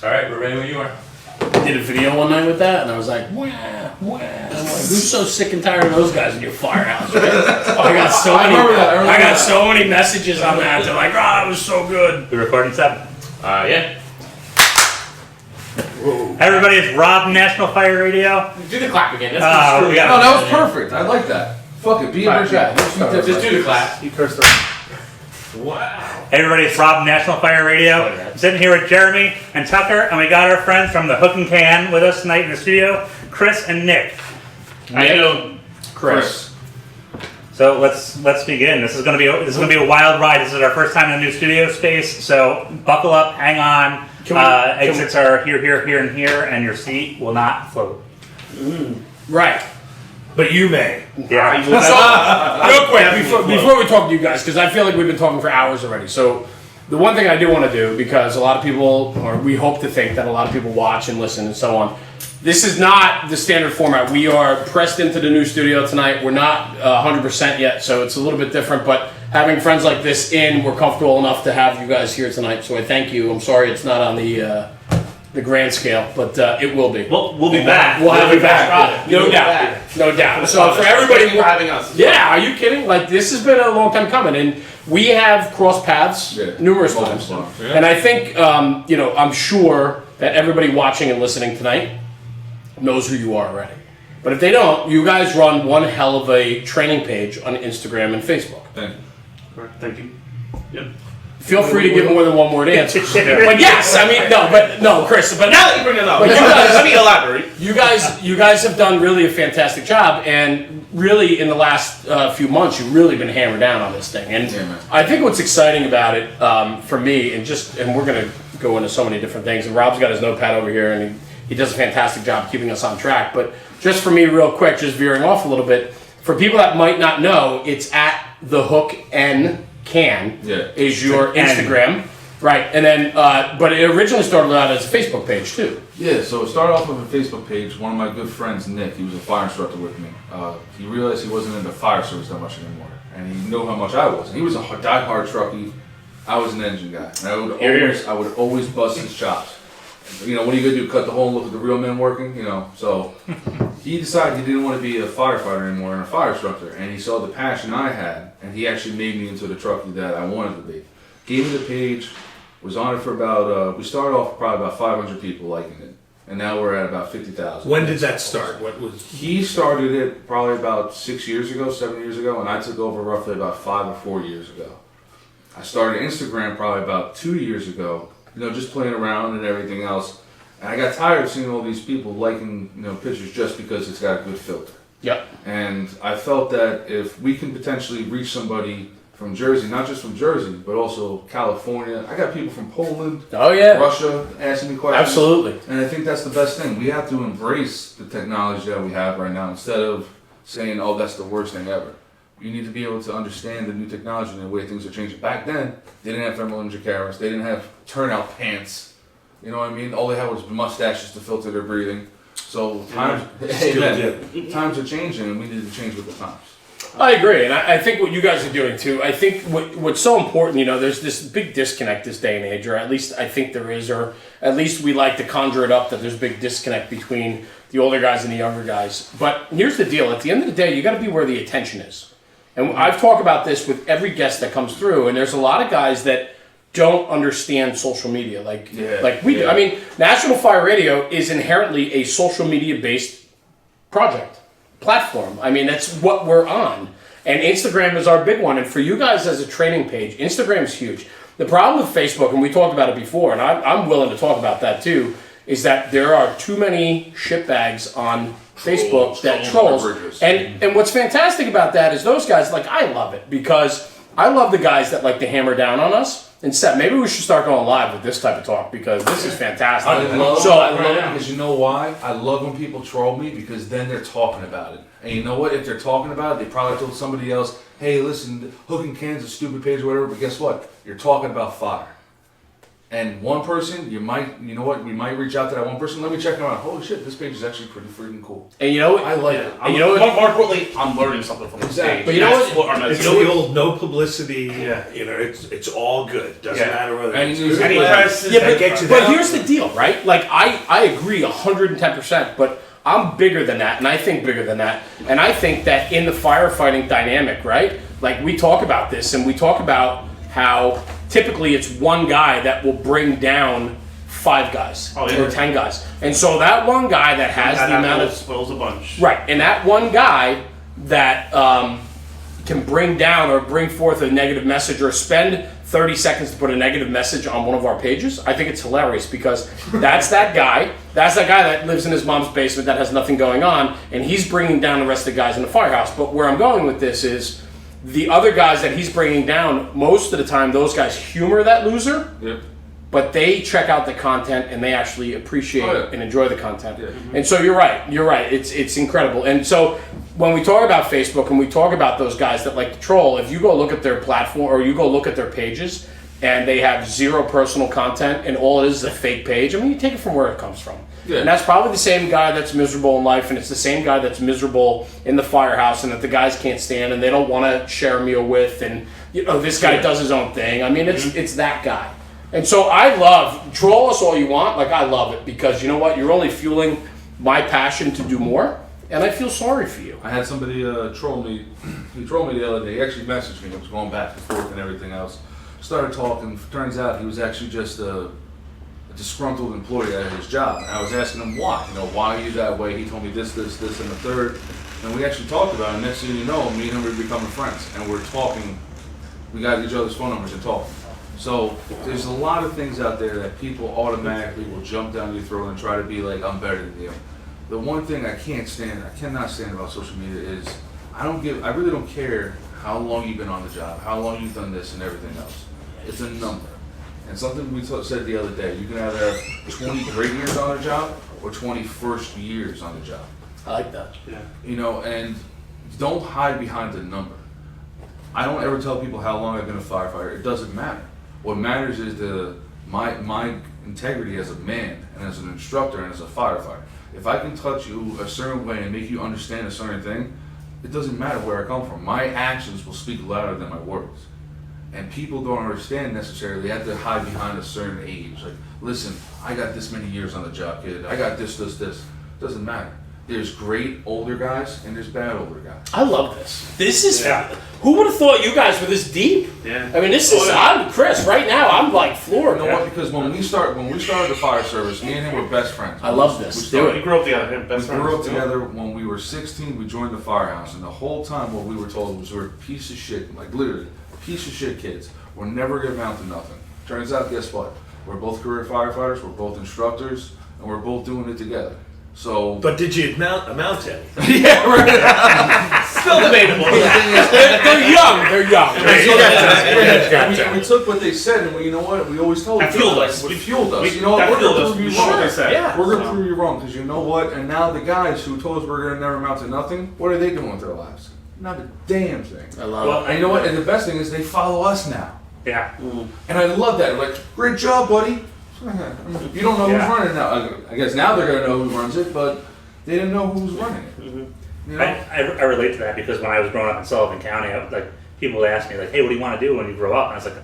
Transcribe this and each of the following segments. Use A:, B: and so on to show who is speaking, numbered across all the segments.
A: All right, we're ready when you are.
B: I did a video one night with that, and I was like, wah, wah. I'm like, who's so sick and tired of those guys in your firehouse? Right? I got so many messages on that. They're like, oh, it was so good.
A: We recording 7? Yeah.
C: Whoa.
A: Hey everybody, it's Rob, National Fire Radio.
C: Do the clap again. That's
A: No,
D: that was perfect. I like that. Fuck it. Be a bitch.
C: just do the clap.
D: You cursed them.
C: Wow.
A: Hey everybody, it's Rob, National Fire Radio. I'm sitting here with Jeremy and Tucker, and we got our friends from the Hook&Can with us tonight in the studio, Chris and Nick.
C: How you doing?
B: Chris.
A: So let's begin. This is gonna be a wild ride. This is our first time in a new studio space, so buckle up, hang on. Exits are here, and here, and your seat will not float.
B: Right.
C: But you may.
A: Yeah.
B: So, real quick, before we talk to you guys, because I feel like we've been talking for hours already. So, the one thing I do want to do, because a lot of people, or we hope to think that a lot of people watch and listen and so on, this is not the standard format. We are pressed into the new studio tonight. We're not 100% yet, so it's a little bit different, but having friends like this we're comfortable enough to have you guys here tonight, so I thank you. I'm sorry it's not on the grand scale, but it will be.
A: We'll be back.
B: We'll have you back. No doubt. So for everybody
C: for having us.
B: Yeah, are you kidding? Like, this has been a long time coming, and we have crossed paths numerous times.
D: Yeah.
B: And I think, I'm sure that everybody watching and listening tonight knows who you are already. But if they don't, you guys run one hell of a training page on Instagram and Facebook.
D: Thank you.
C: Yep.
B: Feel free to give more than one word answer. But yes, I mean, no, Chris. But
C: Now that you bring it up,
B: But you guys-
C: let me elaborate.
B: You guys have done really a fantastic job, and really in the last few months, you've really been hammered down on this thing. And
D: Yeah, man.
B: I think what's exciting about it for me, and we're gonna go into so many different things. And Rob's got his notepad over here, and he does a fantastic job keeping us on track. But just for me, real quick, just veering off a little bit, for people that might not know, it's at thehook&can is your Instagram. Right, and then, but it originally started out as a Facebook page too.
D: Yeah, so it started off with a Facebook page. One of my good friends, Nick, he was a fire instructor with me. He realized he wasn't into fire service that much anymore, and he knew how much I was. And he was a die-hard truckie. I was an engine guy, and I would always bust his chops. You know, what are you gonna do? Cut the hole and look at the real men working? You know, so he decided he didn't want to be a firefighter anymore and a fire instructor, and he saw the passion I had, and he actually made me into the truckie that I wanted to be. Gave me the page. Was on it for about, we started off probably about 500 people liking it. And now we're at about 50,000.
C: When did that start? What was?
D: He started it probably about 7 years ago, and I took over roughly about 5 or 4 years ago. I started Instagram probably about 2 years ago, just playing around and everything else. And I got tired of seeing all these people liking, pictures just because it's got a good filter.
B: Yep.
D: And I felt that if we can potentially reach somebody from Jersey, not just from Jersey, but also California. I got people from Poland, Russia asking me questions.
B: Absolutely.
D: And I think that's the best thing. We have to embrace the technology that we have right now instead of saying, oh, that's the worst thing ever. You need to be able to understand the new technology and the way things are changing. Back then, they didn't have thermal imaging cameras. They didn't have turnout pants. You know what I mean? All they had was mustaches to filter their breathing. So times are changing, and we need to change with the times.
B: I agree, and I think what you guys are doing too, I think what's so important, there's this big disconnect this day and age, or at least I think there is, or at least we like to conjure it up that there's a big disconnect between the older guys and the younger guys. But here's the deal, at the end of the day, you got to be where the attention is. And I've talked about this with every guest that comes through, and there's a lot of guys that don't understand social media like we do. I mean, National Fire Radio is inherently a social media based platform. I mean, that's what we're on. And Instagram is our big one. And for you guys as a training page, Instagram's huge. The problem with Facebook, and we talked about it before, and I'm willing to talk about that too, is that there are too many shitbags on Facebook that trolls. And what's fantastic about that is those guys, I love it because I love the guys that like to hammer down on us. And Seth, maybe we should start going live with this type of talk because this is fantastic.
D: I love it because you know why? I love when people troll me because then they're talking about it. And you know what? If they're talking about it, they probably told somebody else, hey, listen, Hook&Can's a stupid page or whatever, but guess what? You're talking about fire. And one person, you know what, we might reach out to that one person. Let me check them out. Holy shit, this page is actually pretty freaking cool.
B: And you know what?
D: I like it.
B: And you know what?
C: More importantly, I'm learning something from this
D: Exactly.
C: page.
B: But you know
C: That's
B: what?
C: I'm
E: It's
C: you know
E: the
C: what?
E: old no publicity.
C: Yeah.
E: You know, it's all good. Doesn't
C: Yeah.
E: matter whether
D: And
E: it's
D: you-
E: good
C: Any
E: or bad.
C: press is
B: Yeah,
E: That gets you
B: but
E: down.
B: here's the deal, right? Like, I agree 110%, but I'm bigger than that, and I think bigger than that. And I think that in the firefighting dynamic, right? Like, we talk about this, and we talk about how typically it's one guy that will bring down 5 guys
C: Oh, yeah.
B: or 10 guys. And so that one guy that has the amount of...
C: spoils a bunch.
B: Right, and that one guy that can bring down or bring forth a negative message or spend 30 seconds to put a negative message on one of our pages, I think it's hilarious because that's that guy that lives in his mom's basement that has nothing going on, and he's bringing down the rest of the guys in the firehouse. But where I'm going with this is the other guys that he's bringing down, most of the time those guys humor that loser,
D: Yep.
B: but they check out the content and they actually appreciate
D: Oh, yeah.
B: and enjoy the content.
D: Yeah.
B: And so you're right. It's incredible. And so when we talk about Facebook and we talk about those guys that like to troll, if you go look at their platform or you go look at their pages and they have 0 personal content and all it is a fake page, I mean, you take it from where it comes from.
D: Yeah.
B: And that's probably the same guy that's miserable in life, and it's the same guy that's miserable in the firehouse and that the guys can't stand and they don't want to share a meal with, and you know, this guy does his own thing. I mean, it's that guy. And so I love, troll us all you want, like I love it, because you know what, you're only fueling my passion to do more, and I feel sorry for you.
D: I had somebody troll me. He trolled me the other day. He actually messaged me. It was going back and forth and everything else. Started talking. Turns out he was actually just a disgruntled employee at his job. And I was asking him why. You know, why are you that way? He told me this, and the third. And we actually talked about it. Next thing you know, me and him were becoming friends. And we're talking. We got each other's phone numbers and talking. So there's a lot of things out there that people automatically will jump down your throat and try to be like, I'm better than you. The one thing I cannot stand about social media is I really don't care how long you've been on the job, how long you've done this and everything else. It's a number. And something we said the other day, you can either have 20 great years on a job or 20 first years on the job.
B: I like that.
C: Yeah.
D: You know, and don't hide behind the number. I don't ever tell people how long I've been a firefighter. It doesn't matter. What matters is my integrity as a man and as an instructor and as a firefighter. If I can touch you a certain way and make you understand a certain thing, it doesn't matter where I come from. My actions will speak louder than my words. And people don't understand necessarily. They have to hide behind a certain age. Like, listen, I got this many years on the job, kid. I got this. Doesn't matter. There's great older guys and there's bad older guys.
B: I love this. This is, who would have thought you guys were this deep?
C: Yeah.
B: I mean, this is, I'm Chris, right now, I'm like floored.
D: You know what? Because when we started the fire service, me and him were best friends.
B: I love this.
C: We grew up together.
D: We
C: Best friends.
D: grew up together when we were 16. We joined the firehouse, and the whole time what we were told was we're a piece of shit, like literally piece of shit kids. We're never gonna amount to nothing. Turns out, guess what? We're both career firefighters. We're both instructors, and we're both doing it together. So,
E: But did you amount to anything?
D: yeah, right.
C: Still debatable.
B: They're young.
D: We took what they said, and you know what? We always told
C: That
D: each
C: fueled
D: other,
C: us.
D: It fueled us. You know
C: That
D: what? We're
C: fueled
D: gonna
C: us.
D: prove you
C: We should
D: wrong.
C: have said.
B: Yeah.
D: We're gonna prove you wrong because you know what? And now the guys who told us we're gonna never amount to nothing, what are they doing with their lives? Not a damn thing.
B: I love
A: Well,
D: And you know what? And the best thing is they follow us now.
A: Yeah.
D: And I love that. Like, great job, buddy. You don't know who's
A: Yeah.
D: running now. I guess now they're gonna know who runs it, but they didn't know who was running it. You know?
A: I relate to that because when I was growing up in Sullivan County, people would ask me like, "Hey, what do you want to do when you grow up?" And I was like,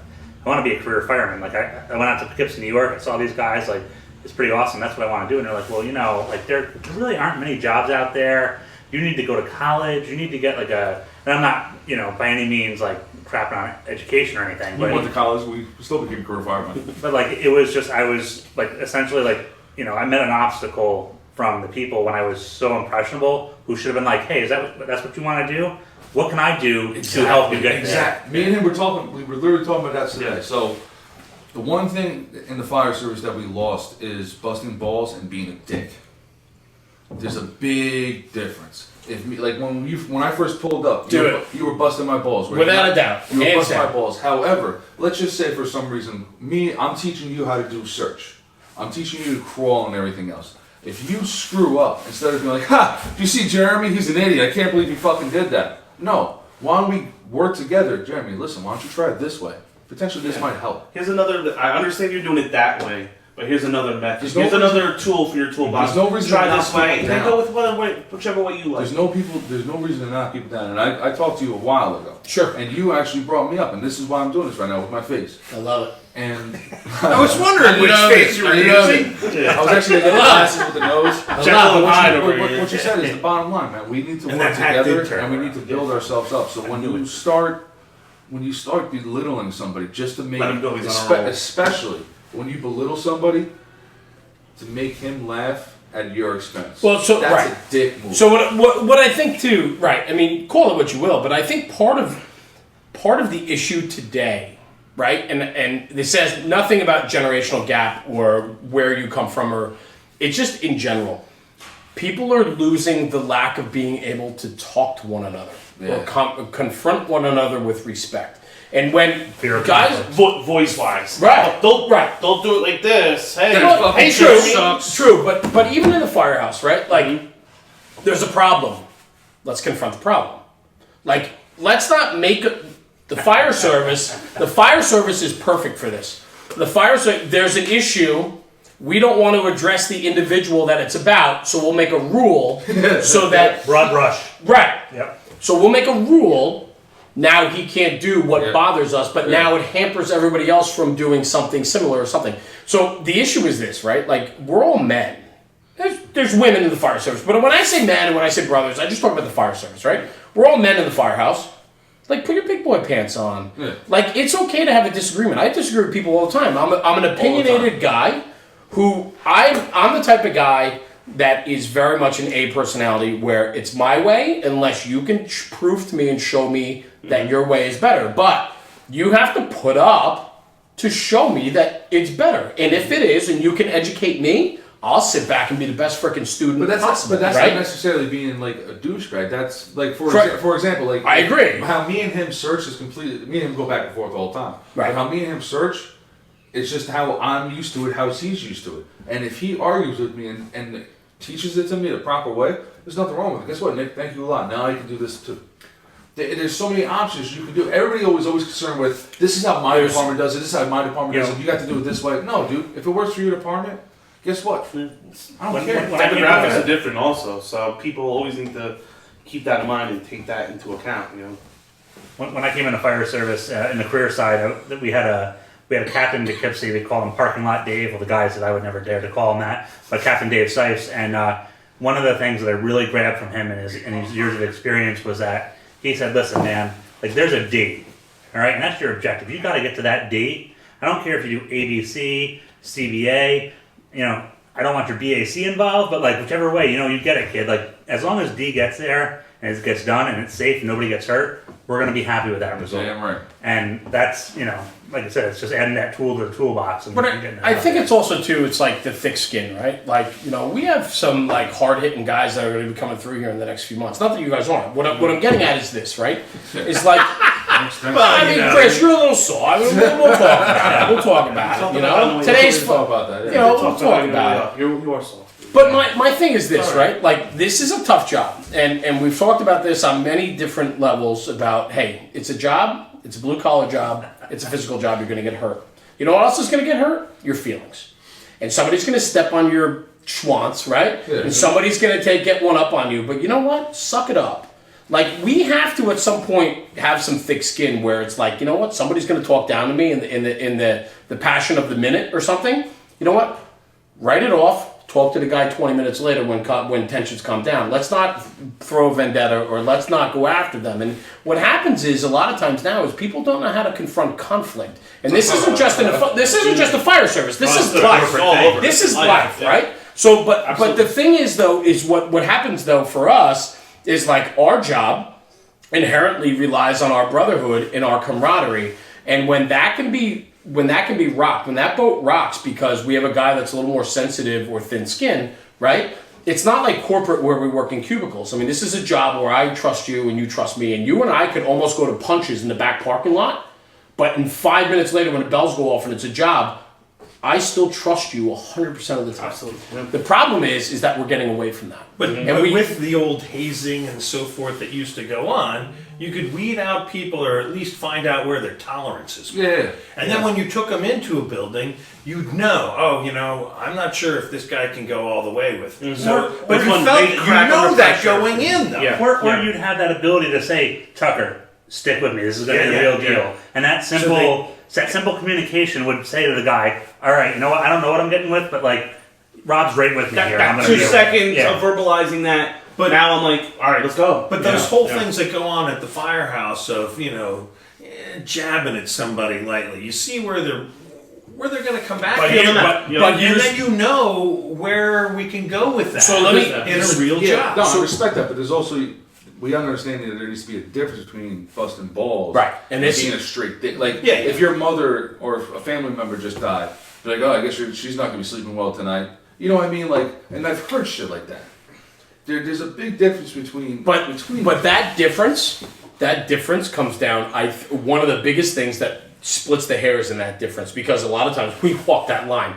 A: "I want to be a career fireman." Like I went out to Poughkeepsie, New York. I saw these guys. Like, it's pretty awesome. That's what I want to do. And they're like, "Well, you know, like there really aren't many jobs out there. You need to go to college. You need to get like a." And I'm not, you know, by any means like crapping on education or anything.
D: We
A: But
D: went to college. We still became career firemen.
A: but like it was just I was like essentially like, you know, I met an obstacle from the people when I was so impressionable who should have been like, hey, that's what you want to do? What can I do to help you get there?
D: Exactly. Me and him were talking. We were literally talking about that today.
C: Yeah.
D: So, the one thing in the fire service that we lost is busting balls and being a dick. There's a big difference. When I first pulled up, you were busting my balls. Right?
B: Without a doubt.
D: You were
B: Hands
D: busting my
B: down.
D: balls. However, let's just say for some reason, I'm teaching you how to do search. I'm teaching you to crawl and everything else. If you screw up, instead of being like, ha, you see Jeremy, he's an idiot, I can't believe he fucking did that. No, why don't we work together? Jeremy, listen, why don't you try it this way? potentially this might help.
C: Here's another. I understand you're doing it that way, but here's another method.
D: There's no
C: Here's another tool for your toolbox.
D: There's no reason
C: Try
D: to knock
C: this way,
D: people
C: and then
D: down.
C: go with whichever way you like.
D: There's no reason to knock people down. And I talked to you a while ago.
B: Sure.
D: And you actually brought me up, and this is why I'm doing this right now with my face.
B: I love it.
D: And
E: I was wondering which face you were using.
D: I was actually gonna get glasses with the nose.
C: Jekyll and Hyde
D: What
C: over
D: you-
C: here.
D: what you said is the bottom line, man. We need to
E: And
D: work
E: that hat did
D: together,
E: turn
D: and we need to build ourselves up. So when you start belittling somebody just to make,
C: Let him go, he's on a roll.
D: especially when you belittle somebody to make him laugh at your expense.
B: Well, so
D: that's
B: right.
D: a dick move.
B: So what I think too, right? I mean, call it what you will, but I think part of the issue today, right? And this says nothing about generational gap or where you come from, or it's just in general. People are losing the lack of being able to talk to one another or confront one another with respect. And when
A: Fear of
B: guys,
A: conflict.
C: Voice wise,
B: Right.
C: Don't do it like this. Hey,
B: well,
C: hey,
B: true,
C: true.
B: true, but even in the firehouse, right? Like, there's a problem. Let's confront the problem. Like, let's not make the fire service. The fire service is perfect for this. The fire service. There's an issue. We don't want to address the individual that it's about, so we'll make a rule so that
A: Broad brush.
B: right.
A: Yep.
B: So we'll make a rule. Now he can't do what
D: Yeah.
B: bothers us, but now it hampers everybody else from doing something similar or something. So the issue is this, right? Like, we're all men. There's women in the fire service, but when I say men and when I say brothers, I just talk about the fire service, right? We're all men in the firehouse. Like, put your big boy pants on.
D: Yeah.
B: Like, it's okay to have a disagreement. I disagree with people all the time. I'm an opinionated guy who I'm the type of guy that is very much an A personality where it's my way unless you can prove to me and show me that your way is better. But you have to put up to show me that it's better. And if it is, and you can educate me, I'll sit back and be the best freaking student
D: But that's
B: possible.
D: right?
B: right?
D: Not necessarily being like a douchebag. That's like
B: Correct.
D: for example, like
B: I agree.
D: How me and him search is completely. Me and him go back and forth all the time.
B: Right.
D: But how me and him search, it's just how I'm used to it, how he's used to it. And if he argues with me and teaches it to me the proper way, there's nothing wrong with it. Guess what, Nick? Thank you a lot. Now I can do this too. There's so many options you can do. Everybody always concerned with this is how my department does it. This is how my department does it. You got to do it this way. No, dude. If it works for your department, guess what? I don't
A: When-
D: care.
A: when I came
C: Demographics
A: in-
C: are different, also. So people always need to keep that in mind and take that into account. You know.
A: When I came into fire service in the career side, we had a captain in Poughkeepsie. We called him Parking Lot Dave. Well, the guys that I would never dare to call him that, but Captain Dave Sipes. And one of the things that I really grabbed from him in his years of experience was that he said, "Listen, man, like there's a D, all right, and that's your objective. You got to get to that D. I don't care if you do ABC, CBA, you know." I don't want your BAC involved, but like whichever way, you know, you get it, kid. Like as long as D gets there and it gets done and it's safe and nobody gets hurt, we're gonna be happy with that result.
D: Damn right.
A: And that's, you know, like I said, it's just adding that tool to the toolbox. And
B: But
A: getting it
B: I
A: out
B: think
A: there.
B: it's also too. It's like the thick skin, right? Like, you know, we have some like hard hitting guys that are going to be coming through here in the next few months. Not that you guys aren't. What I'm getting at is this, right? It's like, I mean, Chris, you're a little sore. I mean, we'll talk about it. We'll talk about it. You know, today's
D: Talk about that.
B: you know, we'll talk about it.
C: You are soft.
B: But my thing is this, right? Like, this is a tough job. And we've talked about this on many different levels about, hey, it's a job, it's a blue-collar job, it's a physical job, you're going to get hurt. You know what else is going to get hurt? Your feelings. And somebody's going to step on your schwanz, right?
D: Yeah.
B: And somebody's going to get one up on you. But you know what? Suck it up. Like, we have to, at some point, have some thick skin where it's like, you know what? Somebody's going to talk down to me in the passion of the minute or something. You know what? Write it off. Talk to the guy 20 minutes later when tensions calm down. Let's not throw a vendetta or let's not go after them. And what happens is a lot of times now is people don't know how to confront conflict. And this isn't just a fire service. This is life. This is life, right? So, but the thing is though is what happens though for us is like our job inherently relies on our brotherhood and our camaraderie. And when that can be rocked, when that boat rocks because we have a guy that's a little more sensitive or thin-skinned, right? It's not like corporate where we work in cubicles. I mean, this is a job where I trust you and you trust me, and you and I could almost go to punches in the back parking lot, but in 5 minutes later when the bells go off and it's a job, I still trust you 100% of the time.
C: Absolutely.
B: The problem is that we're getting away from that.
E: But,
B: And
E: but
B: we-
E: with the old hazing and so forth that used to go on, you could weed out people or at least find out where their tolerances were.
D: Yeah.
E: And then when you took them into a building, you'd know, I'm not sure if this guy can go all the way with it. So, but you
C: one
E: felt,
C: big
E: you
C: crack
E: know
C: under
E: that
C: pressure.
E: going in though.
C: Yeah.
A: Or you'd have that ability to say, Tucker, stick with me. This is going to be the
E: Yeah,
A: real
E: yeah.
A: deal. And that simple communication would say to the guy, all right, you know what? I don't know what I'm getting with, but like, Rob's right with me here. I'm
C: That
A: gonna
C: 2
A: be
C: seconds
A: yeah.
C: of verbalizing that,
E: But-
C: but now I'm like, all right, let's go.
E: But those whole things that go on at the firehouse of, jabbing at somebody lightly, you see where they're going to come back
B: But
E: to
B: here-
E: you.
B: but-
E: And
B: but here's-
E: then you know where we can go with that.
B: So let me-
E: in a real
D: Yeah,
E: job.
D: no,
E: So-
D: I respect that, but there's also we understand that there needs to be a difference between busting balls,
B: Right, and this-
D: being a straight dick. Like,
E: Yeah,
D: if your mother or a family member just died, be like, oh, I guess she's not gonna be sleeping well tonight. You know what I mean? Like, and I've heard shit like that. There's a big difference between.
B: But that difference comes down. One of the biggest things that splits the hairs in that difference, because a lot of times we walk that line.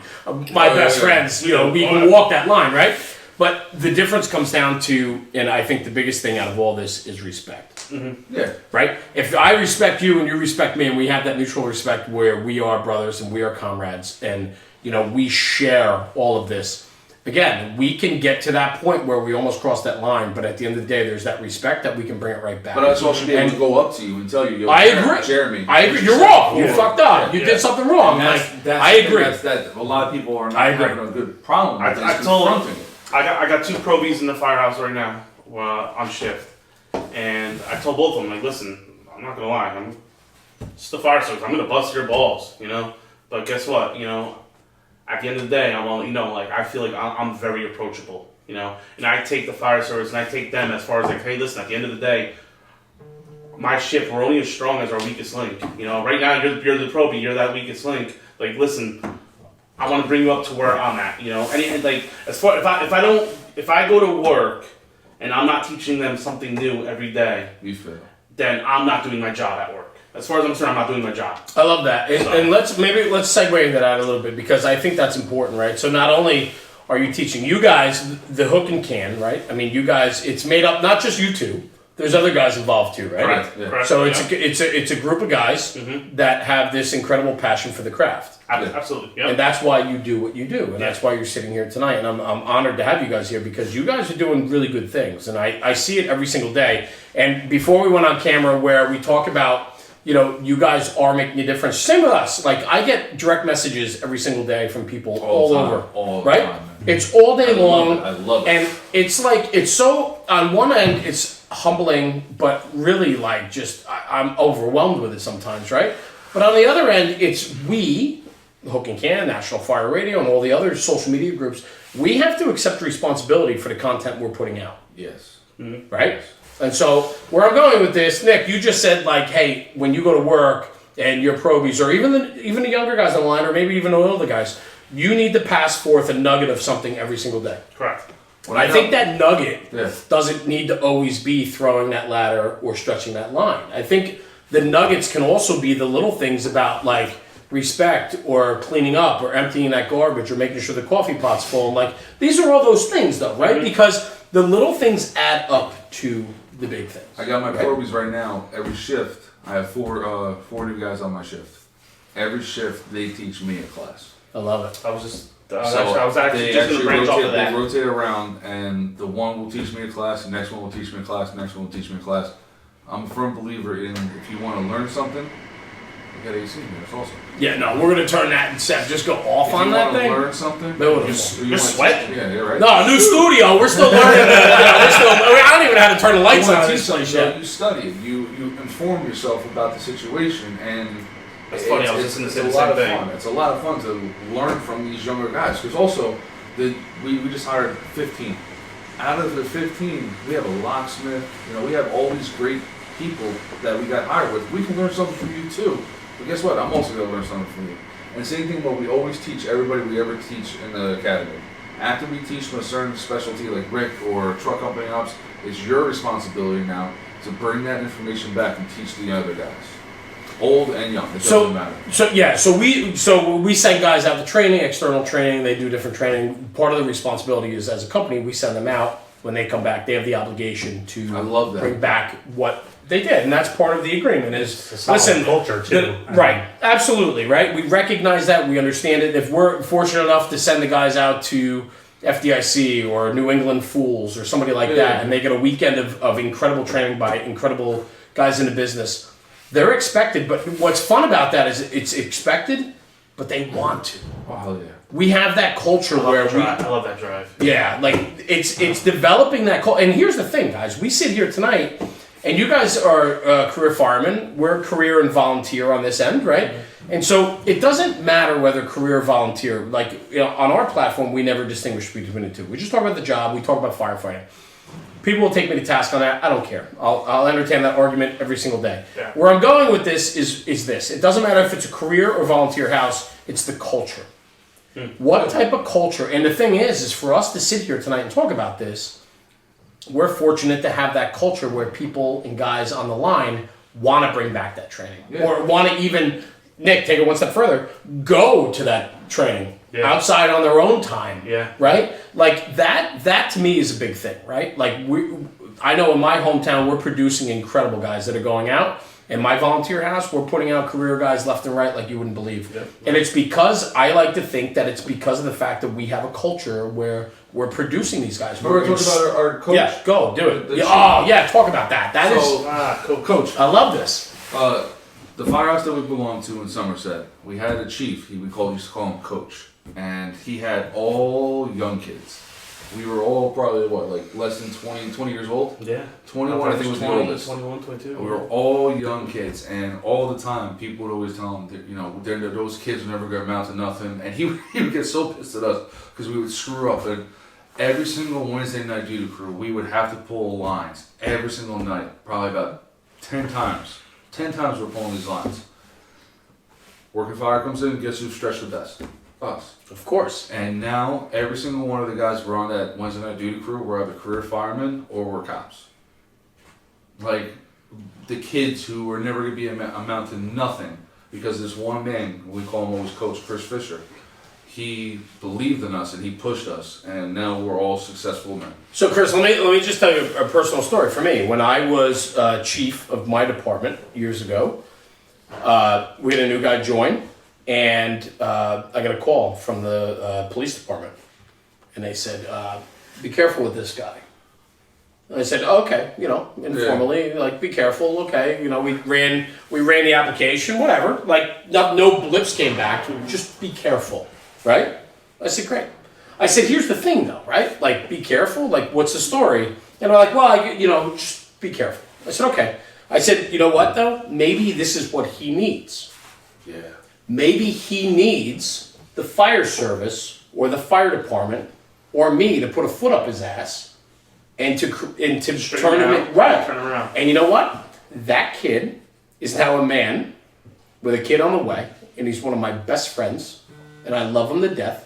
B: My best friends, we can walk that line, right? But the difference comes down to, and I think the biggest thing out of all this is respect.
D: Yeah.
B: Right? If I respect you and you respect me, and we have that mutual respect where we are brothers and we are comrades, and we share all of this. Again, we can get to that point where we almost cross that line, but at the end of the day, there's that respect that we can bring it right back.
D: But I also should be able to go up to you and tell you, yo,
B: I agree.
D: Jeremy.
B: I agree. You're wrong. You fucked up. You did something wrong.
D: And
B: I agree.
D: That a lot of people are not
B: I agree.
D: having a good problem with.
C: I
D: is
C: told
D: confronting it.
C: I got 2 probies in the firehouse right now on shift, and I told both of them, like, listen, I'm not gonna lie, it's the fire service. I'm gonna bust your balls, But guess what, at the end of the day, I'm all, I feel like I'm very approachable, And I take the fire service and I take them as far as like, hey, listen, at the end of the day, my shift, we're only as strong as our weakest link. Right now you're the probie, you're that weakest link. Like, listen, I want to bring you up to where I'm at, And like, as far if I go to work and I'm not teaching them something new every day,
D: You fail.
C: then I'm not doing my job at work. As far as I'm concerned, I'm not doing my job.
B: I love that. And let's segue into that a little bit, because I think that's important, right? So not only are you teaching you guys the hook and can, right? I mean, you guys, it's made up, not just you two. There's other guys involved too, right?
C: Correct.
D: Yeah.
C: Correct.
B: So
C: Yeah.
B: it's a group of guys that have this incredible passion for the craft.
C: Absolutely. Yeah.
B: And that's why you do what you do, and that's why you're sitting here tonight. And I'm honored to have you guys here, because you guys are doing really good things, and I see it every single day. And before we went on camera, where we talk about, you guys are making a difference. Same with us. Like, I get direct messages every single day from people all
D: the time,
B: over,
D: all the
B: right?
D: time, man.
B: It's all day long.
D: I love it.
B: And it's like, it's so, on one end, it's humbling, but really like I'm overwhelmed with it sometimes, right? But on the other end, it's we, Hook and Can, National Fire Radio, and all the other social media groups, we have to accept responsibility for the content we're putting out,
D: Yes.
B: right? And so where I'm going with this, Nick, you just said like, hey, when you go to work and your probies, or even the younger guys on the line, or maybe even the older guys, you need to pass forth a nugget of something every single day.
C: Correct.
B: I think that nugget
D: Yeah.
B: doesn't need to always be throwing that ladder or stretching that line. I think the nuggets can also be the little things about like respect, or cleaning up, or emptying that garbage, or making sure the coffee pot's full. Like, these are all those things though, right? Because the little things add up to the big things.
D: I got my probies right now. Every shift, I have four new guys on my shift. Every shift, they teach me a class.
B: I love it.
C: I was
D: So
C: actually
D: they
C: just going to branch off of
D: They
C: that.
D: rotate around, and the one will teach me a class, the next one will teach me a class, the next one will teach me a class. I'm a firm believer in, if you want to learn something, you got AC here. It's awesome.
B: Yeah, no, we're gonna turn that and Seth just go off on that thing.
D: If you want to learn something,
B: No,
C: You're sweating.
D: Yeah, you're right.
B: No, new studio. We're still learning. I don't even know how to turn the lights
D: You
B: on
D: want
B: in
D: to
B: this
D: teach
B: place
D: something,
B: yet.
D: you study it. You inform yourself about the situation, and
C: That's funny, I was just gonna say the
D: a lot
C: same
D: of
C: thing.
D: fun. It's a lot of fun to learn from these younger guys, because also we just hired 15. Out of the 15, we have a locksmith. We have all these great people that we got hired with. We can learn something from you too. But guess what? I'm also gonna learn something from you. And same thing, what we always teach everybody we ever teach in the academy. After we teach from a certain specialty like Rick or truck company ops, it's your responsibility now to bring that information back and teach the other guys. Old and young. It doesn't matter.
B: So we send guys out to training, external training. They do different training. Part of the responsibility is, as a company, we send them out. When they come back, they have the obligation to
D: I love that.
B: bring back what they did, and that's part of the agreement. Is
A: It's a solid culture too.
B: right? Absolutely, right. We recognize that. We understand it. If we're fortunate enough to send the guys out to FDIC or New England Fools or somebody like that, and they get a weekend of incredible training by incredible guys in the business, they're expected. But what's fun about that is it's expected, but they want to.
D: Oh yeah.
B: We have that culture where
C: I love that drive.
B: yeah, like it's developing that culture. And here's the thing, guys. We sit here tonight, and you guys are career firemen. We're career and volunteer on this end, right? Mm-hmm. And so it doesn't matter whether career or volunteer. Like, you know, on our platform, we never distinguish between the two. We just talk about the job. We talk about firefighting. People will take me to task on that. I don't care. I'll entertain that argument every single day.
C: Yeah.
B: Where I'm going with this is this. It doesn't matter if it's a career or volunteer house. It's the culture. What type of culture? And the thing is for us to sit here tonight and talk about this, we're fortunate to have that culture where people and guys on the line want to bring back that training.
D: Yeah.
B: Or want to even, Nick, take it one step further, go to that training outside on their own time.
C: Yeah.
B: Right? Like that to me is a big thing, right? Like I know in my hometown, we're producing incredible guys that are going out. In my volunteer house, we're putting out career guys left and right like you wouldn't believe. Yep. And it's because, I like to think that it's because of the fact that we have a culture where we're producing these guys.
D: We're talking about our coach.
B: Yeah, go, do it.
D: The
B: Talk about that. That is,
D: Coach.
B: I love this.
D: The firehouse that we belonged to in Somerset, we had a chief. We used to call him Coach, and he had all young kids. We were all probably, less than 20 years old?
C: Yeah.
D: 21, I think, was the oldest.
C: 21, 22.
D: We were all young kids, and all the time, people would always tell him that, those kids would never get amount to nothing, and he would get so pissed at us because we would screw up, and every single Wednesday night duty crew, we would have to pull lines every single night, probably about 10 times. 10 times we're pulling these lines. Working fire comes in, guess who's stretched the best? Us.
B: Of course.
D: And now, every single one of the guys who are on that Wednesday night duty crew, we're either career firemen or we're cops. Like, the kids who were never going to be amount to nothing because this one man, we call him always Coach Chris Fisher, he believed in us and he pushed us, and now we're all successful men.
B: So, Chris, let me just tell you a personal story for me. When I was chief of my department years ago, we had a new guy join. And I got a call from the police department, and they said, "Be careful with this guy." And I said, oh, "Okay, informally, be careful." Okay, we ran the application, whatever. No blips came back. Just be careful, right? I said, "Great." I said, "Here's the thing, though, right? Be careful. What's the story?" And they're like, "Well, just be careful." I said, "Okay." I said, "You know what, though? Maybe this is what he needs."
D: Yeah.
B: Maybe he needs the fire service or the fire department or me to put a foot up his ass and to turn him right.
C: Turn him around.
B: And you know what? That kid is now a man with a kid on the way, and he's one of my best friends, and I love him to death.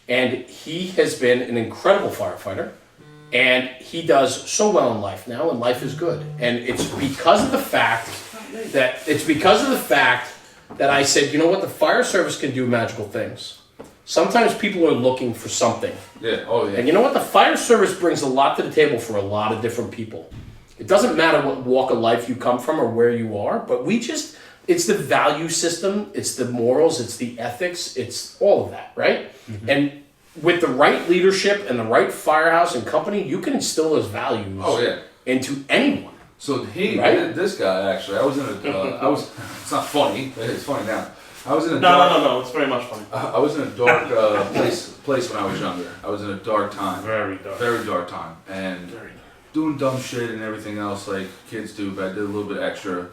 B: And he has been an incredible firefighter, and he does so well in life now, and life is good. And it's because of the fact that I said, you know what, the fire service can do magical things. Sometimes people are looking for something.
D: Yeah, oh yeah.
B: And you know what, the fire service brings a lot to the table for a lot of different people. It doesn't matter what walk of life you come from or where you are, but it's the value system, it's the morals, it's the ethics, it's all of that, right? Mm-hmm. And with the right leadership and the right firehouse and company, you can instill those values into anyone.
D: So this guy actually, I was in a, it's not funny, it's funny now. I was in a
C: No, it's very much funny.
D: I was in a dark place when I was younger. I was in a dark time. Very dark time. And doing dumb shit and everything else like kids do, but I did a little bit extra.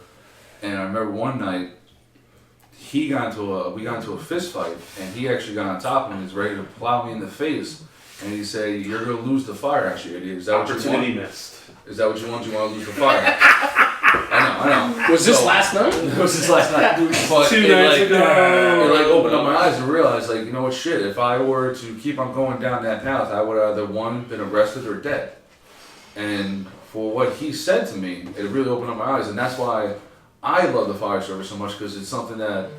D: And I remember one night, we got into a fist fight, and he actually got on top of me and was ready to plow me in the face. And he said, "You're going to lose the firehouse, you idiot. Is that what you want?
C: Opportunity missed.
D: Is that what you want? You want to lose the firehouse?" I know.
B: Was this last night?
D: It was this last night. But
C: 2 nights ago.
D: It opened up my eyes and realized, you know what, shit, if I were to keep on going down that path, I would have either one, been arrested or dead. And for what he said to me, it really opened up my eyes, and that's why I love the fire service so much because it's something that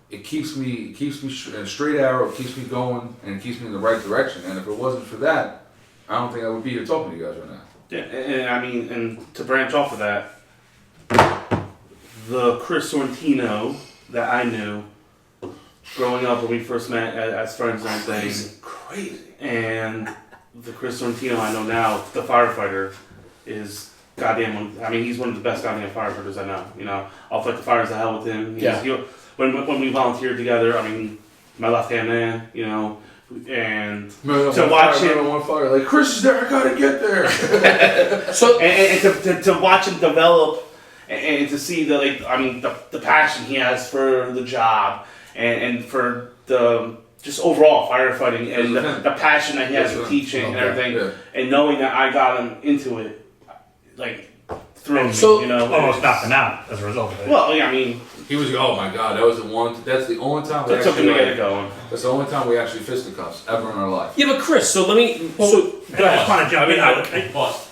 D: it keeps me a straight arrow, it keeps me going, and it keeps me in the right direction. And if it wasn't for that, I don't think I would be here talking to you guys right now.
C: Yeah, and I mean, and to branch off of that, the Chris Sorrentino that I knew growing up when we first met as friends and everything,
E: Crazy.
C: and the Chris Sorrentino I know now, the firefighter, is goddamn. I mean, he's one of the best goddamn firefighters I know. You know, I'll fight the fires to hell with him. When we volunteered together, I mean, my left hand man. You know, and to watch him
D: on fire, like Chris is there, I gotta get there.
C: So and to watch him develop and to see the passion he has for the job and for the just overall firefighting and the passion that he has for teaching and everything, and knowing that I got him into it, like through me, you know,
A: almost knocked him out as a result of it.
C: Well, yeah, I mean,
D: He was, oh my god, that's the only time we
C: that took him to get it going.
D: That's the only time we actually fisticuffs ever in our life.
B: Yeah, but Chris, so let me.
A: I just want to jump in.
E: Pause.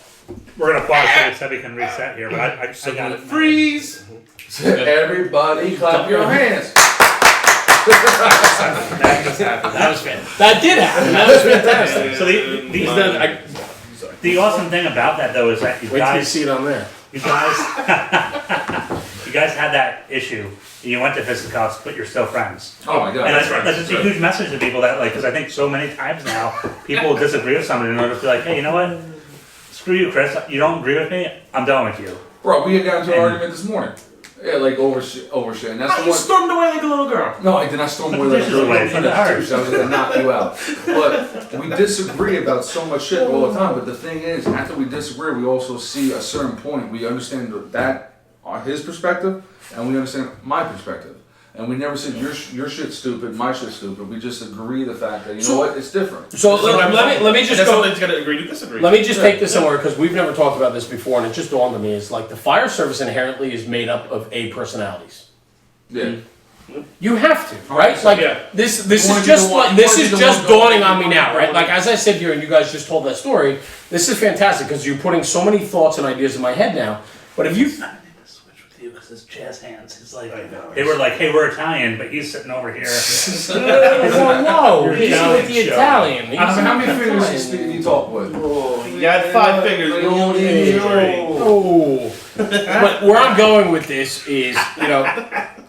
A: We're gonna pause so we can reset here, but I got it.
C: Freeze!
D: Everybody clap your hands.
A: That just happened.
B: That was fantastic. That did happen. That was fantastic.
A: So the awesome thing about that though is that you
B: Wait till you
A: guys,
B: see it on there.
A: you guys had that issue. You went to fisticuffs, but you're still friends.
D: Oh my god,
A: And
D: that's
A: that's just a huge message to people that, like, because I think so many times now people disagree with somebody in order to be like, hey, you know what? Screw you, Chris. You don't agree with me. I'm done with you.
D: Bro, we had gotten into an argument this morning. Yeah, like over shit, and that's the
C: You
D: one.
C: stormed away like a little girl.
D: No, I did not storm away like a
A: This is the way
D: girl.
A: from the heart.
D: I was gonna knock you out. But we disagree about so much shit all the time. But the thing is, after we disagree, we also see a certain point. We understand that his perspective, and we understand my perspective. And we never said your shit's stupid, my shit's stupid. We just agree the fact that know what, it's different.
B: So let me just
C: That's
B: go.
C: something's gonna agree to disagree.
B: Let me just take this somewhere because we've never talked about this before, and it just dawned on me. Is like the fire service inherently is made up of A personalities.
D: Yeah.
B: You have to, right? Like this is just dawning on me now, right? Like as I sit here and you guys just told that story, this is fantastic because you're putting so many thoughts and ideas in my head now. But if you
A: Because his jazz hands, he's like, they were like, hey, we're Italian, but he's sitting over here.
B: whoa, he's with the Italian.
D: How many fingers do you talk with?
C: You got 5 fingers.
B: Oh. But where I'm going with this is,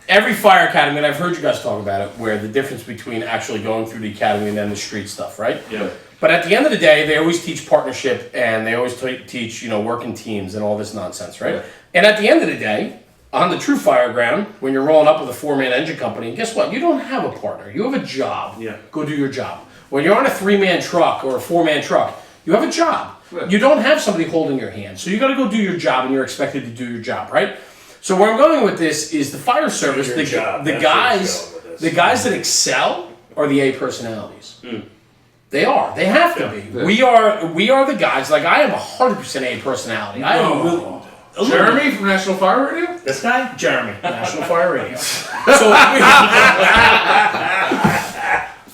B: every fire academy, and I've heard you guys talk about it, where the difference between actually going through the academy and then the street stuff, right?
C: Yeah.
B: But at the end of the day, they always teach partnership and they always teach, working teams and all this nonsense, right?
D: Yeah.
B: And at the end of the day, on the true fire ground, when you're rolling up with a 4-man engine company, guess what? You don't have a partner. You have a job.
C: Yeah.
B: Go do your job. When you're on a 3-man truck or a 4-man truck, you have a job.
D: Yeah.
B: You don't have somebody holding your hand. So you got to go do your job and you're expected to do your job, right? So where I'm going with this is the fire service, the guys that excel are the A personalities. They are. They have to be.
D: Yeah.
B: We are the guys. Like I am 100% A personality. I am really.
D: Jeremy from National Fire Radio?
A: This guy?
B: Jeremy, National Fire Radio. So,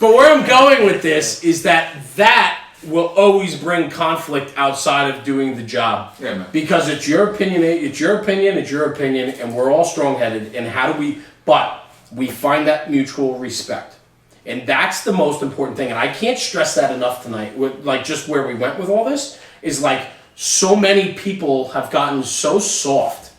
B: but where I'm going with this is that will always bring conflict outside of doing the job.
D: Yeah, man.
B: Because it's your opinion, and we're all strong-headed, and but we find that mutual respect. And that's the most important thing, and I can't stress that enough tonight, like just where we went with all this, is like, so many people have gotten so soft.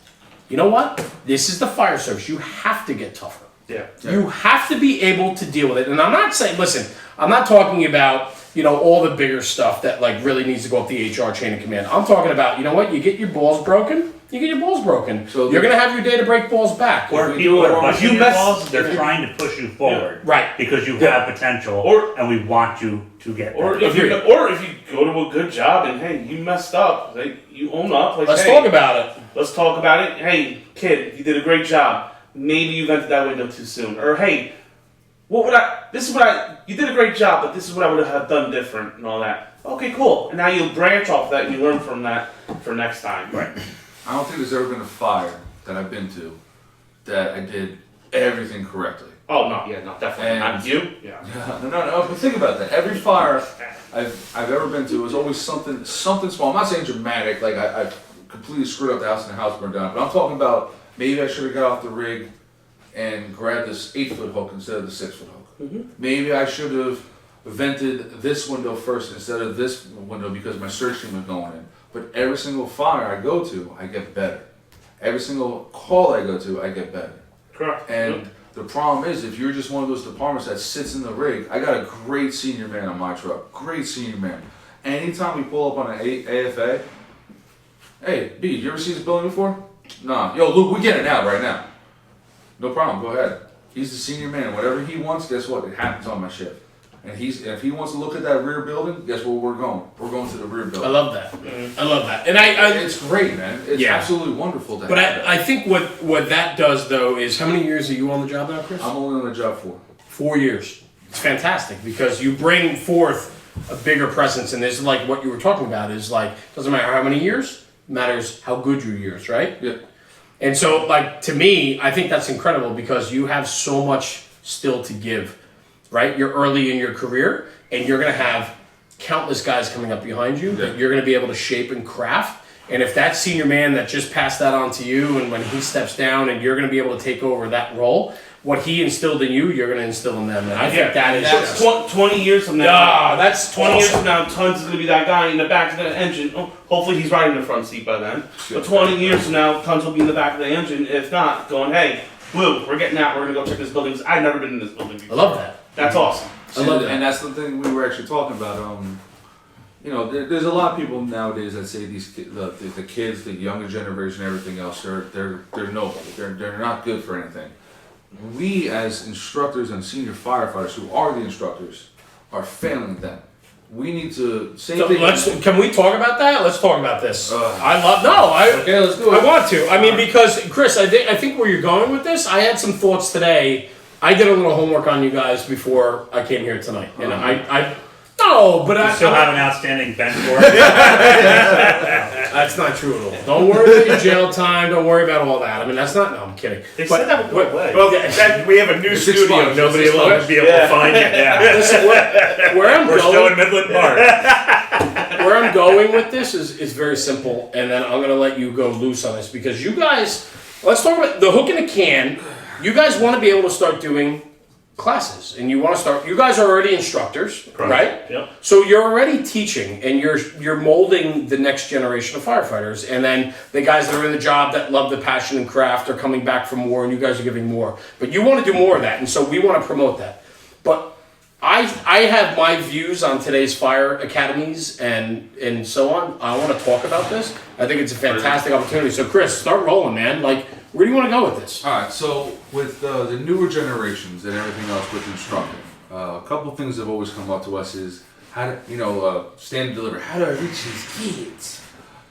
B: You know what? This is the fire service. You have to get tougher.
C: Yeah.
B: You have to be able to deal with it. And I'm not saying, listen, I'm not talking about, all the bigger stuff that like really needs to go up the HR chain of command. I'm talking about, you know what? You get your balls broken. So you're going to have your day to break balls back.
A: Or people are pushing your balls, they're trying to push you forward.
B: Right.
A: Because you have potential, and we want you to get there.
C: Or if you go to a good job and hey, you messed up, like you own up. Like,
B: Let's
C: hey,
B: talk about it.
C: Let's talk about it. Hey, kid, you did a great job. Maybe you vented that window too soon. Or hey, you did a great job, but this is what I would have done different and all that. Okay, cool. And now you branch off that and you learn from that for next time.
A: Right.
D: I don't think there's ever been a fire that I've been to that I did everything correctly.
C: Oh no, yeah, no, definitely.
D: And-
C: Not you? Yeah.
D: No, but think about that. Every fire I've ever been to was always something small. I'm not saying dramatic, like I completely screwed up the house and the house burned down, but I'm talking about Maybe I should have got off the rig and grabbed this 8-foot hook instead of the 6-foot hook. Maybe I should have vented this window first instead of this window because my search team was going in. But every single fire I go to, I get better. Every single call I go to, I get better.
C: Correct.
D: And the problem is, if you're just one of those departments that sits in the rig, I got a great senior man on my truck. Great senior man. Anytime we pull up on an AFA, hey, B, you ever see this building before? Nah. Yo, Luke, we get it now, right now. No problem, go ahead. He's the senior man. Whatever he wants, guess what? It happens on my shift. And if he wants to look at that rear building, guess where we're going? We're going to the rear building.
B: I love that. I love that. And I
D: it's great, man. It's absolutely wonderful to
B: but
D: have that.
B: I think what that does though is, how many years are you on the job now, Chris?
D: I'm only on the job for
B: 4 years. It's fantastic because you bring forth a bigger presence, and this is like what you were talking about is like, doesn't matter how many years, matters how good your years, right?
D: Yeah.
B: And so like to me, I think that's incredible because you have so much still to give, right? You're early in your career and you're going to have countless guys coming up behind you that you're going to be able to shape and craft. And if that senior man that just passed that on to you, and when he steps down and you're going to be able to take over that role, what he instilled in you, you're going to instill in them. And I think that is
C: That's 20 years from now.
B: that's
C: 20 years
B: awesome.
C: from now, Tons is going to be that guy in the back of the engine. Oh, hopefully he's riding the front seat by then. But 20 years from now, Tons will be in the back of the engine. If not, going, hey, Blue, we're getting out. We're going to go check this building. I've never been in this building before.
B: I love that.
C: That's awesome.
B: I love that.
D: And that's the thing we were actually talking about. You know, there's a lot of people nowadays that say these the kids, the younger generation, everything else, they're nobody. They're not good for anything. We as instructors and senior firefighters who are the instructors are failing them. We need to say
B: So can we talk about that? Let's talk about this.
D: Okay, let's do it.
B: I want to. I mean, because Chris, I think where you're going with this, I had some thoughts today. I did a little homework on you guys before I came here tonight, and I
A: still have an outstanding bench for it.
B: That's not true at all. Don't worry about your jail time. Don't worry about all that. I mean, that's not. No, I'm kidding.
A: They said that would go away.
B: Well, we have a new studio. Nobody will
A: be able to find it. Yeah.
B: Listen, where I'm
A: We're
B: going.
A: still in Midland Park.
B: Where I'm going with this is very simple, and then I'm going to let you go loose on this because you guys. Let's talk about the hook and a can. You guys want to be able to start doing classes, and you want to start. You guys are already instructors, right?
C: Yep.
B: So you're already teaching, and you're molding the next generation of firefighters, and then the guys that are in the job that love the passion and craft are coming back for more, and you guys are giving more. But you want to do more of that, and so we want to promote that. But I have my views on today's fire academies and so on. I want to talk about this. I think it's a fantastic opportunity. So Chris, start rolling, man. Like, where do you want to go with this?
D: All right, so with the newer generations and everything else with instructing, a couple of things that have always come up to us is how to, stand and deliver. How do I reach these kids?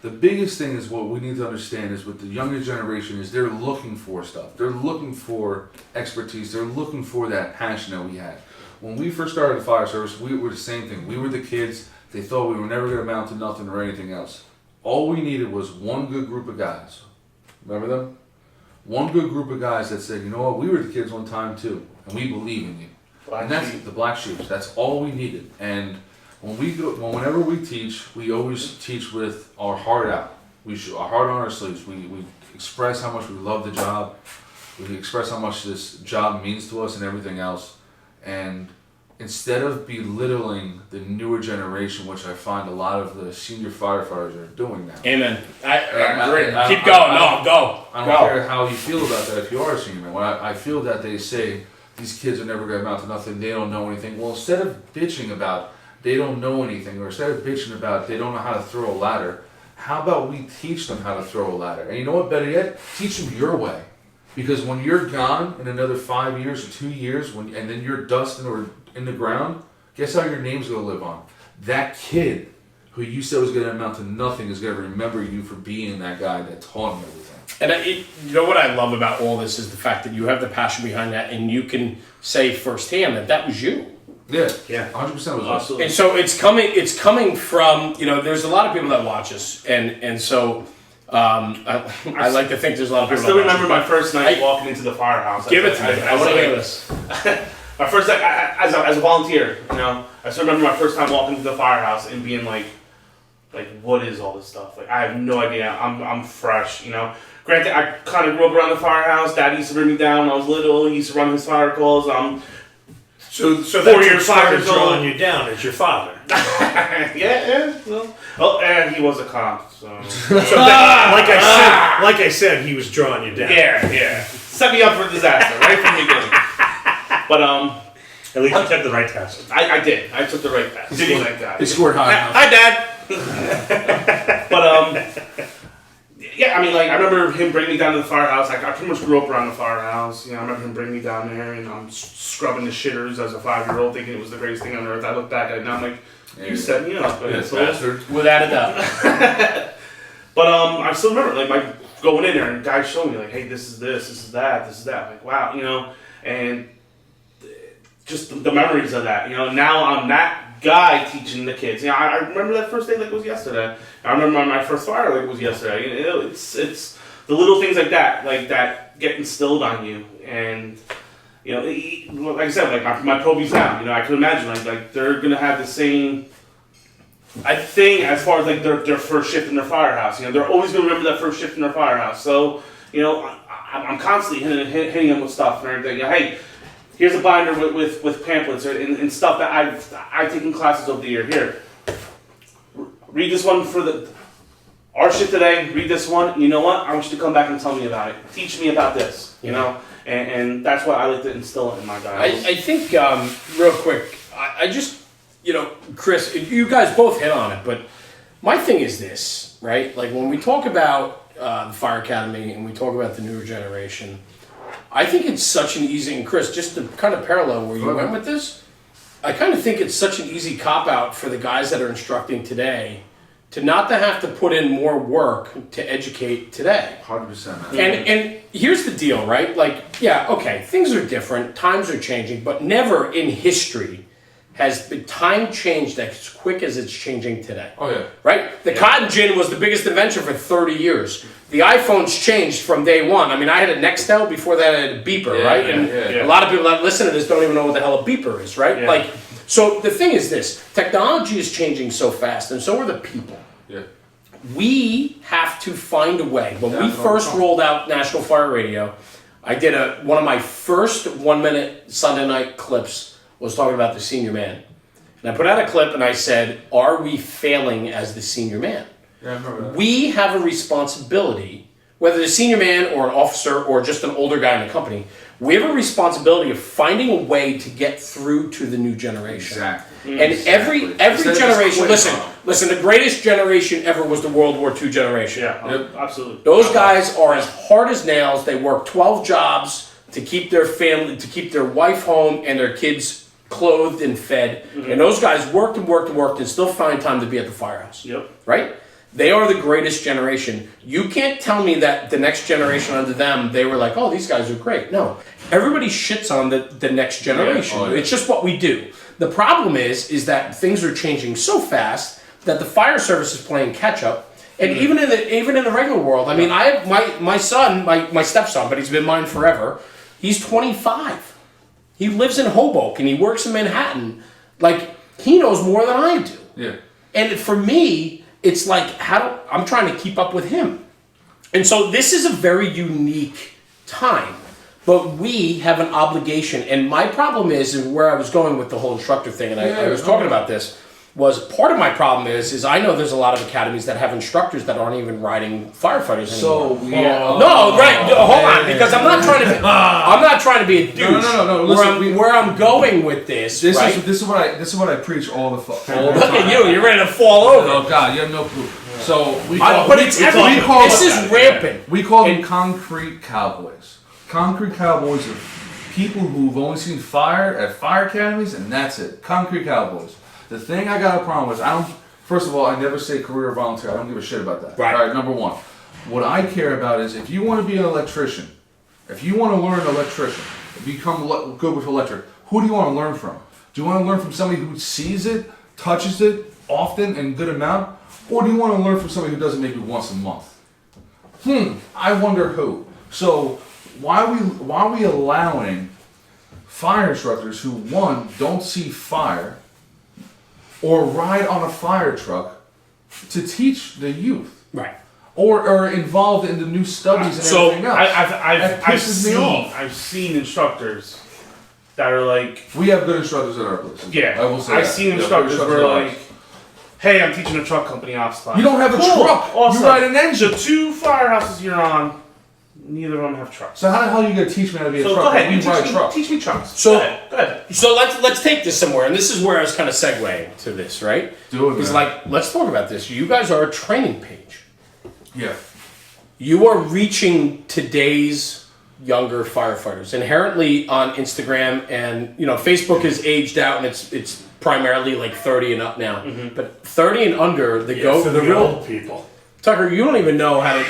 D: The biggest thing is what we need to understand is with the younger generation is they're looking for stuff. They're looking for expertise. They're looking for that passion that we had. When we first started the fire service, we were the same thing. We were the kids. They thought we were never going to amount to nothing or anything else. All we needed was one good group of guys. Remember them? One good group of guys that said, you know what, we were the kids one time too, and we believe in you. And that's the black sheep. That's all we needed. And whenever we teach, we always teach with our heart out. Our heart on our sleeves. We express how much we love the job. We express how much this job means to us and everything else. And instead of belittling the newer generation, which I find a lot of the senior firefighters are doing now.
B: Amen. I agree. Keep going. Go.
D: I don't care how you feel about that if you are a senior man. When I feel that they say these kids are never going to amount to nothing, they don't know anything. Well, instead of bitching about they don't know anything, or instead of bitching about they don't know how to throw a ladder, how about we teach them how to throw a ladder? And you know what, better yet, teach them your way. Because when you're gone in another 5 years or 2 years, and then you're dusting or in the ground, guess how your name's going to live on? That kid who you said was going to amount to nothing is going to remember you for being that guy that taught him everything.
B: And you know what I love about all this is the fact that you have the passion behind that, and you can say firsthand that was you.
D: Yeah,
C: 100%
D: was awesome.
B: And so it's coming from, there's a lot of people that watch us, and so I like to think there's a lot of
C: I
B: people.
C: still remember my first night walking into the firehouse.
B: Give it to me. I want to hear this.
C: My first night as a volunteer, I still remember my first time walking into the firehouse and being like, what is all this stuff? Like, I have no idea. I'm fresh, Granted, I kind of grew up around the firehouse. Dad used to bring me down when I was little. He used to run his fire calls.
E: So
C: 4
E: that's
C: years,
E: what
C: 5
E: started
C: years old.
E: drawing you down as your father.
C: yeah. Well, oh, and he was a cop, so.
E: So that, like I said, he was drawing you down.
C: Yeah. Set me up for disaster right from the beginning. But
A: At least you took the right test.
C: I did. I took the right path. Thank God.
D: He scored high.
C: Hi, Dad. But yeah, I mean, like I remember him bringing me down to the firehouse. Like I pretty much grew up around the firehouse. You know, I remember him bringing me down there, and I'm scrubbing the shitters as a 5-year-old, thinking it was the greatest thing on earth. I look back at it now, I'm like, you set me up,
D: bastard.
B: Without a doubt.
C: But I still remember, like, my going in there and guys showing me, like, hey, this is that. I'm like, wow, you know, and just the memories of that. You know, now I'm that guy teaching the kids. You know, I remember that first day like it was yesterday. I remember my first fire like it was yesterday. You know, it's the little things like that get instilled on you, and you know, like I said, like my Probies now. You know, I can imagine like they're gonna have the same. I think as far as like their first shift in their firehouse, you know, they're always gonna remember that first shift in their firehouse. So you know, I'm constantly hitting them with stuff and everything. You know, hey, here's a binder with pamphlets and stuff that I've taken classes over the year. Here, read this one for our shift today. Read this one. You know what? I want you to come back and tell me about it. Teach me about this. You know, and that's what I like to instill in my guys.
B: I think real quick, I just. You know, Chris, you guys both hit on it, but my thing is this, right? Like when we talk about the Fire Academy and we talk about the newer generation, I think it's such an easy, and Chris, just to kind of parallel where you went with this, I kind of think it's such an easy cop-out for the guys that are instructing today to not to have to put in more work to educate today.
D: 100%, man.
B: And here's the deal, right? Like, yeah, okay, things are different, times are changing, but never in history has the time changed as quick as it's changing today.
D: Oh, yeah.
B: Right? The cotton gin was the biggest invention for 30 years. The iPhone's changed from day one. I mean, I had a Nextel, before that I had a beeper, right? And a lot of people that listen to this don't even know what the hell a beeper is, right?
C: Yeah.
B: Like, so the thing is this, technology is changing so fast, and so are the people.
D: Yeah.
B: We have to find a way. When we first rolled out National Fire Radio, I did one of my first 1-minute Sunday night clips was talking about the senior man. And I put out a clip and I said, are we failing as the senior man?
D: Yeah, I remember that.
B: We have a responsibility, whether the senior man or an officer or just an older guy in the company, we have a responsibility of finding a way to get through to the new generation.
D: Exactly.
B: And every generation, listen, the greatest generation ever was the World War II generation.
C: Yeah, absolutely.
B: Those guys are as hard as nails. They work 12 jobs to keep their family, to keep their wife home and their kids clothed and fed. Mm-hmm. And those guys worked and still find time to be at the firehouse.
C: Yep.
B: Right? They are the greatest generation. You can't tell me that the next generation under them, they were like, oh, these guys are great. No. Everybody shits on the next generation.
D: Yeah. Oh, yeah.
B: It's just what we do. The problem is that things are changing so fast that the fire service is playing catch up. And even in the regular world, I mean, I have my son, my stepson, but he's been mine forever. He's 25. He lives in Hoboken. He works in Manhattan. Like, he knows more than I do.
D: Yeah.
B: And for me, it's like, I'm trying to keep up with him. And so this is a very unique time. But we have an obligation. And my problem is, and where I was going with the whole instructor thing, and I was talking about this, was part of my problem is I know there's a lot of academies that have instructors that aren't even riding firefighters anymore. Hold on, because I'm not trying to be a douche.
D: No. Listen,
B: where I'm going with this
D: This
B: right?
D: is what I preach all the time.
B: Look at you, you're ready to fall over.
D: Oh God, you have no clue. So
B: This is rampant.
D: We call them concrete cowboys. Concrete cowboys are people who've only seen fire at fire academies, and that's it. Concrete cowboys. The thing I got a problem with, first of all, I never say career or volunteer. I don't give a shit about that.
B: Right.
D: All right, number one. What I care about is if you want to be an electrician, if you want to learn electrician, become good with electric, who do you want to learn from? Do you want to learn from somebody who sees it, touches it often and good amount? Or do you want to learn from somebody who does it maybe once a month? I wonder who. So why are we allowing fire instructors who, one, don't see fire or ride on a fire truck to teach the youth?
B: Right.
D: or involved in the new studies and
B: So,
D: everything else. That pisses me off.
C: I've seen instructors that are like,
D: We have good instructors at our place.
C: yeah,
D: I will say
C: I've
D: that.
C: seen
D: We have
C: instructors
D: good
C: where
D: at ours.
C: like, hey, I'm teaching a truck company ops class.
D: You don't have a
C: Cool,
D: truck.
C: Awesome.
D: You ride an engine.
C: The 2 firehouses you're on, neither of them have trucks.
D: So how the hell are you gonna teach me how to be a
C: So
D: truck?
C: go ahead,
D: We
C: you
D: ride trucks.
C: teach me trucks.
B: So-
C: go ahead.
B: So let's take this somewhere, and this is where I was kind of segueing to this, right?
D: Do it,
B: Because
D: man.
B: let's talk about this. You guys are a training page.
D: Yeah.
B: You are reaching today's younger firefighters inherently on Instagram, and Facebook is aged out, and it's primarily like 30 and up now. But 30 and under, the real
E: old people.
B: Tucker, you don't even know how to.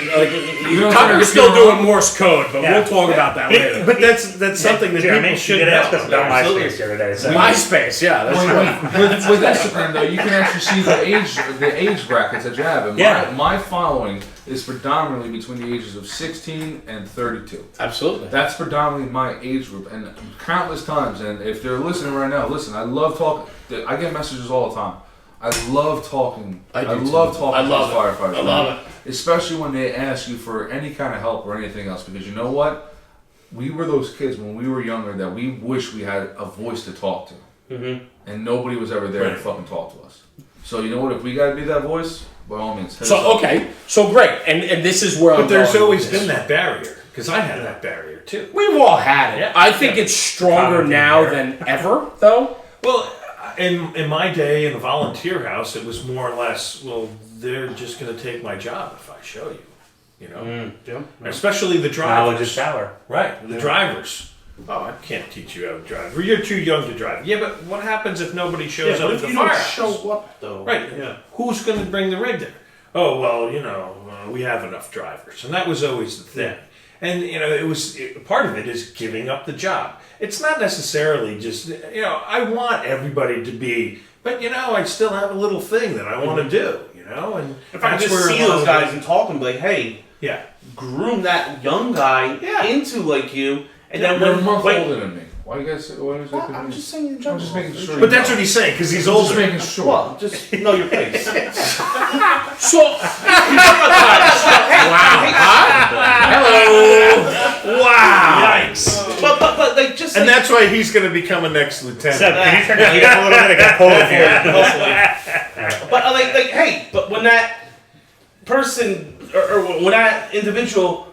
D: know
B: Tucker's still doing Morse code, but
A: Yeah.
B: we'll talk about that later.
E: But that's something that
A: Jeremy,
E: people should
A: you did ask us
E: know.
A: about
C: Absolutely.
A: MySpace the other day. So.
B: MySpace, yeah, that's right.
D: With Instagram though, you can actually see the age brackets that you have. And
A: Yeah.
D: my following is predominantly between the ages of 16 and 32.
B: Absolutely.
D: That's predominantly my age group, and countless times. And if they're listening right now, listen. I love talking. I get messages all the time. I love talking.
B: I do too.
D: love talking
B: I love
D: to
B: it.
D: firefighters.
B: I love it.
D: Especially when they ask you for any kind of help or anything else, because you know what? We were those kids when we were younger that we wish we had a voice to talk to, and nobody was ever there to
E: Right.
D: fucking talk to us. So you know what? If we gotta be that voice, by all means. hit us
B: So
D: up.
B: okay, so great, and this is where.
E: But there's
B: going with
E: always
B: this.
E: been that barrier, because I had that barrier too.
B: We've all had it.
E: Yeah.
B: I think it's stronger
A: Common
B: now
A: thing
B: than ever, though.
E: Well, in my day in the volunteer house, it was more or less, well, they're just going to take my job if I show you. Especially the
A: Knowledge is
E: drivers.
A: power.
E: Right, the drivers. Oh, I can't teach you how to drive. Or you're too young to drive. Yeah, but what happens if nobody shows up
C: What
E: at
C: if
E: the
C: you don't
E: firehouse?
C: show up though?
E: Right.
C: Yeah.
E: Who's going to bring the rig there? Oh, well, we have enough drivers. And that was always the thing. And, part of it is giving up the job. It's not necessarily just, I want everybody to be, but, I still have a little thing that I want to do, and
C: If I could
E: that's
C: just
E: where
C: see
E: a lot
C: those
E: of
C: guys and talk and be like, hey,
E: yeah.
C: groom that young guy
E: Yeah.
C: into like you, and
D: You're
C: then
D: a month
C: when
D: older than me. Why you guys? Why is that?
C: I'm just saying in
D: I'm
C: general.
D: just making sure.
E: But that's what he's saying, because he's
D: I'm just
E: older.
D: making sure.
C: Well, just know your place.
B: So, hello.
E: Wow. Yikes.
C: but like just
E: And
C: like,
E: that's why he's going to become a next lieutenant.
A: So, can you turn the heat up a little bit? I got cold in here.
C: hopefully. But like hey, but when that person or when that individual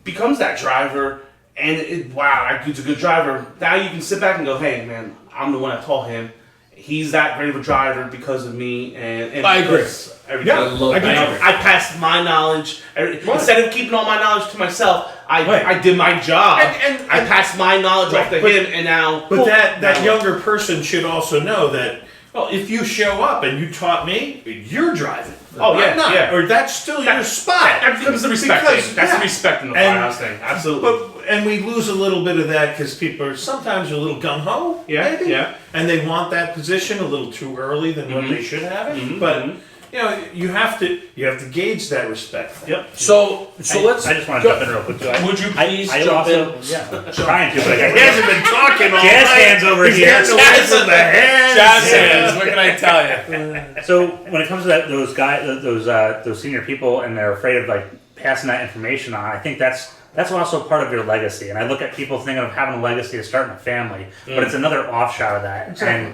C: becomes that driver and wow, he's a good driver. Now you can sit back and go, hey man, I'm the one that taught him. He's that great of a driver because of me, and
B: I agree.
C: because everything.
E: Yeah,
D: I love
E: I
D: that.
E: agree.
C: I passed my knowledge. Instead of keeping all my knowledge to myself, I did my job.
E: And
C: I passed my knowledge off to
E: But-
C: him, and now.
E: But that
C: now-
E: younger person should also know that, well, if you show up and you taught me, you're driving.
C: Oh, yeah,
E: I'm not.
C: yeah.
E: Or that's still your spot.
C: That becomes the respect
E: Because-
C: thing. That's
E: yeah.
C: the respect in the
E: And-
C: firehouse thing. Absolutely.
E: And we lose a little bit of that because people are sometimes a little gung ho,
C: Yeah,
E: maybe,
C: yeah.
E: and they want that position a little too early than what they should have it.
C: Mhm,
E: But
C: mhm.
E: you have to gauge that respect.
C: Yep.
B: So let's.
A: I just want to jump in real quick too.
B: Would you please
A: I
B: jump
A: also,
B: in?
A: yeah, trying to, but I
E: He
A: got
E: hasn't been talking all
A: jazz
E: night.
A: hands over
E: He's
A: here.
E: getting away from the hands.
B: Jazz hands. What can I tell you?
A: So when it comes to those guys, those senior people, and they're afraid of like passing that information on, I think that's also part of your legacy. And I look at people thinking of having a legacy of starting a family, but it's another offshoot of that.
D: Exactly.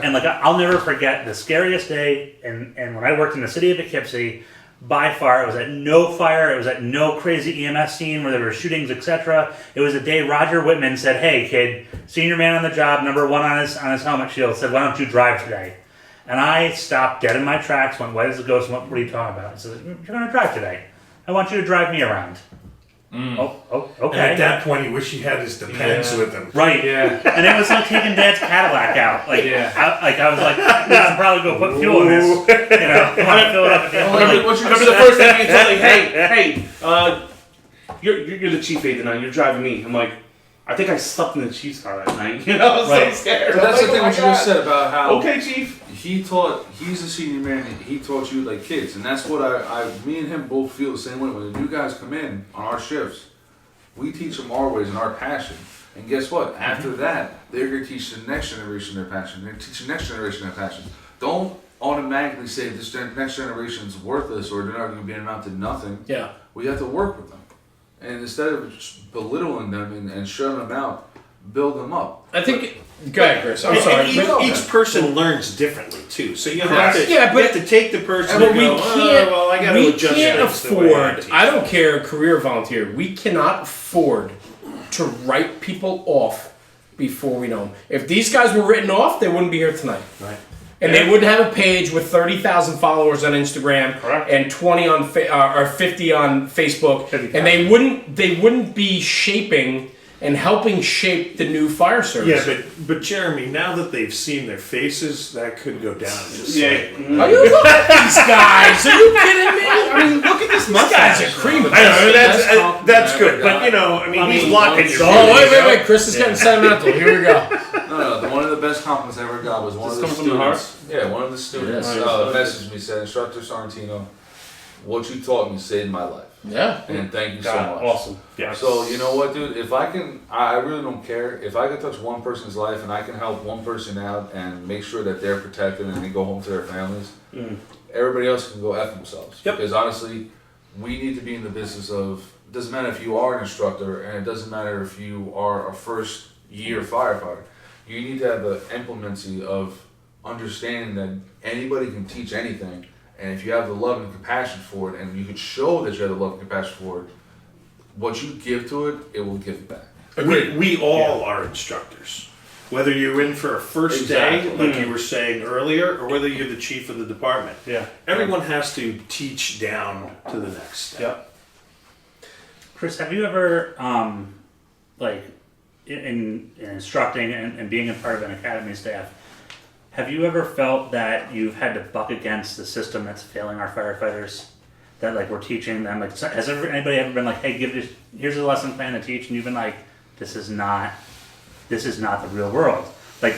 A: And like I'll never forget the scariest day, and when I worked in the city of Poughkeepsie. By far, it was at no fire. It was at no crazy EMS scene where there were shootings, etc. It was the day Roger Whitman said, "Hey, kid, senior man on the job, number 1 on his helmet shield, said, why don't you drive today?" And I stopped dead in my tracks, went white as a ghost, and what are you talking about? He said, "You're going to drive today. I want you to drive me around." Oh,
E: And
A: okay.
E: at that point, he wished he had his Depends with him.
A: Right.
C: Yeah.
A: And it was like taking Dad's Cadillac out. Like,
C: Yeah.
A: I was like, we should probably go put fuel in this. I want to fill it up at the end.
D: What you
C: I remember the first thing you told me, hey, you're the chief aide tonight. You're driving me. I'm like, I think I slept in the chief's car that night. I was
A: Right.
C: so scared.
D: But that's
C: I'm
D: the
C: like,
D: thing
C: oh
D: what
C: my
D: you just
C: God.
D: said about how
C: Okay, chief.
D: he's a senior man, and he taught you like kids, and that's what me and him both feel the same way. When the new guys come in on our shifts, we teach them our ways and our passion. And guess what? After that, they're going to teach the next generation their passion. They're going to teach the next generation their passion. Don't automatically say this next generation is worthless or they're not going to be an amount to nothing.
B: Yeah.
D: We have to work with them. And instead of just belittling them and shutting them out, build them up.
B: I think. Go ahead, Chris. I'm sorry.
E: Each person learns differently too, so you have to.
B: Yeah, but
E: you have to take the person.
B: But
E: and
B: we
E: go,
B: can't.
E: well, I got to
B: we
E: adjust
B: can't
E: things the way I
B: afford.
E: teach."
B: I don't care, career volunteer. We cannot afford to write people off before we know them. If these guys were written off, they wouldn't be here tonight.
E: Right.
B: And they wouldn't have a page with 30,000 followers on Instagram
C: Correct.
B: and 20 on or 50 on Facebook,
A: 50,000.
B: and they wouldn't be shaping and helping shape the new fire service.
E: Yeah, but Jeremy, now that they've seen their faces, that could go down just
C: Yeah.
E: slightly.
B: Are you look at these guys? Are you kidding me? I mean, look at this mustache. These guys are cream of
E: I know
B: this.
E: that's good, but you know, I mean, he's blocking your.
B: Oh,
E: view, you know?
B: wait. Chris is getting sentimental. Here we go.
D: No, one of the best compliments I ever got was one of the
C: This comes from the
D: students. Yeah, one of the students
B: Yes.
D: messaged me, said, Instructor Sorrentino, what you taught me saved my life.
B: Yeah.
D: And thank you so
C: God,
D: much.
C: awesome.
A: Yeah.
D: So, you know what, dude? If I can, I really don't care. If I can touch one person's life and I can help one person out and make sure that they're protected and they go home to their families, everybody else can go F themselves.
E: Yep.
D: Because honestly, we need to be in the business of, it doesn't matter if you are an instructor and it doesn't matter if you are a first year firefighter. You need to have the implemency of understanding that anybody can teach anything. And if you have the love and compassion for it, and you can show that you have the love and compassion for it, what you give to it, it will give back.
E: We all are instructors. Whether you're in for a first day,
C: Exactly.
E: like you were saying earlier, or whether you're the chief of the department.
C: Yeah.
E: Everyone has to teach down to the next step.
C: Yep.
A: Chris, have you ever, like, in instructing and being a part of an academy staff, have you ever felt that you've had to buck against the system that's failing our firefighters? That like we're teaching them, like has anybody ever been like, hey, here's a lesson plan to teach, and you've been like, this is not the real world. Like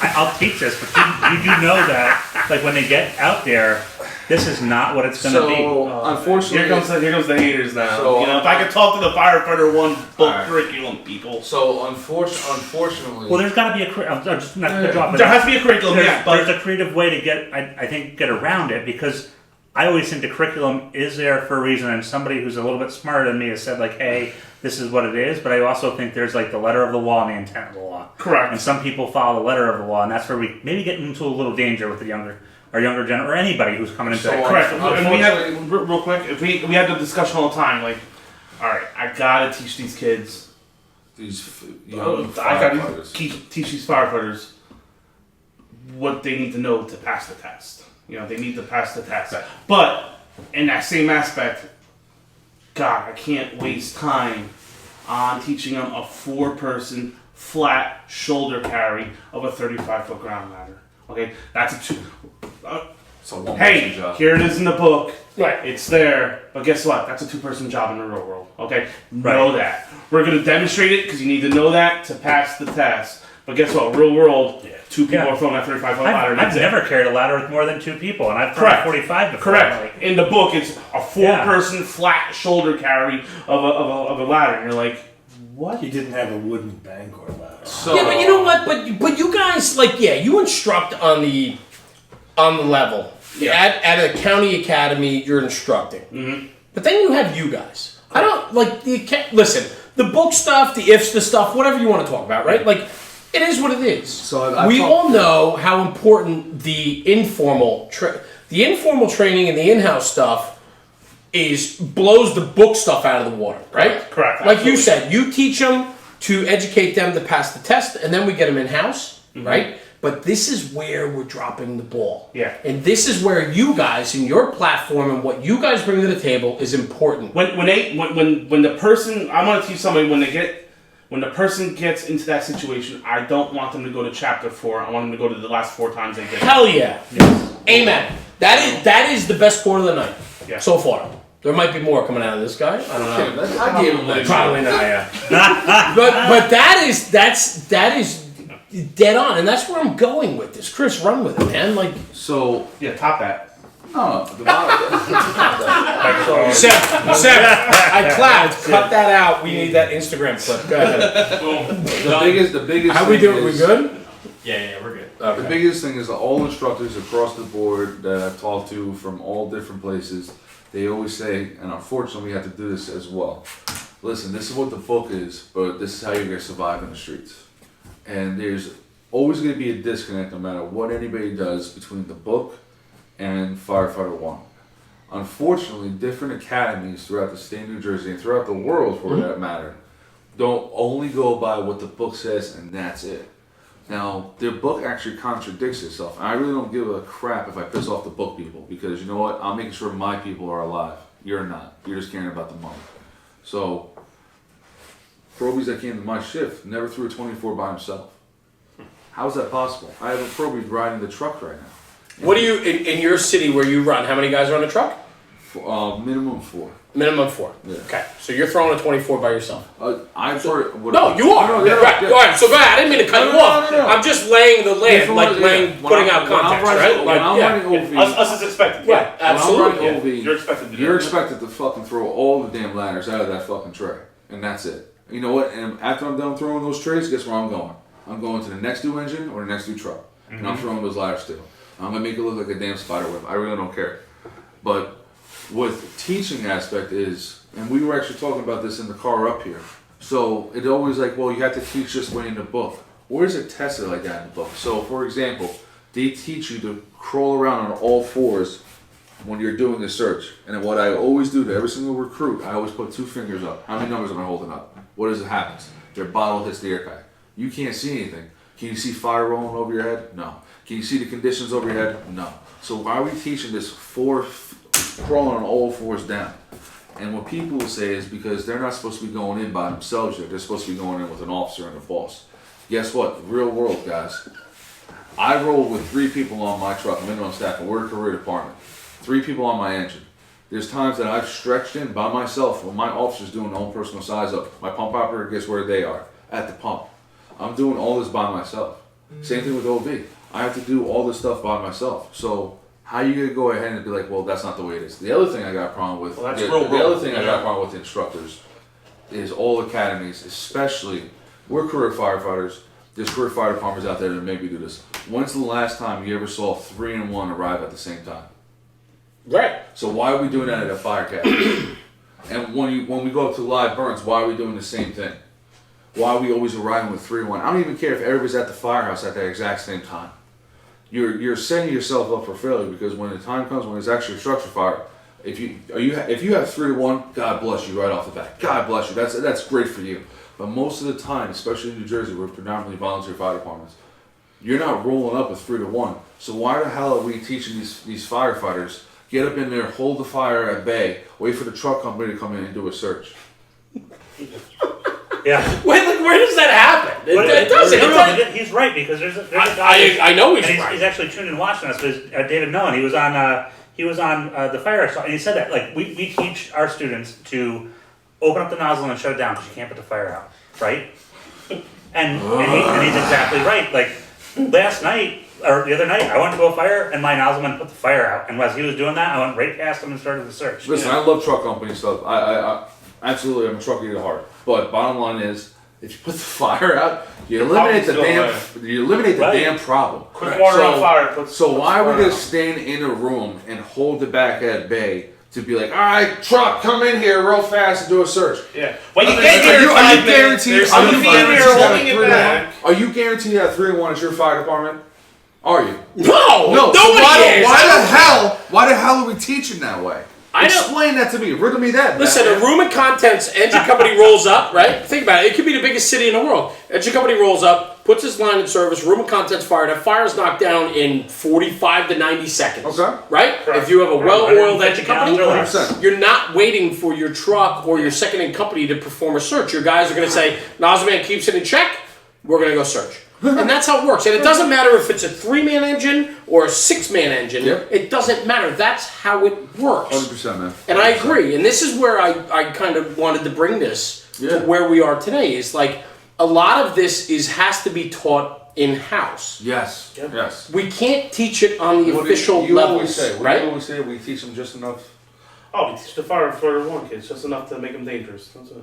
A: I'll teach this, but you do know that like when they get out there, this is not what it's going to be.
D: So, unfortunately,
C: Here comes the haters now.
D: So,
C: you know, if I could talk to the firefighter one book
D: Alright.
C: curriculum people.
D: so unfortunately,
A: Well, there's got to be I'm just not going to drop it.
C: There has to be a curriculum,
A: There's,
C: yeah, but
A: there's a creative way to get around it, because I always think the curriculum is there for a reason, and somebody who's a little bit smarter than me has said like, hey, this is what it is, but I also think there's like the letter of the law and the intent of the law.
C: correct.
A: And some people follow the letter of the law, and that's where we maybe get into a little danger with the younger gen, or anybody who's coming into
D: So,
A: that.
C: Correct.
D: Unfortunately-
C: And we have real quick. If we had the discussion all the time, like, all right, I gotta teach these kids.
D: these young
C: I gotta
D: firefighters.
C: teach these firefighters what they need to know to pass the test. You know, they need to pass the test.
E: Right.
C: But in that same aspect, God, I can't waste time on teaching them a 4-person flat shoulder carry of a 35-foot ground ladder. Okay, that's a 2.
D: It's a one-person
C: Hey,
D: job.
C: here it is in the book.
B: Right.
C: It's there, but guess what? That's a 2-person job in the real world. Okay, know that. We're gonna demonstrate it because you need to know that to pass the test. But guess what? Real world, 2 people
A: Yeah.
C: are throwing that 35-foot ladder.
A: I've never carried a ladder with more than 2 people, and I've
C: Correct.
A: tried 45 before.
C: Correct.
A: Like,
C: In the book, it's a 4-person flat shoulder carry of a ladder, and you're like, what?
E: He didn't have a wooden Bangor ladder.
D: So,
B: Yeah, but you know what? But you guys, like, yeah, you instruct on the level.
C: Yeah.
B: At a county academy, you're instructing.
C: Mm-hmm.
B: But then you have you guys. I don't like listen. The book stuff, the ifs, the stuff, whatever you want to talk about, right? Like, it is what it is.
D: So I've
B: we
D: talked-
B: all know how important the informal training and the in-house stuff blows the book stuff out of the water, right?
C: Correct.
B: Like you
C: Absolutely.
B: said, you teach them to educate them to pass the test, and then we get them in-house,
C: Mm-hmm.
B: right? But this is where we're dropping the ball.
C: Yeah.
B: And this is where you guys, in your platform and what you guys bring to the table is important.
C: When the person, I want to teach somebody when the person gets into that situation, I don't want them to go to chapter 4. I want them to go to the last 4 times they did it.
B: Hell yeah. Amen. That is the best part of the night
C: Yeah.
B: so far. There might be more coming out of this guy. I don't know.
D: I gave him that.
B: Probably not, yeah. but that's dead on, and that's where I'm going with this. Chris, run with it, man. Like,
D: So,
C: Yeah, top that.
D: no, the bottom.
B: Seth, I clapped. Cut that out. We need that Instagram clip. Go ahead.
D: The biggest
B: How we
D: thing
B: doing? We
D: is-
B: good?
F: Yeah, we're good.
B: Okay.
D: The biggest thing is that all instructors across the board that I've talked to from all different places, they always say, and unfortunately we have to do this as well. Listen, this is what the book is, but this is how you're going to survive in the streets. And there's always going to be a disconnect no matter what anybody does between the book and Firefighter 1. Unfortunately, different academies throughout the state of New Jersey and throughout the world for that matter, don't only go by what the book says and that's it. Now, their book actually contradicts itself. And I really don't give a crap if I piss off the book people because you know what? I'm making sure my people are alive. You're not. You're just caring about the money. So, probies that came to my shift never threw a 24 by himself. How is that possible? I have a probie riding the truck right now.
B: What do you, in your city where you run, how many guys are on the truck?
D: Minimum 4.
B: Minimum 4.
D: Yeah.
B: Okay, so you're throwing a 24 by yourself.
D: I've heard.
B: No, you are.
D: No,
B: Yeah, right.
D: yeah.
B: Go ahead. So go ahead. I didn't mean to cut you off.
D: No.
B: I'm just laying the land,
D: Different
B: like
D: ones,
B: laying,
D: yeah.
B: putting out
D: When I'm
B: context,
D: running-
B: right?
D: When I'm
B: yeah.
D: running OV,
C: Us is expected.
B: Yeah,
C: Yeah.
B: absolutely.
D: When I'm running OV,
C: You're expected to do
D: you're
C: that.
D: expected to fucking throw all the damn ladders out of that fucking tray, and that's it. You know what? And after I'm done throwing those trays, guess where I'm going? I'm going to the next new engine or the next new truck, and I'm throwing those ladders too. I'm gonna make it look like a damn spider web. I really don't care. But with teaching aspect is, and we were actually talking about this in the car up here. So it's always like, well, you have to teach this way in the book. Where is it tested like that in the book? So, for example, they teach you to crawl around on all fours when you're doing the search. And what I always do to every single recruit, I always put 2 fingers up. How many numbers am I holding up? What does it happen? Their bottle hits the air pack. You can't see anything. Can you see fire rolling over your head? No. Can you see the conditions over your head? No. So why are we teaching this crawling on all fours down? And what people will say is because they're not supposed to be going in by themselves yet. They're supposed to be going in with an officer and a boss. Guess what? Real world, guys. I roll with 3 people on my truck, minimum staff, and we're a career department. 3 people on my engine. There's times that I've stretched in by myself when my officer's doing their own personal size up. My pump operator gets where they are, at the pump. I'm doing all this by myself. Same thing with OV. I have to do all this stuff by myself. So how you gonna go ahead and be like, well, that's not the way it is? The other thing I got a problem with,
C: Well, that's
D: the
C: real
D: other
C: world.
D: thing I got a problem with the instructors is all academies, especially, we're career firefighters. There's career fire departments out there that maybe do this. When's the last time you ever saw 3 and 1 arrive at the same time?
B: Right.
D: So why are we doing that at a fire academy? And when we go up to live burns, why are we doing the same thing? Why are we always arriving with 3 and 1? I don't even care if everybody's at the firehouse at the exact same time. You're setting yourself up for failure because when the time comes when it's actually a structure fire, if you have 3 to 1, God bless you right off the bat. God bless you. That's great for you. But most of the time, especially in New Jersey, we're predominantly volunteer fire departments. You're not rolling up with 3 to 1. So why the hell are we teaching these firefighters? Get up in there, hold the fire at bay, wait for the truck company to come in and do a search.
A: Yeah.
B: Wait, like, where does that happen? It doesn't.
A: No,
B: It's
A: no,
B: like-
A: he's right because there's a guy.
B: I know he's
A: and
B: right.
A: He's actually tuned in watching us. Because David Mellon, he was on the fire assault, and he said that like we teach our students to open up the nozzle and shut it down because you can't put the fire out, right? And he's exactly right. Like last night or the other night, I went to a fire and my nozzleman put the fire out, and as he was doing that, I went right past him and started the search.
D: Listen, I love truck company stuff. I absolutely, I'm a trucker at heart. But bottom line is, if you put the fire out, you eliminate the damn problem.
C: Quick water on fire.
D: So why are we gonna stand in a room and hold it back at bay to be like, all right, truck, come in here real fast and do a search?
C: Yeah. When you get here,
D: Are you guaranteed?
C: there's
D: Are you
C: somebody in here
D: guaranteed
C: holding it
D: that
C: back.
D: Are you guaranteed that 3 and 1 is your fire department? Are you?
B: No,
D: No. So
B: nobody is.
D: Why the hell are we teaching that way?
B: I don't-
D: Explain that to me. Riddle me that.
B: Listen, a room and contents engine company rolls up, right? Think about it. It could be the biggest city in the world. Engine company rolls up, puts its line in service, room and contents fired. That fire's knocked down in 45 to 90 seconds.
D: Okay.
B: Right?
C: Correct.
B: If you have a well-oiled
A: 150
B: engine company,
A: gallons or less.
D: 100%.
B: you're not waiting for your truck or your second-in company to perform a search. Your guys are going to say, Nozzleman keeps it in check, we're going to go search. And that's how it works. And it doesn't matter if it's a 3-man engine or a 6-man engine.
D: Yep.
B: It doesn't matter. That's how it works.
D: 100%, man.
B: And I agree. And this is where I kind of wanted to bring this
D: Yeah.
B: to where we are today. Is like a lot of this has to be taught in-house.
D: Yes.
C: Yep.
D: Yes.
B: We can't teach it on the
D: What do
B: official
D: you
B: levels,
D: always say? What do
B: right?
D: you always say? We teach them just enough.
C: Oh, we teach the fire for 1 kids just enough to make them dangerous. That's it.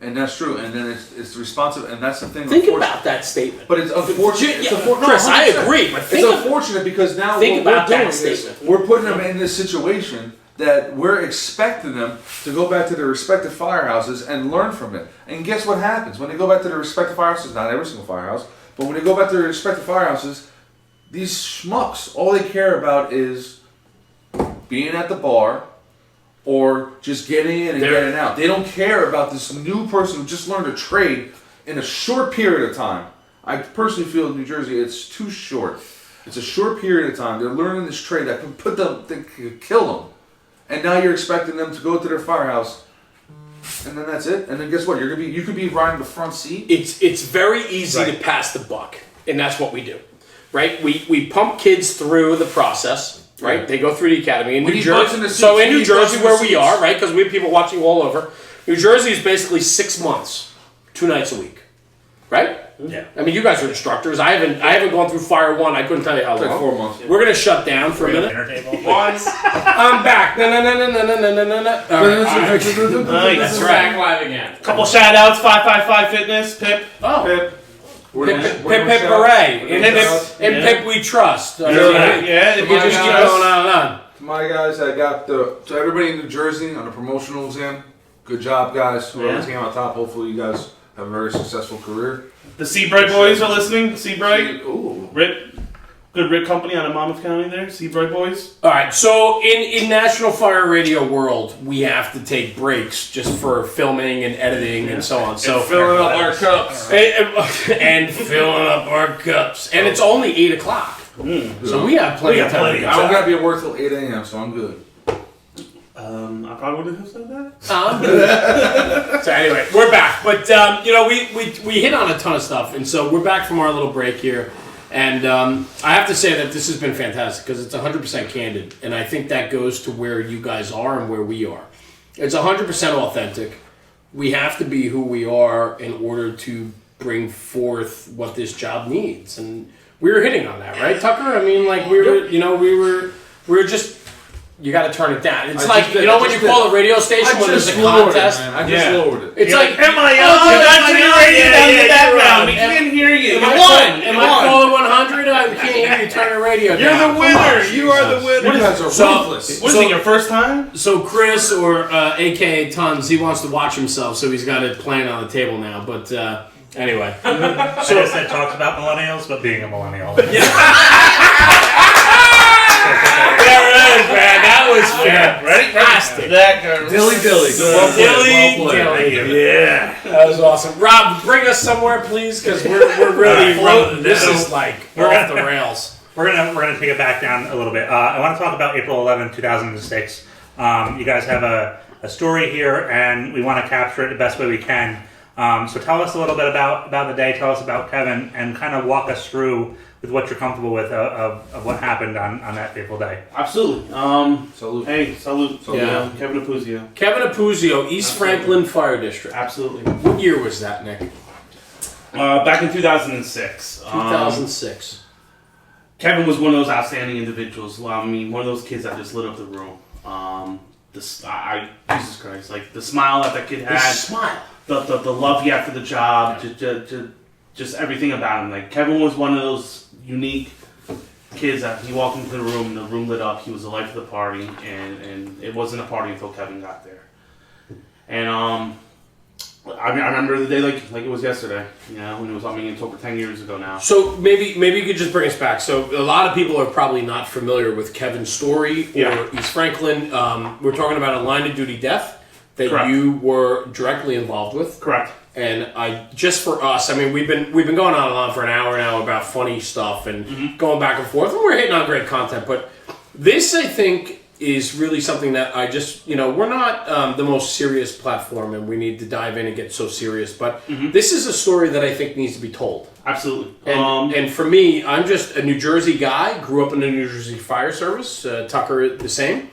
D: And that's true. And then it's responsive, and that's the thing.
B: Think about that statement.
D: But it's unfortunate.
B: Chris, I agree. But
D: It's unfortunate because now
B: think
D: what
B: about
D: we're doing
B: that
D: is
B: statement.
D: we're putting them in this situation that we're expecting them to go back to their respective firehouses and learn from it. And guess what happens when they go back to their respective firehouses? Not every single firehouse, but when they go back to their respective firehouses, these schmucks, all they care about is being at the bar or just getting in and getting out. They don't care about this new person who just learned a trade in a short period of time. I personally feel in New Jersey it's too short. It's a short period of time. They're learning this trade that could put them, that could kill them. And now you're expecting them to go to their firehouse, and then that's it. And then guess what? You could be riding the front seat.
B: It's very easy to pass the buck, and that's what we do, right? We pump kids through the process. Right, they go through the academy in New Jersey. So in New Jersey, where we are, right, because we have people watching all over. New Jersey is basically 6 months, 2 nights a week, right?
E: Yeah.
B: I mean, you guys are instructors. I haven't gone through Fire 1. I couldn't tell you how long.
D: Like 4 months.
B: We're gonna shut down for a minute.
A: Dinner table.
B: I'm back. No. All right.
C: Nice.
B: Back live again.
C: Couple shout outs, 555 Fitness, Pip.
B: Oh.
C: Pip.
B: Pip hooray. In Pip we trust.
C: Yeah,
B: You can just keep going on and on.
D: My guys, I got to everybody in New Jersey on the promotional exam. Good job, guys. Whoever came on top, hopefully you guys have a very successful career.
C: The Seabright boys are listening. Seabright.
D: Ooh.
C: Good Rick company out of Monmouth County there. Seabright boys.
B: All right, so in National Fire Radio world, we have to take breaks just for filming and editing and so on. So
C: filling up our cups.
B: and filling up our cups, and it's only 8 o'clock, so we have plenty of time.
D: I don't gotta be at work till 8 a.m., so I'm good.
C: I probably wouldn't have said that.
B: So anyway, we're back, but we hit on a ton of stuff, and so we're back from our little break here. And I have to say that this has been fantastic because it's 100% candid. And I think that goes to where you guys are and where we are. It's 100% authentic. We have to be who we are in order to bring forth what this job needs. And we were hitting on that, right, Tucker? I mean, like we were just, you got to turn it down. It's like, when you call a radio station when there's a contest.
D: I just lowered it.
B: It's like,
C: am I on? Turn your radio down in the background. We can't hear you.
B: Am I calling 100? I can't hear you. Turn your radio down.
C: You're the winner. You are the winner.
D: You guys are ruthless.
C: What is it, your first time?
B: So Chris, or AKA Tons, he wants to watch himself, so he's got it planned on the table now. But anyway,
A: I just said talks about millennials, but being a millennial.
B: there it is, man. That was fantastic.
D: Dilly.
E: Yeah.
B: That was awesome. Rob, bring us somewhere, please, because we're really running. This is like off the rails.
A: We're gonna take it back down a little bit. I want to talk about April 11, 2006. You guys have a story here, and we want to capture it the best way we can. So tell us a little bit about the day. Tell us about Kevin, and kind of walk us through with what you're comfortable with of what happened on that fateful day.
C: Absolutely.
D: Salute.
C: Hey, salute.
B: Yeah.
C: Kevin Apuzio.
B: Kevin Apuzio, East Franklin Fire District.
C: Absolutely.
B: What year was that, Nick?
C: Back in 2006.
B: 2006.
C: Kevin was one of those outstanding individuals. I mean, one of those kids that just lit up the room. Jesus Christ, like the smile that kid had.
B: His smile.
C: The love he had for the job, just everything about him. Like Kevin was one of those unique kids that he walked into the room lit up. He was the life of the party, and it wasn't a party until Kevin got there. And I remember the day like it was yesterday. You know, when it was it's over 10 years ago now.
B: So maybe you could just bring us back. So a lot of people are probably not familiar with Kevin's story or East Franklin. We're talking about a line of duty death that
C: Correct.
B: you were directly involved with.
C: Correct.
B: And just for us, I mean, we've been going on and on for an hour now about funny stuff and going back and forth, and we're hitting on great content. But this, I think, is really something that I just, we're not the most serious platform, and we need to dive in and get so serious. But this is a story that I think needs to be told.
C: Absolutely.
B: And for me, I'm just a New Jersey guy, grew up in the New Jersey Fire Service. Tucker, the same.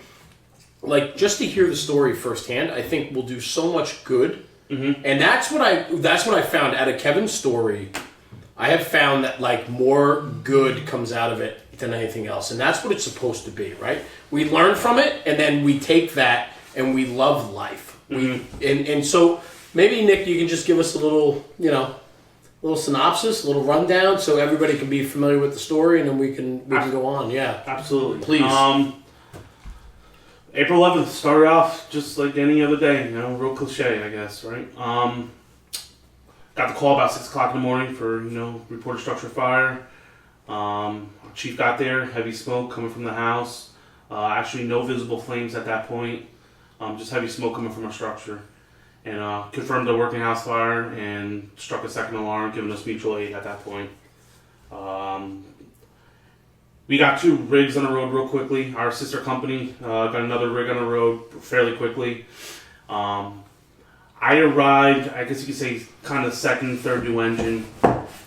B: Like, just to hear the story firsthand, I think will do so much good. And that's what I found out of Kevin's story. I have found that like more good comes out of it than anything else, and that's what it's supposed to be, right? We learn from it, and then we take that and we love life. And so maybe Nick, you can just give us a little, little synopsis, a little rundown, so everybody can be familiar with the story, and then we can go on. Yeah,
C: Absolutely.
B: Please.
C: April 11th started off just like any other day, real cliche, I guess, right? Got the call about 6 o'clock in the morning for, report a structure fire. Our chief got there, heavy smoke coming from the house. Actually, no visible flames at that point, just heavy smoke coming from our structure. And confirmed a working house fire and struck a second alarm, giving us mutual aid at that point. We got 2 rigs on the road real quickly. Our sister company got another rig on the road fairly quickly. I arrived, I guess you could say, kind of second, third due engine,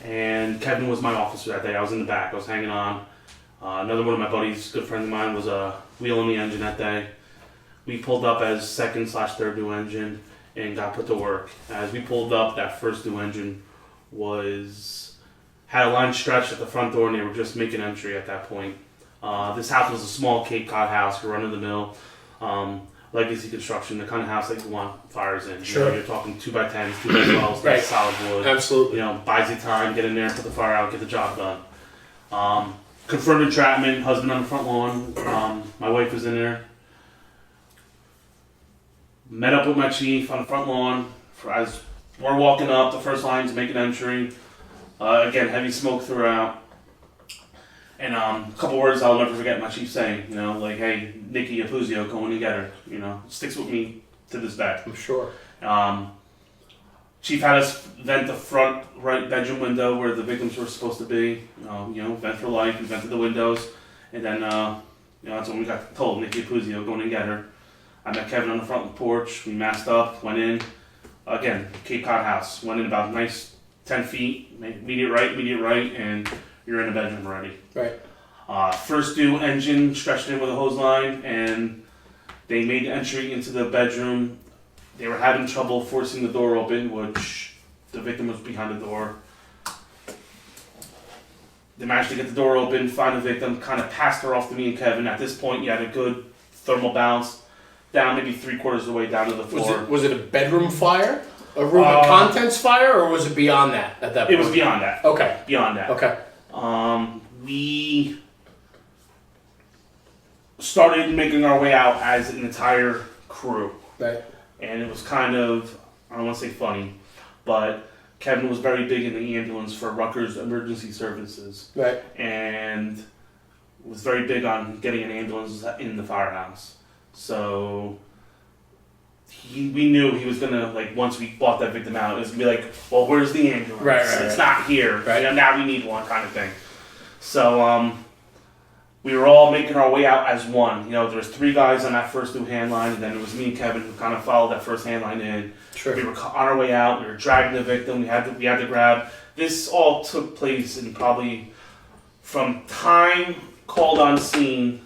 C: and Kevin was my officer that day. I was in the back, I was hanging on. Another one of my buddies, good friend of mine, was wheeling the engine that day. We pulled up as second/third due engine and got put to work. As we pulled up, that first due engine had a line stretched at the front door, and they were just making entry at that point. This house was a small Cape Cod house, run of the mill, legacy construction, the kind of house that you want fires in.
B: Sure.
C: You're talking 2x10s, 2x12s,
B: Right.
C: solid wood.
B: Absolutely.
C: Buys you time, get in there, put the fire out, get the job done. Confirmed entrapment, husband on the front lawn. My wife was in there. Met up with my chief on the front lawn as we're walking up. The first line's making entry. Again, heavy smoke throughout. And a couple words I'll never forget my chief saying, hey, Nikki Apuzio, go in and get her. Sticks with me to this day.
B: I'm sure.
C: Chief had us vent the front right bedroom window where the victims were supposed to be. Vent for life. We vented the windows. And then, that's when we got told, Nikki Apuzio, go in and get her. I met Kevin on the front porch. We masked up, went in. Again, Cape Cod house. Went in about nice 10 feet, immediate right, and you're in the bedroom already.
B: Right.
C: First due engine stretched in with a hose line, and they made entry into the bedroom. They were having trouble forcing the door open, which the victim was behind the door. They managed to get the door open, find the victim, kind of passed her off to me and Kevin. At this point, you had a good thermal bounce. Down maybe 3/4 of the way down to the floor.
B: Was it a bedroom fire? A room of contents fire, or was it beyond that at that point?
C: It was beyond that.
B: Okay.
C: Beyond that.
B: Okay.
C: We started making our way out as an entire crew.
B: Right.
C: And it was kind of, I don't want to say funny, but Kevin was very big in the ambulance for Rutgers Emergency Services.
B: Right.
C: And was very big on getting an ambulance in the firehouse. So we knew he was gonna, once we bought that victim out, it was gonna be like, well, where's the ambulance?
B: Right.
C: It's not here.
B: Right.
C: Now we need one, kind of thing. So we were all making our way out as one. There was 3 guys on that first due hand line, and then it was me and Kevin who kind of followed that first hand line in.
B: Sure.
C: We were on our way out. We were dragging the victim. We had to grab. This all took place in probably from time called on scene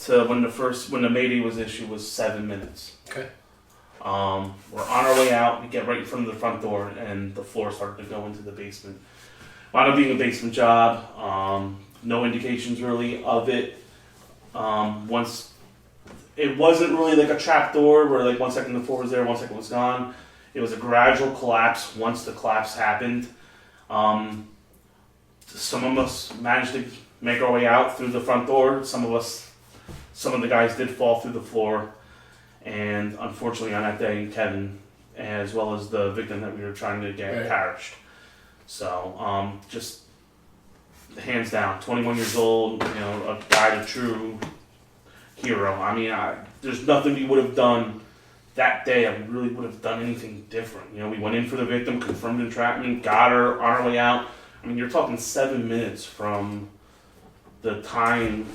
C: to when the Mayday was issued was 7 minutes.
B: Okay.
C: We're on our way out. We get right in front of the front door, and the floor started to go into the basement. Wound up being a basement job. No indications really of it. Once it wasn't really like a trap door where 1 second the floor was there, 1 second was gone. It was a gradual collapse. Once the collapse happened, some of us managed to make our way out through the front door. Some of the guys did fall through the floor, and unfortunately on that day, Kevin, as well as the victim that we were trying to get, perished. So, just hands down, 21 years old, a guy, a true hero. I mean, there's nothing we would have done that day. I really would have done anything different. We went in for the victim, confirmed entrapment, got her on our way out. I mean, you're talking 7 minutes from the time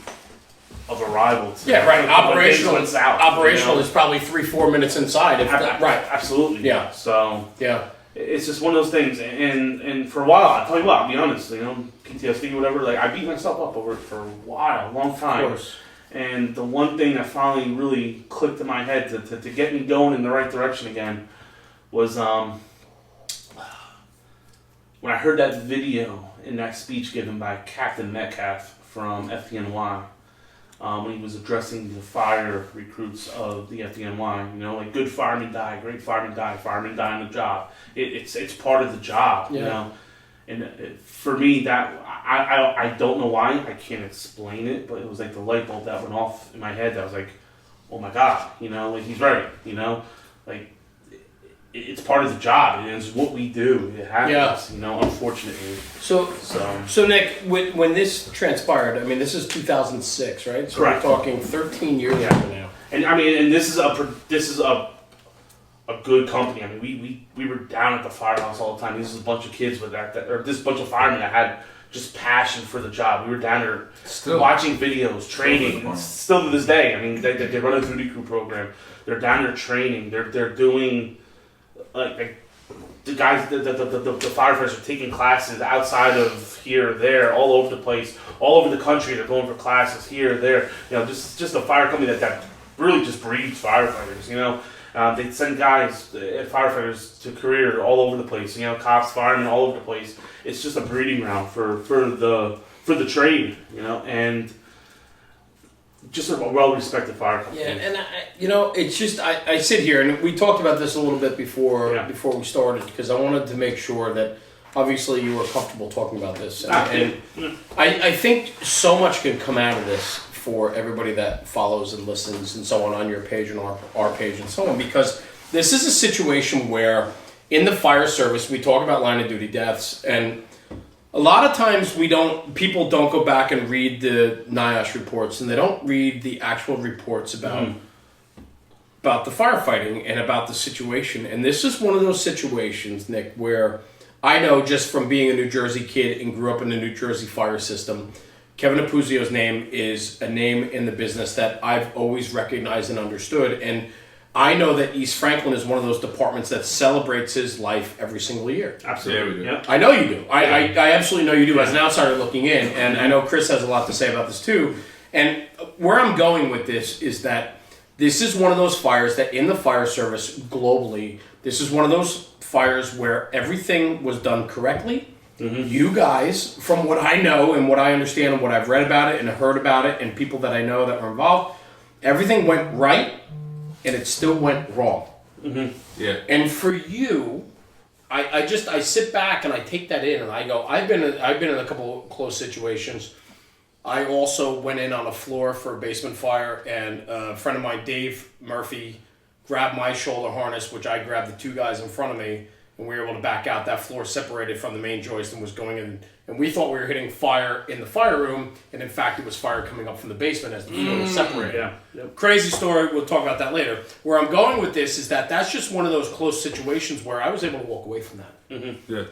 C: of arrival to
B: Right. Operational.
C: Operational
B: Is probably 3-4 minutes inside. Right.
C: Absolutely.
B: Yeah.
C: So
B: yeah,
C: it's just one of those things. And for a while, I'll tell you what, I'll be honest. PTSD, whatever. I beat myself up over it for a while, a long time.
B: Of course.
C: And the one thing that finally really clicked in my head to get me going in the right direction again was when I heard that video in that speech given by Captain Metcalf from FDNY. when he was addressing the fire recruits of the FDNY. You know, like good firemen die, great firemen die on the job. It's part of the job. You know, and for me that I don't know why, I can't explain it, but it was like the light bulb that went off in my head. That was like, oh my God, you know, like he's right. You know, like. It's part of the job. It's what we do. It happens, you know, unfortunately.
B: So Nick, when this transpired, I mean, this is 2006, right? So
C: Correct.
B: we're talking 13 years ago now.
C: And I mean, and this is a good company. I mean, we were down at the firehouse all the time. This is a bunch of kids with or this bunch of firemen that had just passion for the job. We were down there watching videos, training. Still to this day. I mean, they run a duty crew program. They're down there training. They're doing. Like the guys, the firefighters are taking classes outside of here, there, all over the place, all over the country. They're going for classes here, there. You know, just a fire company that really just breeds firefighters. You know, they send guys, firefighters to career all over the place. You know, cops, firemen, all over the place. It's just a breeding ground for the trade. You know, and just a well-respected fire company.
B: Yeah, and you know, it's just I sit here and we talked about this a little bit before we started because I wanted to make sure that obviously you were comfortable talking about this, and I think so much can come out of this for everybody that follows and listens and so on your page and our page and so on, because this is a situation where in the fire service we talk about line of duty deaths, and a lot of times people don't go back and read the NIOSH reports, and they don't read the actual reports about the firefighting and about the situation. And this is one of those situations, Nick, where I know just from being a New Jersey kid and grew up in the New Jersey fire system, Kevin Apuzio's name is a name in the business that I've always recognized and understood. And I know that East Franklin is one of those departments that celebrates his life every single year.
C: Absolutely.
D: Yeah, we do.
C: Yep.
B: I know you do. I absolutely know you do as an outsider looking in. And I know Chris has a lot to say about this too. And where I'm going with this is that this is one of those fires that in the fire service globally, this is one of those fires where everything was done correctly. Mm-hmm. You guys, from what I know and what I understand and what I've read about it and heard about it and people that I know that were involved, everything went right. And it still went wrong.
C: Mm-hmm.
D: Yeah.
B: And for you, I sit back and I take that in and I go, I've been in a couple of close situations. I also went in on a floor for a basement fire, and a friend of mine, Dave Murphy, grabbed my shoulder harness, which I grabbed the two guys in front of me, and we were able to back out. That floor separated from the main joist and was going in, and we thought we were hitting fire in the fire room, and in fact it was fire coming up from the basement as the floor was separated.
C: Yeah. Yep.
B: Crazy story, we'll talk about that later. Where I'm going with this is that that's just one of those close situations where I was able to walk away from that.
C: Mm-hmm.
D: Yeah.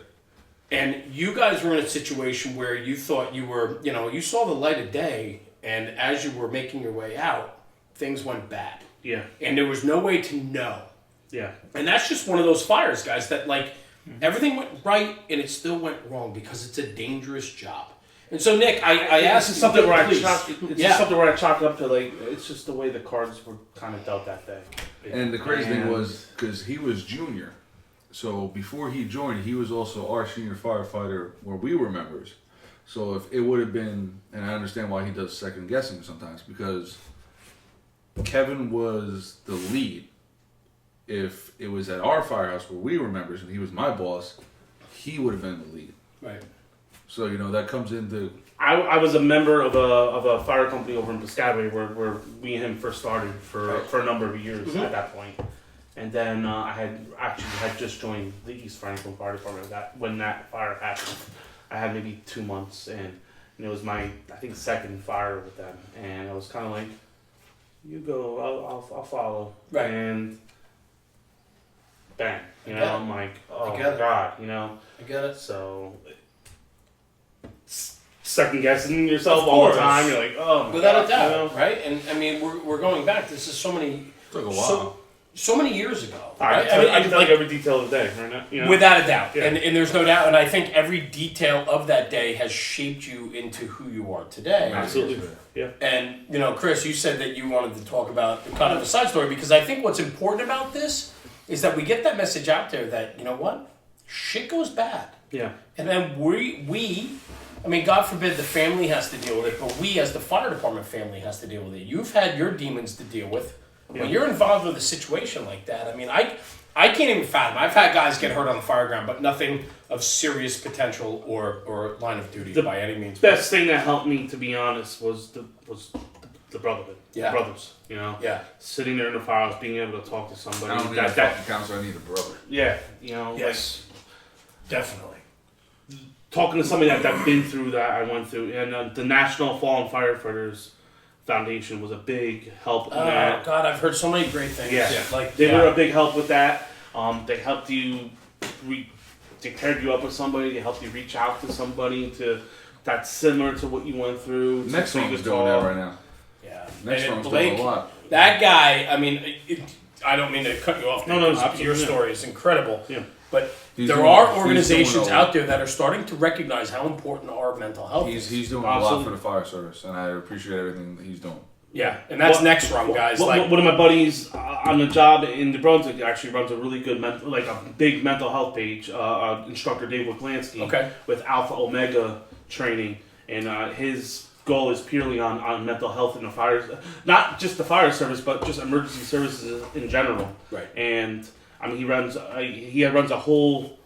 B: And you guys were in a situation where you thought you were, you know, you saw the light of day, and as you were making your way out, things went bad.
C: Yeah.
B: And there was no way to know.
C: Yeah.
B: And that's just one of those fires, guys, that like everything went right and it still went wrong because it's a dangerous job. And so, Nick, I asked
C: It's something where
B: please.
C: just something where I chalk it up to like it's just the way the cards were kind of dealt that day.
D: And the crazy thing was, because he was junior, so before he joined, he was also our senior firefighter where we were members. So if it would have been, and I understand why he does second guessing sometimes, because Kevin was the lead. If it was at our firehouse where we were members and he was my boss, he would have been the lead.
B: Right.
D: So, you know, that comes into...
C: I was a member of a fire company over in Piscataway where we and him first started for a number of years at that point. And then I had just joined the East Franklin Fire Department when that fire happened. I had maybe 2 months and it was my, I think, second fire with them. And I was kind of like, you go, I'll follow.
B: Right.
C: And bang, you know,
B: Okay.
C: I'm like, oh
B: I
C: my
B: get it.
C: God, you know.
B: I get it.
C: So second guessing yourself all the time. You're like, oh my
B: Without
C: God,
B: a doubt,
C: you know?
B: right? And I mean, we're going back. This is so many,
D: took a while.
B: so many years ago.
C: I
B: Right?
C: can tell you every detail of the day right now. You know?
B: Without a doubt.
C: Yeah.
B: And there's no doubt. And I think every detail of that day has shaped you into who you are today.
C: Absolutely. Yeah.
B: And, you know, Chris, you said that you wanted to talk about kind of a side story because I think what's important about this is that we get that message out there that, you know what? Shit goes bad.
C: Yeah.
B: And then we I mean, God forbid the family has to deal with it, but we as the fire department family has to deal with it. You've had your demons to deal with. When you're involved with a situation like that, I mean, I can't even fathom. I've had guys get hurt on the fire ground, but nothing of serious potential or line of duty by any means.
C: Best thing that helped me, to be honest, was the brotherhood.
B: Yeah.
C: The brothers, you know?
B: Yeah.
C: Sitting there in the firehouse, being able to talk to somebody.
D: I don't need a fucking counselor, I need a brother.
C: Yeah, you know?
E: Yes, definitely.
C: Like, talking to somebody that's been through that I went through. And the National Fallen Firefighters Foundation was a big help in
B: Oh,
C: that.
B: God, I've heard so many great things.
C: Yeah.
B: Like,
C: They were a big help with that. They helped you, they paired you up with somebody. They helped you reach out to somebody that's similar to what you went through.
D: Next
C: So you
D: one's
C: could
D: doing
C: talk.
D: that right now.
B: Yeah.
D: Next
B: And
D: one's
B: Blake,
D: doing a lot.
B: that guy, I mean, I don't mean to cut you off.
C: No, no,
B: because your
C: yeah.
B: story is incredible.
C: Yeah.
B: But
D: He's
B: there
D: doing-
B: are
D: he's
B: organizations
D: doing a-
B: out there that are starting to recognize how important our mental health is.
D: He's doing a lot
C: Absolutely.
D: for the fire service, and I appreciate everything that he's doing.
B: Yeah, and that's
C: What-
B: next run, guys.
C: One of my buddies on the job in New Brunswick actually runs a really good a big mental health page. Instructor Dave Wiklanski with Alpha Omega training, and his goal is purely on mental health in the fire, not just the fire service, but just emergency services in general.
B: Right.
C: And I mean, he runs a whole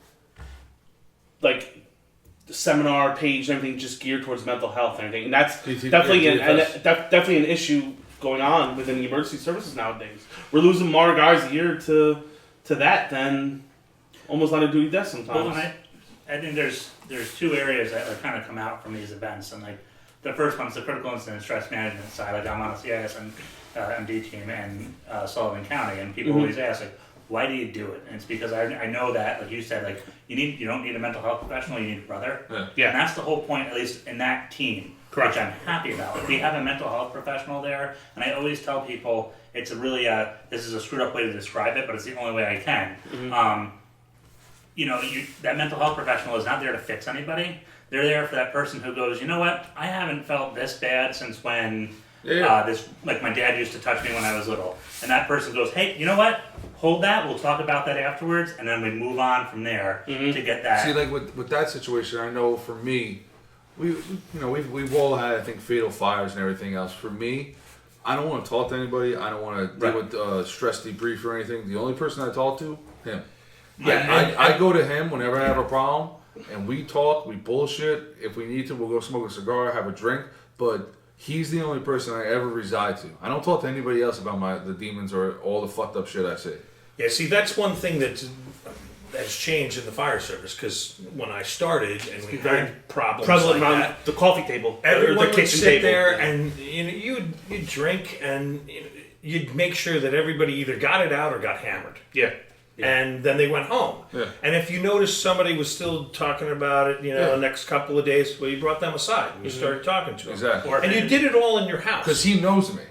C: seminar page and everything just geared towards mental health and everything, and that's definitely definitely an issue going on within the emergency services nowadays. We're losing more guys a year to that than almost line of duty deaths sometimes.
A: Well, and I think there's two areas that kind of come out from these events, and the first one's the critical incident stress management side. Like I'm on a CIS and MD team in Sullivan County, and people always ask why do you do it? And it's because I know that, like you said, you don't need a mental health professional, you need a brother.
C: Yeah.
A: And that's the whole point, at least in that team, which I'm happy about. We have a mental health professional there, and I always tell people it's a really this is a screwed up way to describe it, but it's the only way I can. That mental health professional is not there to fix anybody. They're there for that person who goes, you know what? I haven't felt this bad since when my dad used to touch me when I was little. And that person goes, hey, you know what? Hold that. We'll talk about that afterwards, and then we move on from there to get that.
D: See, like with that situation, I know for me, we've all had, I think, fatal fires and everything else. For me, I don't want to talk to anybody. I don't want to deal with stress debrief or anything. The only person I talk to, him.
E: Yeah,
D: I go to him whenever I have a problem, and we talk, we bullshit. If we need to, we'll go smoke a cigar, have a drink. But he's the only person I ever reside to. I don't talk to anybody else about the demons or all the fucked up shit I say.
E: Yeah, see, that's one thing that's changed in the fire service, because when I started and we had problems
C: Prevalent
E: like
C: around
E: that,
C: the coffee table,
E: everyone
C: or the
E: would
C: kitchen
E: sit
C: table.
E: there and you'd drink and you'd make sure that everybody either got it out or got hammered.
C: Yeah.
E: And then they went home.
D: Yeah.
E: And if you noticed somebody was still talking about it, the next couple of days, well, you brought them aside and you started talking to them.
D: Exactly.
E: And you did it all in your house.
D: Because he knows me.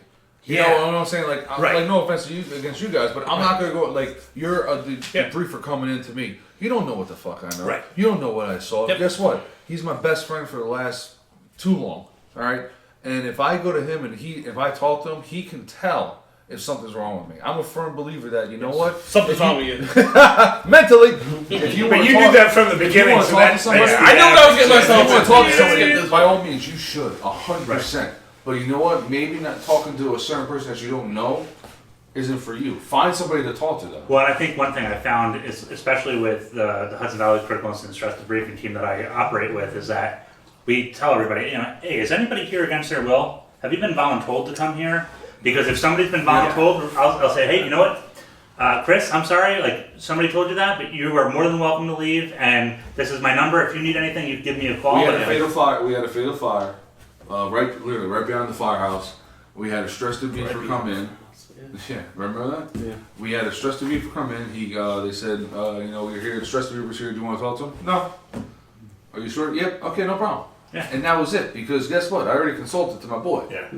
D: You know what I'm saying? Like, no offense to you against you guys, but I'm not gonna go you're a debriefer coming into me. You don't know what the fuck I know.
E: Right.
D: You don't know what I saw.
E: Yep.
D: Guess what? He's my best friend for the last too long. All right. And if I go to him and if I talk to him, he can tell if something's wrong with me. I'm a firm believer that
C: Something's wrong with you.
D: mentally. If you
E: But
D: wanna
E: you
D: talk,
E: knew that from the
D: if you
E: beginning.
D: wanna
E: So
D: talk
E: that,
D: to somebody,
E: that's-
C: I know what I was getting myself
D: if you want
C: into.
D: to talk to somebody, by all means, you should, 100%. But you know what? Maybe not talking to a certain person that you don't know isn't for you. Find somebody to talk to, though.
A: Well, I think one thing I found is, especially with the Hudson Valley Critical Incident Stress Debriefing team that I operate with, is that we tell everybody, hey, is anybody here against their will? Have you been voluntold to come here? Because if somebody's been voluntold, I'll say, hey, you know what? Chris, I'm sorry, somebody told you that, but you are more than welcome to leave, and this is my number. If you need anything, you give me a call.
D: We had a fatal fire. Literally right behind the firehouse. We had a stress debriefer come in. Yeah, remember that?
C: Yeah.
D: We had a stress debriefer come in. They said, we're here. The stress debriefer's here. Do you want to talk to him? No. Are you sure? Yep. Okay, no problem.
A: Yeah.
D: And that was it. Because guess what? I already consulted to my boy.
E: Yeah.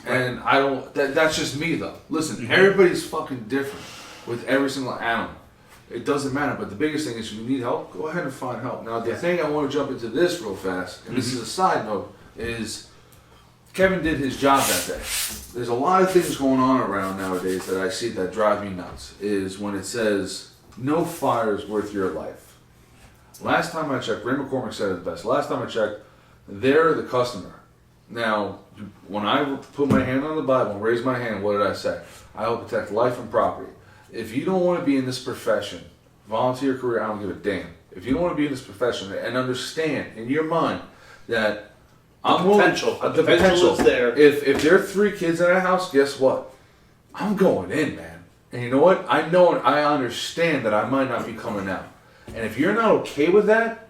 D: And I don't. That's just me though. Listen, everybody's fucking different with every single animal. It doesn't matter. But the biggest thing is, if you need help, go ahead and find help. Now, the thing I want to jump into this real fast, and this is a side note, is Kevin did his job that day. There's a lot of things going on around nowadays that I see that drive me nuts. Is when it says no fire is worth your life. Last time I checked, Ray McCormick said it best. Last time I checked, They're the customer. Now, when I put my hand on the Bible and raise my hand, what did I say? I will protect life and property. If you don't want to be in this profession, volunteer career, I don't give a damn. If you don't want to be in this profession and understand in your mind that I'm willing, the potential
C: is there.
D: If there are 3 kids in a house, guess what? I'm going in, man. And you know what? I know and I understand that I might not be coming out. And if you're not okay with that,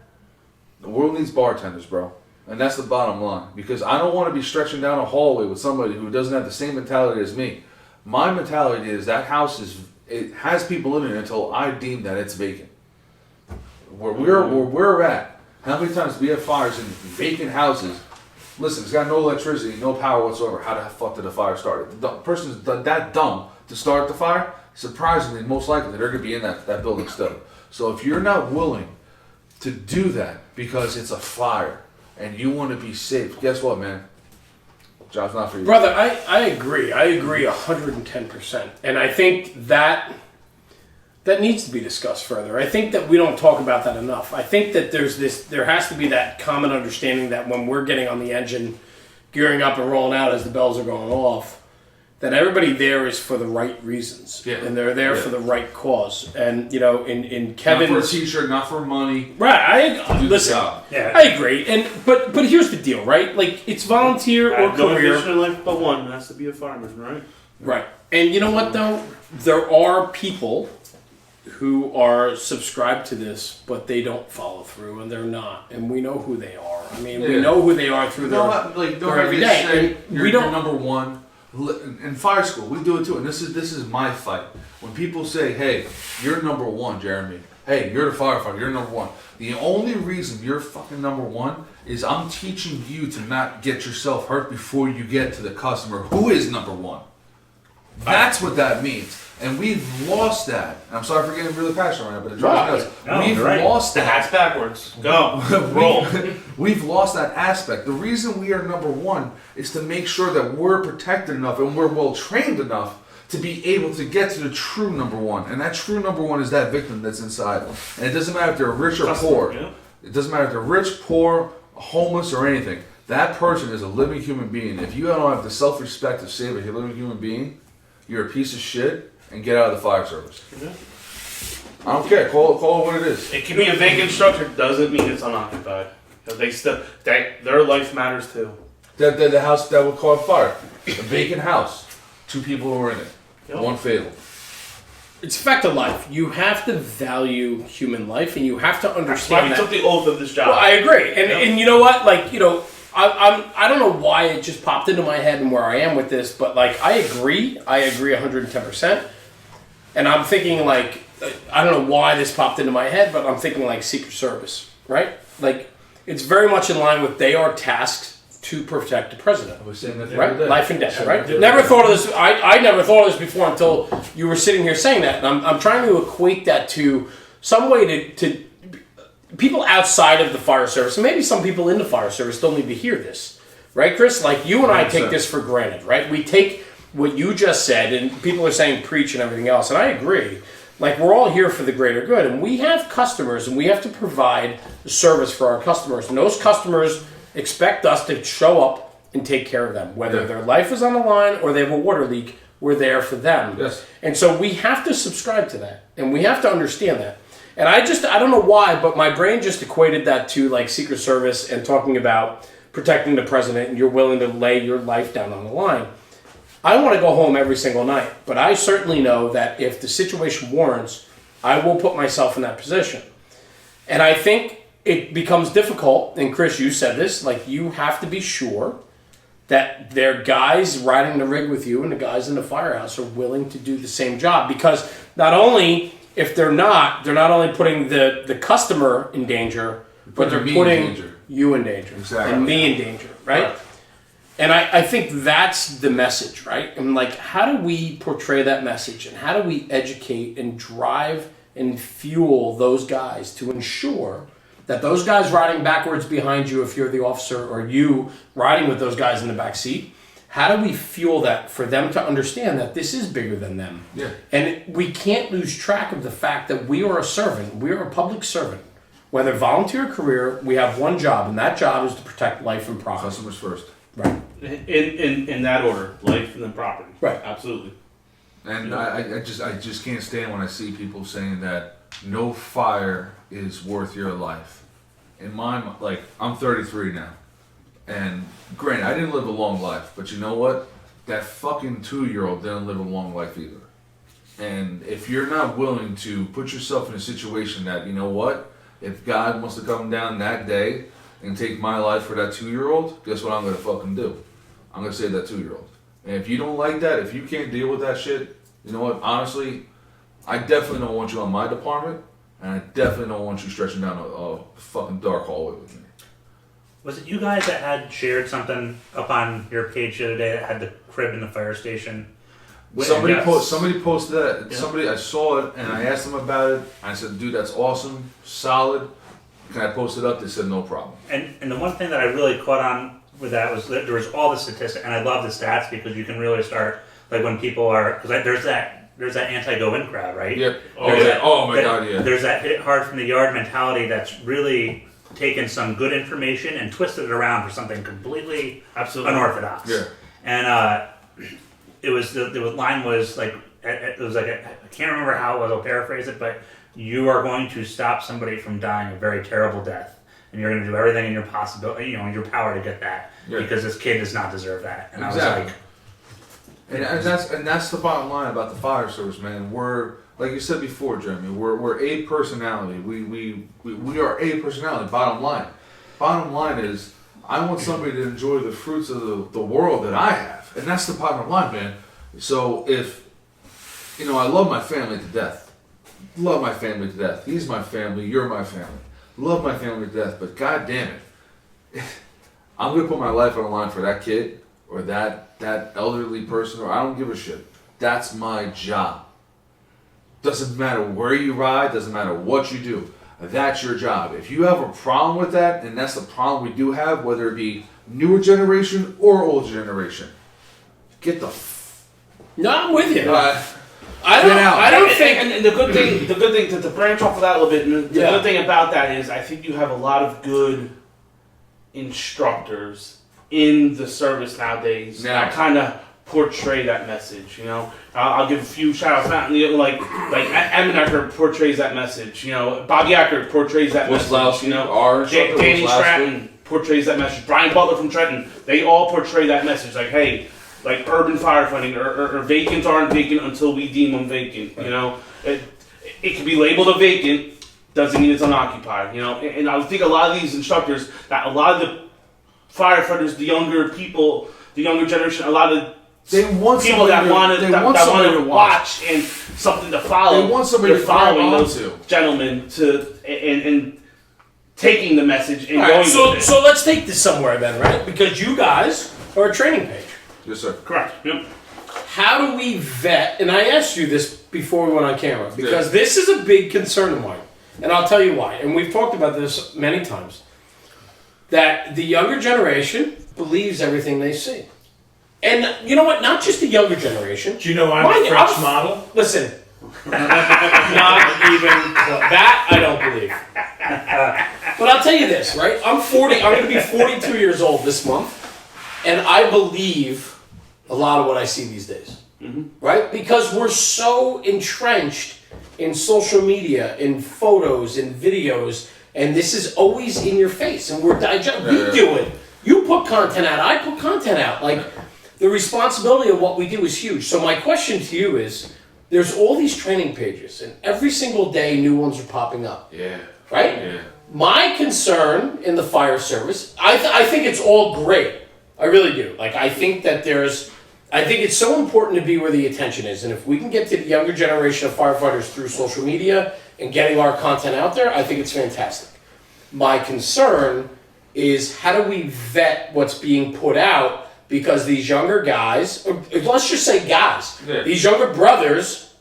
D: the world needs bartenders, bro. And that's the bottom line. Because I don't want to be stretching down a hallway with somebody who doesn't have the same mentality as me. My mentality is that house it has people in it until I deem that it's vacant. Where we're at, how many times we have fires in vacant houses? Listen, it's got no electricity, no power whatsoever. How the fuck did the fire start? The person's that dumb to start the fire. Surprisingly, most likely they're going to be in that building still. So if you're not willing to do that because it's a fire and you want to be safe, guess what, man? Job's not for you.
B: Brother, I agree. I agree 110%. And I think that needs to be discussed further. I think that we don't talk about that enough. I think that there has to be that common understanding that when we're getting on the engine, gearing up and rolling out as the bells are going off, that everybody there is for the right reasons.
D: Yeah.
B: And they're there for the right cause. And, in Kevin's...
D: Not for a t-shirt, not for money.
B: Right. Listen,
A: Yeah.
B: I agree. But here's the deal, right? Like, it's volunteer or
C: No
B: career.
C: ambition in life but one. It has to be a fireman, right?
B: Right. And you know what, though? There are people who are subscribed to this, but they don't follow through, and they're not. And we know who they are. I mean, we know who they are through their every day. And
D: You're number one. In fire school, we do it too, and this is my fight. When people say, "Hey, you're number one, Jeremy. Hey, you're the firefighter. You're number one." The only reason you're fucking number one is I'm teaching you to not get yourself hurt before you get to the customer who is number one. That's what that means. And we've lost that. And I'm sorry for getting really passionate right now, but it drives me nuts.
A: No,
D: We've
A: right.
D: lost
C: The
D: that.
C: hat's backwards. Go. Roll.
D: We've lost that aspect. The reason we are number one is to make sure that we're protected enough and we're well trained enough to be able to get to the true number one. And that true number one is that victim that's inside. And it doesn't matter if they're rich or poor.
C: Yeah.
D: It doesn't matter if they're rich, poor, homeless, or anything. That person is a living human being. If you don't have the self-respect to save a living human being, you're a piece of shit. And get out of the fire service.
C: Yeah.
D: I don't care. Call it what it is.
C: It can be a vacant structure. Doesn't mean it's unoccupied. Their life matters too.
D: The house that would cause fire, a vacant house, 2 people who were in it,
C: Yep.
D: 1 fatal.
B: It's a fact of life. You have to value human life, and you have to
C: That's why
B: understand
C: we
B: that.
C: took the oath of this job.
B: Well, I agree, and
C: Yep.
B: and you know what? Like, I don't know why it just popped into my head and where I am with this, but like I agree 110%. And I'm thinking like, I don't know why this popped into my head, but I'm thinking like Secret Service, right? Like, it's very much in line with they are tasked to protect the president.
D: I was saying that the
B: Right?
D: other day.
B: Life and death, right? Never thought of this. I never thought of this before until you were sitting here saying that. And I'm trying to equate that to some way to people outside of the fire service, and maybe some people in the fire service don't need to hear this. Right, Chris? Like, you and I take
D: 100%.
B: this for granted, right? We take what you just said, and people are saying preach and everything else, and I agree. Like, we're all here for the greater good, and we have customers, and we have to provide the service for our customers, and those customers expect us to show up and take care of them. Whether their life is on the line or they have a water leak, we're there for them.
D: Yes.
B: And so we have to subscribe to that, and we have to understand that. And I don't know why, but my brain just equated that to, like, Secret Service and talking about protecting the president, and you're willing to lay your life down on the line. I want to go home every single night, but I certainly know that if the situation warrants, I will put myself in that position. And I think it becomes difficult, and Chris, you said this, like, you have to be sure that there are guys riding the rig with you and the guys in the firehouse are willing to do the same job, because not only, if they're not only putting the customer in danger, but they're
D: me in
B: putting
D: danger.
B: you in danger.
D: Exactly.
B: And me in danger, right? And I think that's the message, right? And like, how do we portray that message, and how do we educate and drive and fuel those guys to ensure that those guys riding backwards behind you, if you're the officer, or you riding with those guys in the back seat, how do we fuel that for them to understand that this is bigger than them?
D: Yeah.
B: And we can't lose track of the fact that we are a servant. We are a public servant. Whether volunteer or career, we have one job, and that job is to protect life and property.
D: Customers first.
B: Right.
C: In that order, life and then property.
B: Right.
C: Absolutely.
D: And I just can't stand when I see people saying that no fire is worth your life. In my like, I'm 33 now, and granted, I didn't live a long life, but you know what? That fucking 2-year-old didn't live a long life either. And if you're not willing to put yourself in a situation that, you know what, if God wants to come down that day and take my life for that 2-year-old, guess what I'm gonna fucking do? I'm gonna save that 2-year-old. And if you don't like that, if you can't deal with that shit, you know what, honestly, I definitely don't want you on my department, and I definitely don't want you stretching down a fucking dark hallway with me.
A: Was it you guys that had shared something up on your page the other day that had the crib in the fire station?
D: Somebody
A: Yes.
D: posted that.
A: Yeah.
D: Somebody, I saw it and I asked them about it. I said, dude, that's awesome, solid. Can I post it up? They said no problem.
A: And the one thing that I really caught on with that was that there was all the statistics, and I love the stats because you can really start, like when people are, because there's that anti-go-in crowd, right?
D: Yep.
A: There's that-
D: Oh my god, yeah.
A: There's that hit it hard from the yard mentality that's really taken some good information and twisted it around for something completely
C: Absolutely.
A: unorthodox.
C: Yeah.
A: And it was the line was like it was like I can't remember how it was. I'll paraphrase it, but you are going to stop somebody from dying a very terrible death, and you're going to do everything in your possibility, in your power to get that, because this kid does not deserve that. And
D: Exactly.
A: I was like,
D: And that's the bottom line about the fire service, man. We're, like you said before, Jeremy, we're a personality. We are a personality. Bottom line. Bottom line is, I want somebody to enjoy the fruits of the world that I have, and that's the bottom line, man. So if I love my family to death. Love my family to death. He's my family. You're my family. Love my family to death. But god damn it, I'm gonna put my life on the line for that kid or that elderly person, or I don't give a shit. That's my job. Doesn't matter where you ride, doesn't matter what you do. That's your job. If you have a problem with that, and that's the problem we do have, whether it be newer generation or older generation, get the
B: No, I'm with you.
D: Get out.
B: I don't think.
C: And the good thing to branch off of that a little bit. The
B: Yeah.
C: good thing about that is, I think you have a lot of good instructors in the service nowadays
D: Now.
C: that kind of portray that message. I'll give a few shout outs. Like Amenecker portrays that message. Bobby Acker portrays that message.
D: our instructor,
C: Danny
D: Wazlowski.
C: Stratton portrays that message. Brian Butler from Trenton. They all portray that message. Like, hey, like urban firefighting or vacants aren't vacant until we deem them vacant. It can be labeled a vacant, doesn't mean it's unoccupied. And I think a lot of these instructors, that a lot of the firefighters, the younger people, the younger generation, a lot of
D: They want
C: people that want
D: somebody
C: to
D: to
C: watch and something to follow.
D: They want somebody
C: they're
D: to grab
C: following those
D: onto.
C: gentlemen and taking the message and
B: All
C: going
B: right,
C: with it.
B: so let's take this somewhere then, right? Because you guys are a training page.
D: Yes, sir.
C: Correct. Yep.
B: How do we vet? And I asked you this before we went on camera because this is a big concern of mine, and I'll tell you why. And we've talked about this many times. That the younger generation believes everything they see, and you know what? Not just the younger generation.
E: Do you know I'm
B: Mine-
E: a French
B: I'm-
E: model?
B: Listen, not even that I don't believe. But I'll tell you this, right? I'm 40. I'm going to be 42 years old this month, and I believe a lot of what I see these days, right? Because we're so entrenched in social media, in photos, in videos, and this is always in your face, and we're we do it. You put content out, I put content out. Like, the responsibility of what we do is huge. So my question to you is, there's all these training pages, and every single day new ones are popping up,
D: Yeah.
B: right?
D: Yeah.
B: My concern in the fire service, I think it's all great. I really do. Like, I think it's so important to be where the attention is. And if we can get to the younger generation of firefighters through social media and getting our content out there, I think it's fantastic. My concern is, how do we vet what's being put out? Because these younger guys, or let's just say guys, these younger brothers,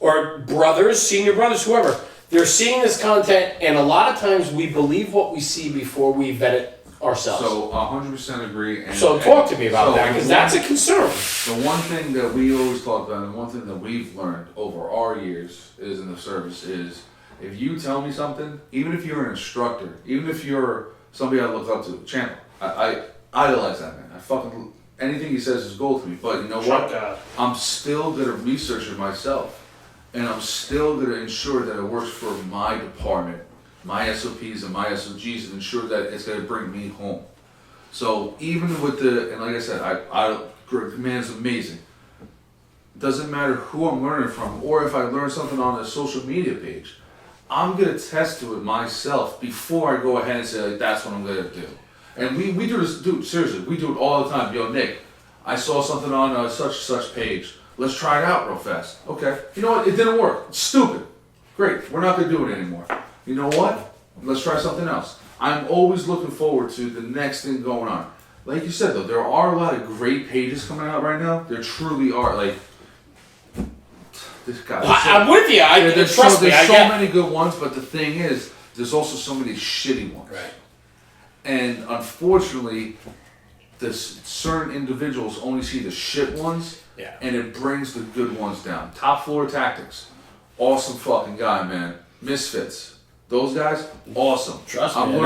B: senior brothers, whoever, they're seeing this content, and a lot of times we believe what we see before we vet it ourselves.
D: So 100% agree. And,
B: So talk to me about
D: so
B: that, because that's a concern.
D: The one thing that we always talk about, and one thing that we've learned over our years is in the service is If you tell me something, even if you're an instructor, even if you're somebody I look up to, Chandler, I idolize that man. I fucking, anything he says is gold to me. But you know what? I'm still gonna research it myself. And I'm still gonna ensure that it works for my department, my SOPs and my SOGs, and ensure that it's gonna bring me home. So even with and like I said, man's amazing. Doesn't matter who I'm learning from, or if I learn something on a social media page, I'm gonna test to it myself before I go ahead and say like, that's what I'm gonna do. And we do this, dude. Seriously, we do it all the time. Yo, Nick, I saw something on such page. Let's try it out real fast. Okay. You know what? It didn't work. It's stupid. Great. We're not gonna do it anymore. You know what? Let's try something else. I'm always looking forward to the next thing going on. Like you said though, there are a lot of great pages coming out right now. There truly are. Like this guy.
B: I'm with you.
D: There's so many good ones, but the thing is, there's also so many shitty ones.
B: Right.
D: And unfortunately, certain individuals only see the shit ones, and it brings the good ones down. Top Floor Tactics, awesome fucking guy, man. Misfits, those guys, awesome.
B: Trust me,
D: I'm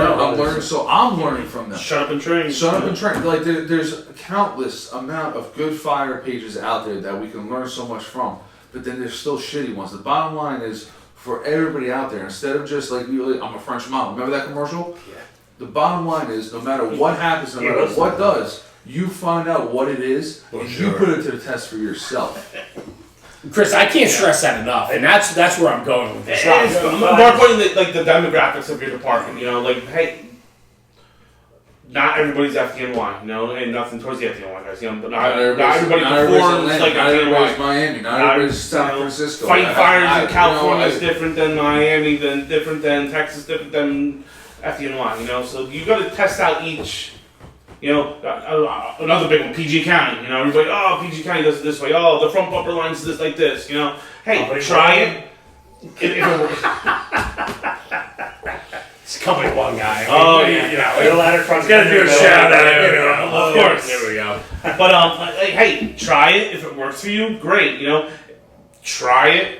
D: learning from them.
C: Shut up and train.
D: Shut up and train. Like there's a countless amount of good fire pages out there that we can learn so much from, but then there's still shitty ones. The bottom line is for everybody out there, instead of just like I'm a French model. Remember that commercial? Yeah. The bottom line is, no matter what happens, no matter what does, you find out what it is, and you put it to the test for yourself.
B: Chris, I can't stress that enough, and that's where I'm going with this.
C: More importantly, like the demographics of your department. You know, like hey, not everybody's FDNY. You know, and nothing towards the FDNY guys. You know, but not everybody performs like
D: not everybody's
C: FDNY.
D: Miami, not everybody's San Francisco.
C: Fighting fires in California is different than Miami, different than Texas, different than FDNY, you know, so you got to test out each, you know, another big one, PG County, you know, everybody, oh, PG County does it this way, oh, the front bumper line's this like this, you know, hey, try it.
B: It's company one guy.
C: Oh, yeah.
A: You know, the ladder truck's
E: Gotta do a shout out, you know.
C: Of course.
B: There we go.
C: But, like, hey, try it. If it works for you, great, you know, try it.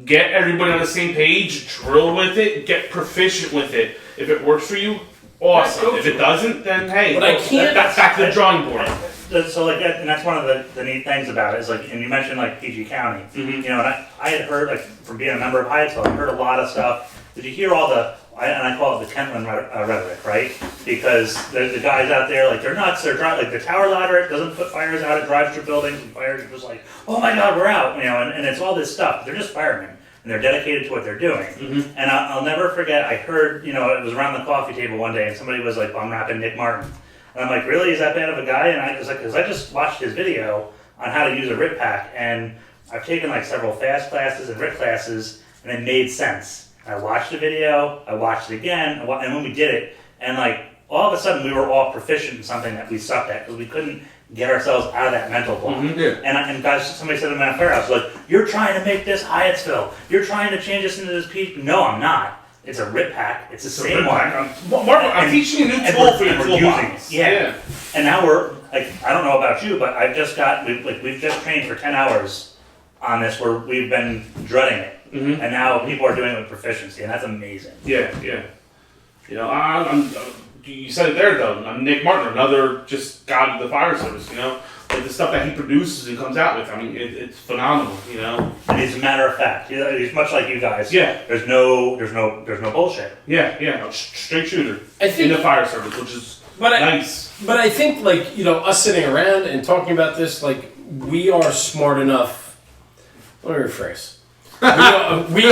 C: Get everybody on the same page, drill with it, get proficient with it. If it works for you, awesome. If it doesn't, then hey, that's back to the drawing board.
A: So like that, and that's one of the neat things about it is like, and you mentioned like PG County, you know, and I had heard like from being a member of Hyattsville, I heard a lot of stuff. Did you hear all and I call it the Kentland rhetoric, right? Because the guys out there, like, they're nuts. They're like the tower ladder. It doesn't put fires out. It drives through buildings, and fires are just like, oh my God, we're out. You know, and it's all this stuff. They're just firemen, and they're dedicated to what they're doing. And I'll never forget. I heard, you know, it was around the coffee table one day, and somebody was like bum rapping Nick Martin, and I'm like, really? Is that bad of a guy? And I was like, because I just watched his video on how to use a RIT pack, and I've taken like several fast classes and RIT classes, and it made sense. I watched the video, I watched it again, and when we did it, and like all of a sudden we were all proficient in something that we sucked at because we couldn't get ourselves out of that mental block. And guys, somebody said to me at Fairhouse, like, you're trying to make this Hyattsville, you're trying to change this into this piece. No, I'm not. It's a RIT pack. It's the same one.
C: I'm teaching you a new tool for your toolbox.
A: Yeah. And now we're like, I don't know about you, but I've just we've just trained for 10 hours on this where we've been dreading it. And now people are doing it with proficiency, and that's amazing.
C: Yeah. You know, you said it there though. I'm Nick Martin, another just god of the fire service. You know, like the stuff that he produces and comes out with. I mean, it's phenomenal. You know,
A: and he's a matter of fact. He's much like you guys.
C: Yeah.
A: There's no bullshit.
C: Yeah. Straight shooter.
B: I think
C: in the fire service, which is nice.
B: But I think, like, you know, us sitting around and talking about this, like, we are smart enough. Let me rephrase. We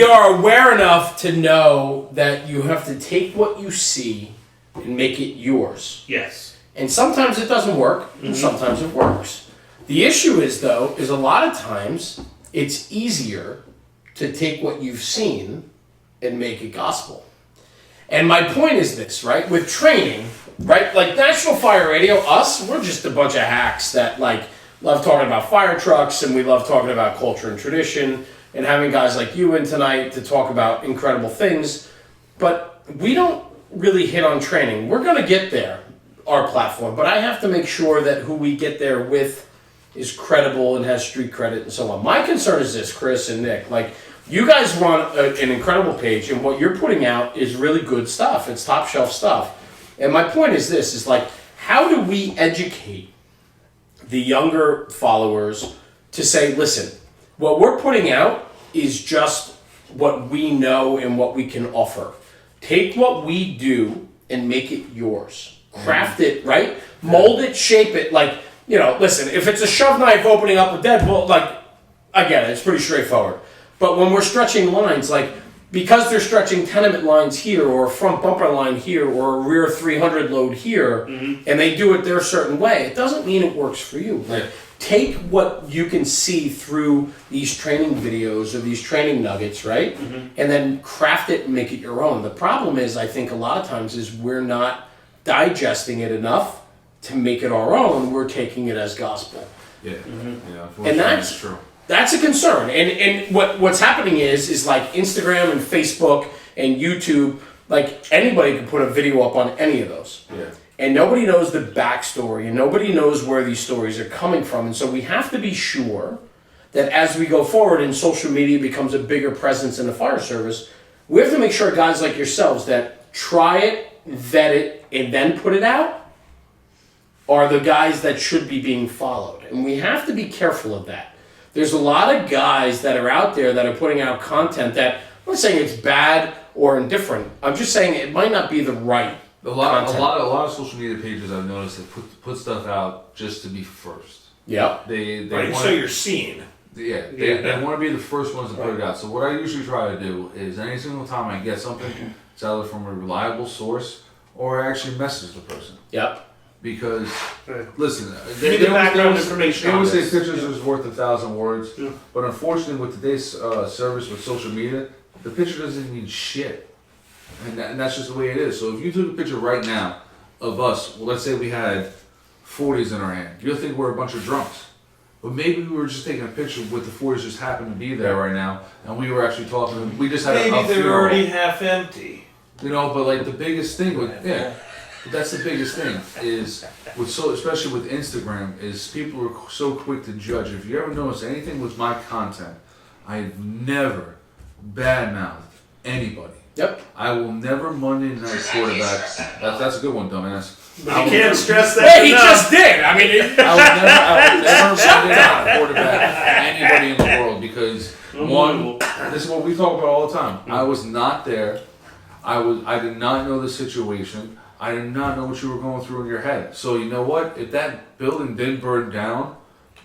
B: are aware enough to know that you have to take what you see and make it yours.
C: Yes.
B: And sometimes it doesn't work, and sometimes it works. The issue is, though, is a lot of times it's easier to take what you've seen and make it gospel. And my point is this, right? With training, right? Like National Fire Radio, we're just a bunch of hacks that, like, love talking about fire trucks, and we love talking about culture and tradition, and having guys like you in tonight to talk about incredible things. But we don't really hit on training. We're going to get there, our platform, but I have to make sure that who we get there with is credible and has street credit and so on. My concern is this, Chris and Nick, like, You guys run an incredible page, and what you're putting out is really good stuff. It's top shelf stuff. And my point is this, is like, how do we educate the younger followers to say, listen, what we're putting out is just what we know and what we can offer. Take what we do and make it yours. Craft it, right? Mold it, shape it. Like, you know, listen, if it's a shove knife opening up a deadbolt, like, I get it, it's pretty straightforward. But when we're stretching lines, like, because they're stretching tenement lines here, or a front bumper line here, or a rear 300 load here, and they do it their certain way, it doesn't mean it works for you. Like, take what you can see through these training videos or these training nuggets, right? And then craft it and make it your own. The problem is, I think a lot of times, is we're not digesting it enough to make it our own. We're taking it as gospel.
D: Yeah, yeah.
B: And that's
D: true.
B: That's a concern. And what's happening is like Instagram and Facebook and YouTube, like anybody can put a video up on any of those.
D: Yeah.
B: And nobody knows the backstory, and nobody knows where these stories are coming from. And so we have to be sure that as we go forward and social media becomes a bigger presence in the fire service, we have to make sure guys like yourselves that try it, vet it, and then put it out are the guys that should be being followed. And we have to be careful of that. There's a lot of guys that are out there that are putting out content that, I'm not saying it's bad or indifferent. I'm just saying it might not be the right content.
D: A lot of social media pages I've noticed that put stuff out just to be first.
B: Yep.
D: They
E: Right,
D: want,
E: so you're seen.
D: they want to be the first ones to put it out. So what I usually try to do is any single time I get something, it's either from a reliable source or I actually message the person.
B: Yep.
D: Because, listen,
C: Give me the background information
D: They
C: on
D: always say
C: this.
D: pictures is worth 1,000 words, but unfortunately with today's service with social media, the picture doesn't mean shit. And that's just the way it is. So if you took a picture right now of us, well, let's say we had 40s in our hand, you'll think we're a bunch of drunks. But maybe we were just taking a picture with the 40s just happened to be there right now, and we were actually talking, we just had a
E: Maybe they're
D: funeral.
E: already half empty.
D: You know, but like the biggest thing with, but that's the biggest thing is with especially with Instagram is people are so quick to judge. If you ever notice anything with my content, I've never badmouthed anybody.
B: Yep.
D: I will never Monday night quarterback. That's a good one, dumbass.
E: But you can't stress that
B: Hey, he
E: enough.
B: just did. I mean,
D: I will never Monday night quarterback anybody in the world because one, this is what we talk about all the time. I was not there. I did not know the situation. I did not know what you were going through in your head. So you know what? If that building didn't burn down,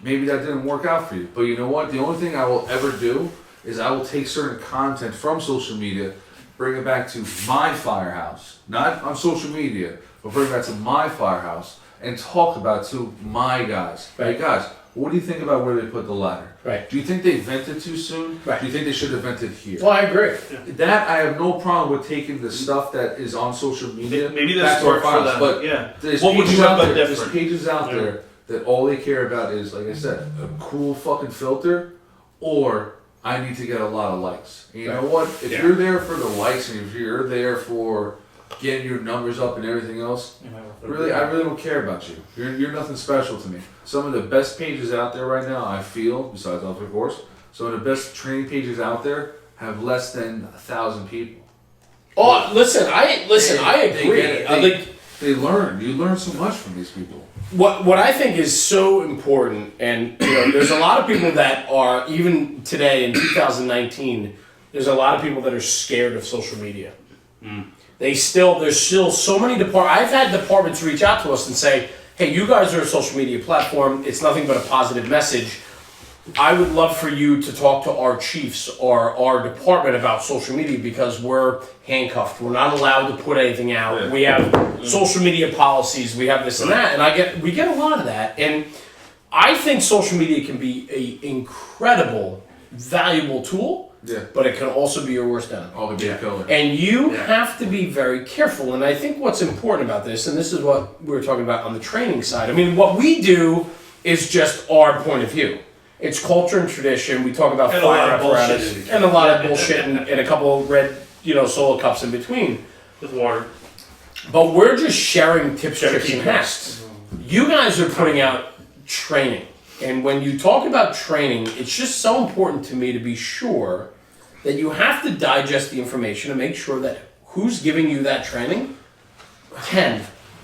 D: maybe that didn't work out for you. But you know what? The only thing I will ever do is I will take certain content from social media, bring it back to my firehouse, not on social media, but bring it back to my firehouse and talk about it to my guys.
B: Right.
D: Hey guys, what do you think about where they put the ladder?
B: Right.
D: Do you think they vented too soon?
B: Right.
D: Do you think they should have vented here?
B: well, I agree.
D: That I have no problem with taking the stuff that is on social media.
C: Maybe
D: back
C: that's
D: to our
C: work for
D: files,
C: them.
D: But
C: Yeah.
D: there's
C: What would
D: pages
C: you have
D: out
C: done
D: there. There's
C: different?
D: pages out there that all they care about is, like I said, a cool fucking filter, or I need to get a lot of likes. And you know what? If
E: Yeah.
D: you're there for the likes and if you're there for getting your numbers up and everything else, really, I really don't care about you. You're nothing special to me. Some of the best pages out there right now, I feel, besides of course, some of the best training pages out there have less than 1,000 people.
B: Oh, listen, I agree.
D: They learn. You learn so much from these people.
B: What I think is so important, and you know, there's a lot of people that are, even today in 2019, there's a lot of people that are scared of social media. There's still so many I've had departments reach out to us and say, hey, you guys are a social media platform, it's nothing but a positive message. I would love for you to talk to our chiefs or our department about social media because we're handcuffed. We're not allowed to put anything out.
D: Yeah.
B: We have social media policies. We have this and that, and we get a lot of that. And I think social media can be an incredible, valuable tool, but it can also be your worst enemy.
D: All the big killer.
B: And you have to be very careful. And I think what's important about this, and this is what we were talking about on the training side. I mean, what we do is just our point of view. It's culture and tradition. We talk about
E: And a
B: fire
E: lot of
B: apparatus
E: bullshit.
B: and a lot of bullshit and a couple of red, solo cups in between.
C: With water.
B: But we're just sharing tips, tricks, and hacks. You guys are putting out training. And when you talk about training, it's just so important to me to be sure that you have to digest the information and make sure that who's giving you that training can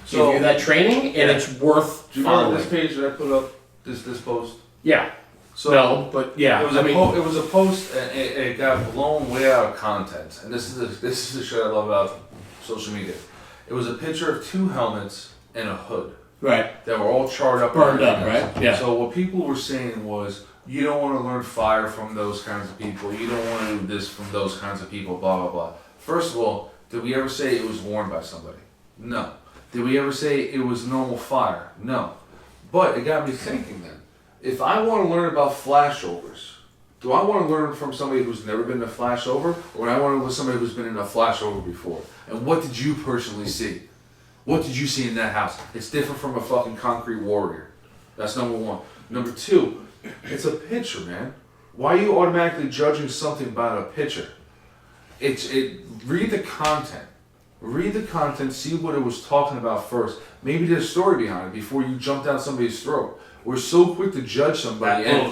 B: give you that training, and it's worth
D: Do you remember
B: following.
D: this page that I put up? This post.
B: Yeah.
D: So
B: No, but yeah.
D: it was it was a post, and it got blown way out of content. And this is the shit I love about social media. It was a picture of 2 helmets and a hood
B: Right.
D: that were all charred up,
B: Burned
D: and
B: up,
D: everything.
B: right? Yeah.
D: So what people were saying was, you don't want to learn fire from those kinds of people. You don't want to do this from those kinds of people. Blah blah blah. First of all, did we ever say it was worn by somebody? No. Did we ever say it was normal fire? No. But it got me thinking then. If I want to learn about flashovers, do I want to learn from somebody who's never been in a flashover, or do I want to learn with somebody who's been in a flashover before? And what did you personally see? What did you see in that house? It's different from a fucking concrete warrior. That's number 1. Number 2, it's a picture, man. Why are you automatically judging something about a picture? Read the content. Read the content, see what it was talking about first. Maybe there's a story behind it before you jump down somebody's throat. We're so quick to judge somebody, and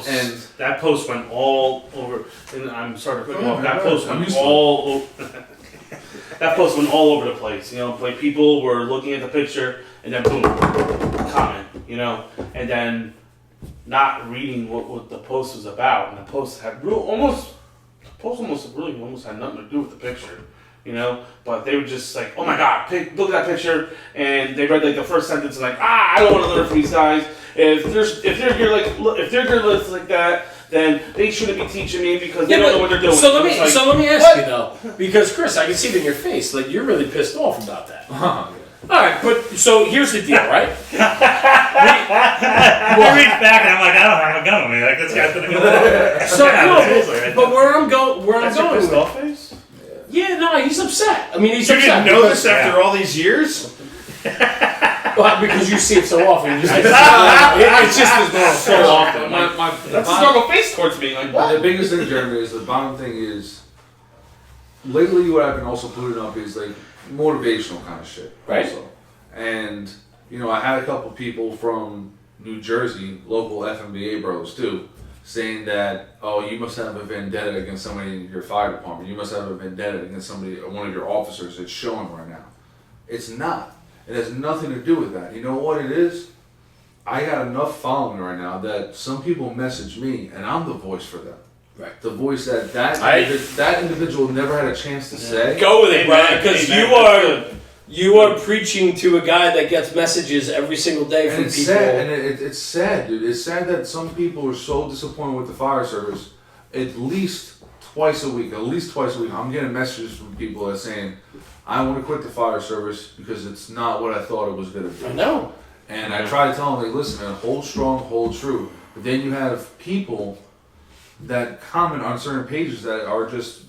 C: that post went all over. And I'm sorry to cut you
D: Oh,
C: off.
D: man,
C: That post
D: I'm
C: went
D: used to
C: all over. That post went all over the place. You know, like people were looking at the picture and then boom, comment. You know, and then not reading what the post was about. And the post had almost had nothing to do with the picture. You know, but they were just like, oh my god, look at that picture, and they read like the first sentence and like, I don't want to learn from these guys. If they're geared like that, then they shouldn't be teaching me because they don't know what they're doing.
B: So let me
C: It's like,
B: let me ask you though, because Chris, I can see it in your face, like you're really pissed off about that. All right, but so here's the deal, right?
A: I reach back and I'm like, I don't have a gun on me. Like this guy's gonna go.
B: So
A: Yeah,
B: no,
A: seriously.
B: but where I'm going
C: That's your
B: with
C: pissed off face?
B: yeah, no, he's upset. I mean, he's
E: You
B: upset.
E: didn't know
B: because-
E: this after all these years?
B: Well, because you see it so often. You just it's just as normal.
C: So often. That's his
D: my,
C: normal face towards me. Like what?
D: the biggest thing, Jeremy, is the bottom thing is, lately what I've been also putting up is like motivational kind of shit.
B: Right.
D: Also. And, you know, I had a couple people from New Jersey, local FMBA bros too, saying that, oh, you must have a vendetta against somebody in your fire department. You must have a vendetta against somebody, one of your officers. It's showing right now. It's not. It has nothing to do with that. You know what it is? I got enough following right now that some people message me, and I'm the voice for them.
B: Right.
D: The voice that individual never had a chance to say.
B: Go with it, brother, because
C: Amen.
B: you are preaching to a guy that gets messages every single day
D: And
B: from
D: it's
B: people.
D: sad, and it's sad, dude. It's sad that some people are so disappointed with the fire service. At least twice a week, I'm getting messages from people that are saying, I want to quit the fire service because it's not what I thought it was going to be.
B: I know.
D: And I try to tell them, like, listen, man, hold strong, hold true. But then you have people that comment on certain pages that are just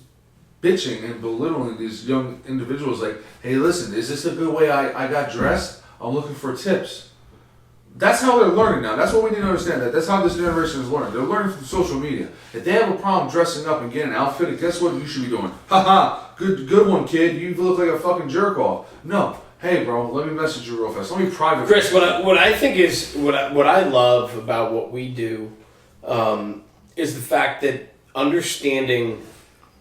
D: bitching and belittling these young individuals. Like, hey, listen, is this a good way I got dressed? I'm looking for tips. That's how they're learning now. That's what we need to understand. That's how this generation is learning. They're learning from social media. If they have a problem dressing up and getting outfitted, guess what you should be doing? Haha, good one, kid. You look like a fucking jerk off. No. Hey, bro, let me message you real fast. Let me private.
B: Chris, what I think is what I love about what we do is the fact that understanding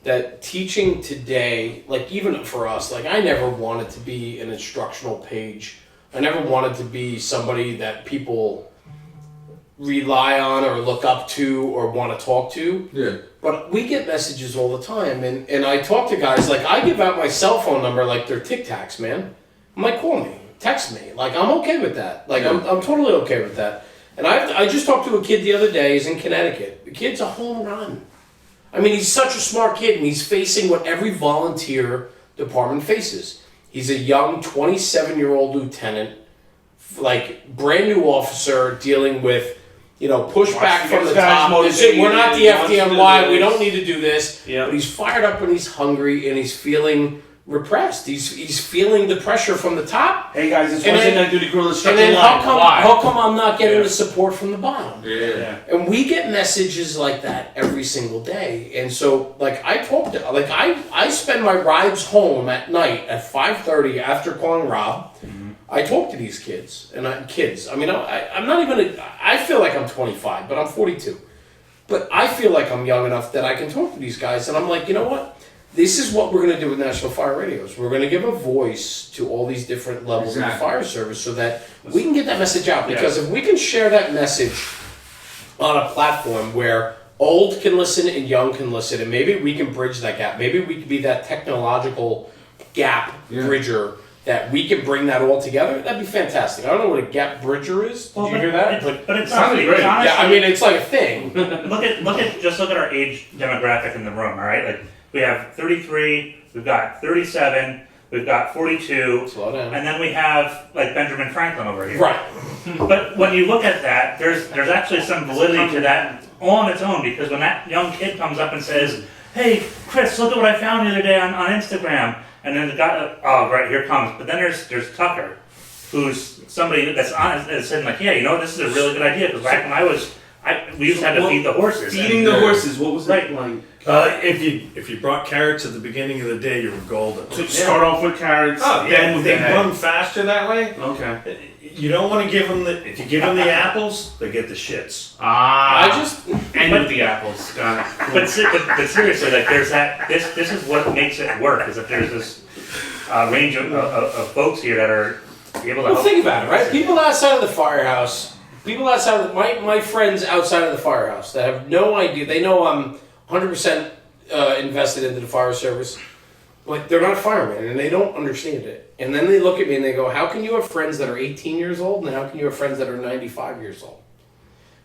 B: that teaching today, like even for us, like I never wanted to be an instructional page. I never wanted to be somebody that people rely on or look up to or want to talk to.
D: Yeah.
B: But we get messages all the time, and I talk to guys, like I give out my cell phone number like they're Tic Tacs, man. I'm like, call me, text me. Like, I'm okay with that. Like, I'm totally okay with that. And I just talked to a kid the other day. He's in Connecticut. The kid's a home run. I mean, he's such a smart kid, and he's facing what every volunteer department faces. He's a young 27-year-old lieutenant, like, brand new officer dealing with, you know, pushback from the top. We're not the FDNY. We don't need to do this.
C: Yeah.
B: But he's fired up and he's hungry and he's feeling repressed. He's feeling the pressure from the top.
C: Hey guys, it's
B: And
C: Wednesday
B: then-
C: night duty crew. Let's
B: And
C: check the
B: then
C: line.
B: how come I'm not getting the support from the bottom?
D: Yeah.
B: And we get messages like that every single day. And so, like, I spend my rides home at night at 5:30 after calling Rob. I talk to these kids. And I'm not even, I feel like I'm 25, but I'm 42. But I feel like I'm young enough that I can talk to these guys, and I'm like, you know what? This is what we're going to do with National Fire Radios. We're going to give a voice to all these different levels of the fire service so that we can get that message out. Because if we can share that message on a platform where old can listen and young can listen, and maybe we can bridge that gap. Maybe we can be that technological gap bridger that we can bring that all together. That'd be fantastic. I don't know what a gap bridger is. Did you hear that?
A: But it's
C: Sounded great.
A: honestly,
B: Yeah, I mean, it's like a thing.
A: look at our age demographic in the room. All right, like we have 33, we've got 37, we've got 42,
B: Slow down.
A: and then we have like Benjamin Franklin over here.
B: Right.
A: But when you look at that, there's actually some validity to that on its own, because when that young kid comes up and says, "Hey, Chris, look at what I found the other day on Instagram," and then the guy, oh, right, here comes. But then there's Tucker, who's somebody that's honest, that's saying like, "Yeah, you know, this is a really good idea." Because back when we used to have to feed the horses.
C: Feeding the horses, what was it like?
E: If you brought carrots at the beginning of the day, you were golden.
C: So start off with carrots,
E: Yeah,
C: with
E: they
C: the
E: run faster that way.
C: Okay.
E: You don't want to give them if you give them the apples, they get the shits.
C: Ah.
B: I just
C: end with the apples. Got it.
A: But seriously, like there's that. This is what makes it work. Is that there's this range of folks here that are able to.
B: Well, think about it, right? People outside of the firehouse, my friends outside of the firehouse that have no idea. They know I'm 100% invested into the fire service, but they're not firemen and they don't understand it. And then they look at me and they go, "How can you have friends that are 18 years old, and how can you have friends that are 95 years old?"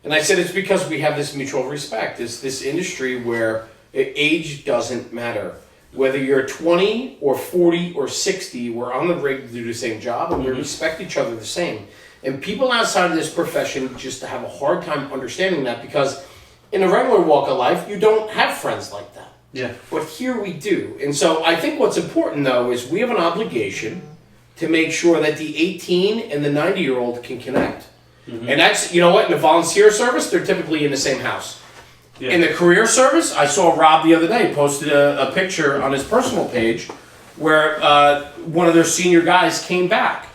B: And I said, it's because we have this mutual respect. It's this industry where age doesn't matter. Whether you're 20 or 40 or 60, we're on the rig to do the same job, and we respect each other the same. And people outside of this profession just have a hard time understanding that, because in a regular walk of life, you don't have friends like that.
C: Yeah.
B: But here we do. And so I think what's important, though, is we have an obligation to make sure that the 18 and the 90-year-old can connect. And that's, you know what, in the volunteer service, they're typically in the same house.
C: Yeah.
B: In the career service, I saw Rob the other day posted a picture on his personal page where one of their senior guys came back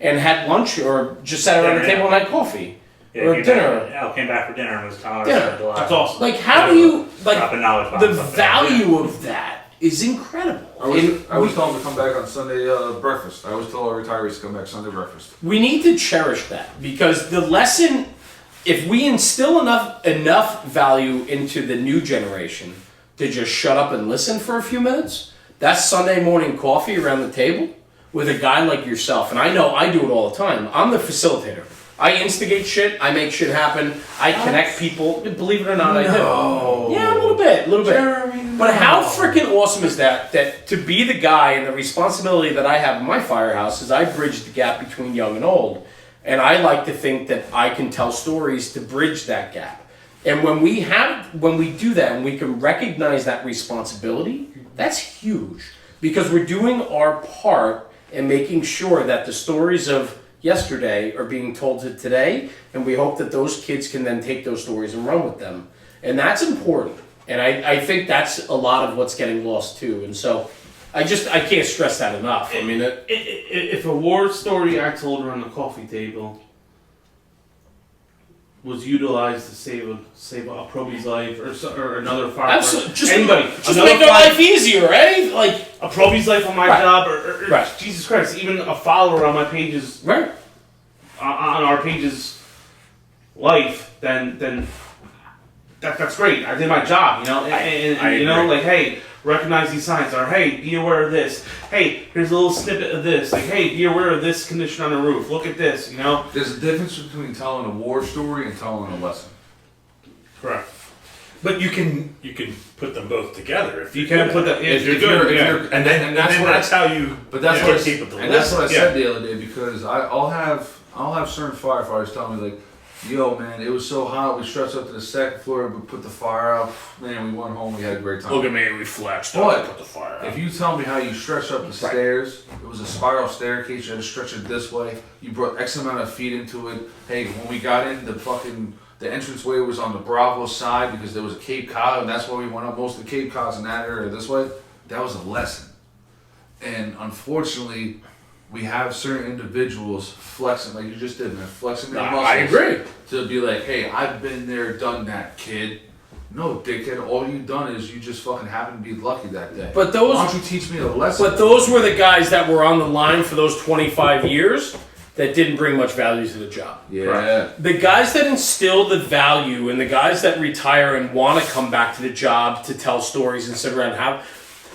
B: and had lunch or just sat around the table and had coffee.
A: Yeah,
B: or dinner.
A: Came back for dinner and was telling
B: Yeah.
A: us
C: That's awesome.
B: Like, how do you, like,
A: dropping knowledge bombs
B: the
A: up there.
B: value of that is incredible.
D: I always tell them to come back on Sunday breakfast. I always tell our retirees to come back Sunday breakfast.
B: We need to cherish that, because the lesson, if we instill enough value into the new generation to just shut up and listen for a few minutes, that's Sunday morning coffee around the table with a guy like yourself. And I know I do it all the time. I'm the facilitator. I instigate shit. I make shit happen. I connect people. Believe it or not, I do. Yeah, a little bit. But how freaking awesome is that? That to be the guy, and the responsibility that I have in my firehouse is I bridge the gap between young and old. And I like to think that I can tell stories to bridge that gap. And when we do that and we can recognize that responsibility, that's huge. Because we're doing our part in making sure that the stories of yesterday are being told to today, and we hope that those kids can then take those stories and run with them. And that's important. And I think that's a lot of what's getting lost too. And so I can't stress that enough. I mean,
C: if a war story I told around the coffee table was utilized to save a probie's life or another fire,
B: absolutely, just
C: anybody,
B: just make their life easier, right? Like
C: a probie's life on my
B: Right.
C: job, or
B: Right.
C: Jesus Christ, even a follower on my page's
B: right.
C: on our page's life, then that's great. I did my job, you know, and
B: I
C: you know,
B: agree.
C: like, hey, recognize these signs, or hey, be aware of this. Hey, here's a little snippet of this. Like, hey, be aware of this condition on the roof. Look at this, you know.
D: There's a difference between telling a war story and telling a lesson.
C: Correct.
E: But you can put them both together if
C: You can put that.
D: If
C: If you're
D: you're-
C: good,
D: if
C: yeah.
D: you're-
E: and then that's how you.
D: But that's
E: yeah,
D: what I,
E: keep it the
D: and that's what I
E: lesson.
D: said the other day, because I'll have certain firefighters tell me like, "Yo, man, it was so hot. We stretched up to the second floor. We put the fire out. Man, we went home. We had a great time."
B: Look at me, we flexed.
D: But
B: Put the fire out.
D: if you tell me how you stretched up the stairs, it was a spiral staircase. You had to stretch it this way. You brought X amount of feet into it. Hey, when we got in, the entranceway was on the Bravo side because there was a Cape Cod, and that's why we went up. Most of the Cape Cods in that area this way. That was a lesson. And unfortunately, we have certain individuals flexing, like you just did, man, flexing their muscles.
B: I agree.
D: To be like, hey, I've been there, done that, kid. No, dickhead, all you done is you just fucking happen to be lucky that day.
B: But those-
D: Why don't you teach me a lesson?
B: But those were the guys that were on the line for those 25 years that didn't bring much value to the job.
D: Yeah.
B: The guys that instill the value and the guys that retire and want to come back to the job to tell stories and sit around and have.